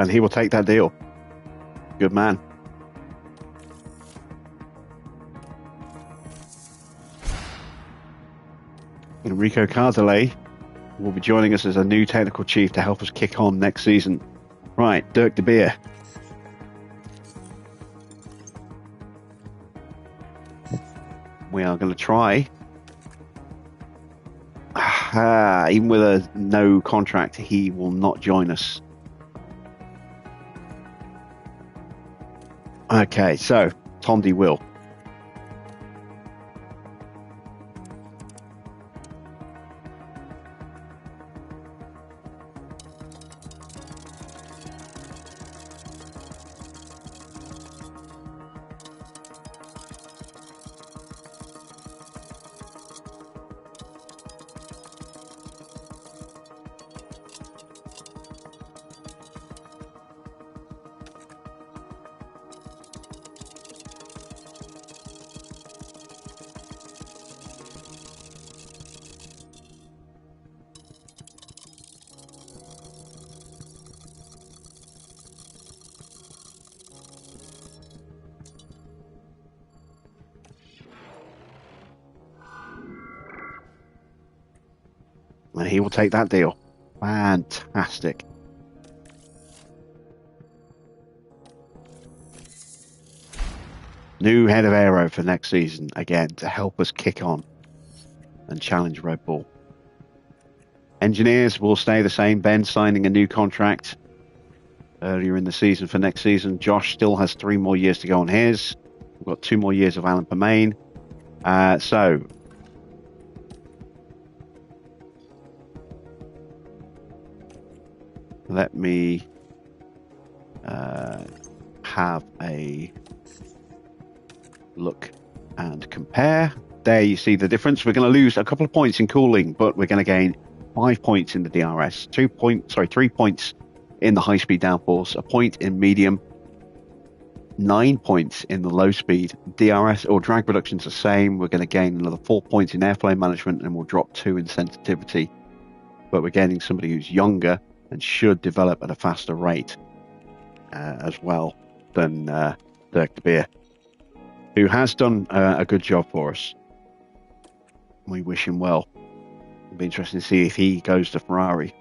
And he will take that deal. Good man. Enrico Cardelay will be joining us as a new technical chief to help us kick on next season. Right, Dirk de Beer. We are going to try. Even with a no contract, he will not join us. Okay, so Tondi will. And he will take that deal. Fantastic. New head of aero for next season, again, to help us kick on and challenge Red Bull. Engineers will stay the same. Ben signing a new contract earlier in the season for next season. Josh still has 3 more years to go on his. We've got 2 more years of Alan Permain. So let me have a look and compare. There you see the difference. We're going to lose a couple of points in cooling, but we're going to gain 5 points in the DRS, 3 points in the high-speed downforce, a point in medium, 9 points in the low-speed. DRS or drag reduction's the same. We're going to gain another 4 points in airflow management, and we'll drop 2 in sensitivity. But we're gaining somebody who's younger and should develop at a faster rate as well than Dirk de Beer, who has done a good job for us. We wish him well. It'll be interesting to see if he goes to Ferrari.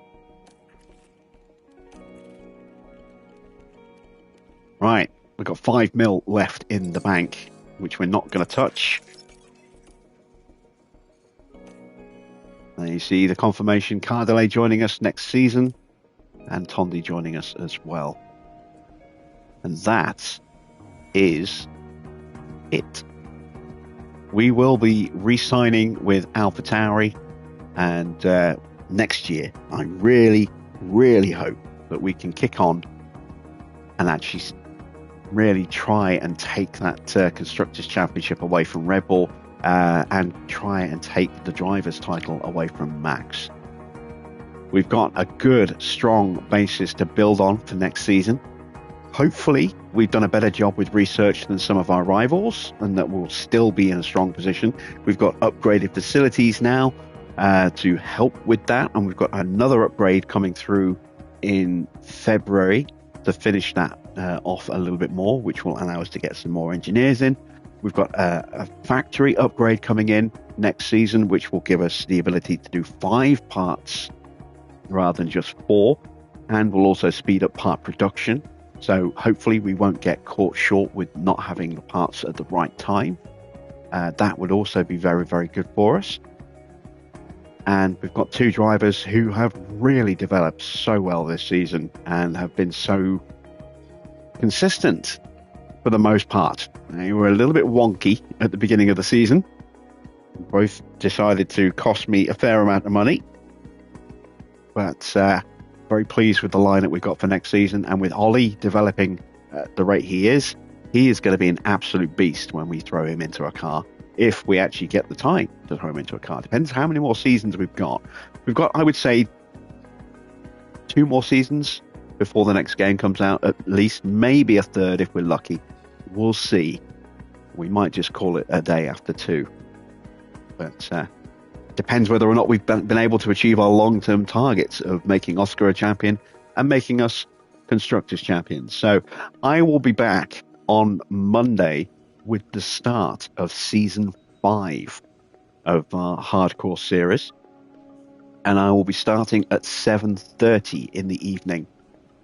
Right, we've got 5 mil left in the bank, which we're not going to touch. There you see the confirmation, car delay joining us next season, and Tondi joining us as well. And that is it. We will be re-signing with Alpha Tauri, and next year I really, really hope that we can kick on and actually really try and take that Constructors' Championship away from Red Bull, and try and take the Drivers' title away from Max. We've got a good, strong basis to build on for next season. Hopefully, we've done a better job with research than some of our rivals, and that we'll still be in a strong position. We've got upgraded facilities now to help with that, and we've got another upgrade coming through in February to finish that off a little bit more, which will allow us to get some more engineers in. We've got a factory upgrade coming in next season, which will give us the ability to do 5 parts rather than just 4, and will also speed up part production. So hopefully we won't get caught short with not having the parts at the right time. That would also be very, very good for us. And we've got 2 drivers who have really developed so well this season and have been so consistent for the most part. They were a little bit wonky at the beginning of the season. Both decided to cost me a fair amount of money. But very pleased with the lineup we've got for next season. And with Ollie developing at the rate he is going to be an absolute beast when we throw him into a car. If we actually get the time to throw him into a car. Depends how many more seasons we've got. We've got, I would say, 2 more seasons before the next game comes out, at least. Maybe a third if we're lucky. We'll see. We might just call it a day after 2. But depends whether or not we've been able to achieve our long-term targets of making Oscar a champion and making us Constructors champions. So I will be back on Monday with the start of season 5 of our hardcore series, and I will be starting at 7:30 in the evening,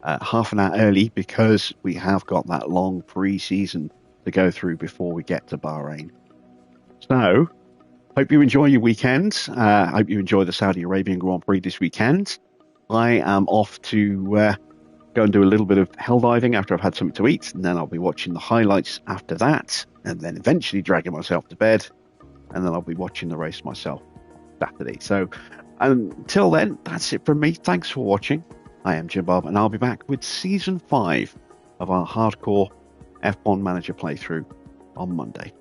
half an hour early, because we have got that long pre-season to go through before we get to Bahrain. So hope you enjoy your weekend. Hope you enjoy the Saudi Arabian Grand Prix this weekend. I am off to go and do a little bit of hell diving after I've had something to eat, and then I'll be watching the highlights after that, and then eventually dragging myself to bed, and then I'll be watching the race myself Saturday. So until then, that's it from me. Thanks for watching. I am Jim Bob, and I'll be back with season 5 of our hardcore F1 Manager playthrough on Monday.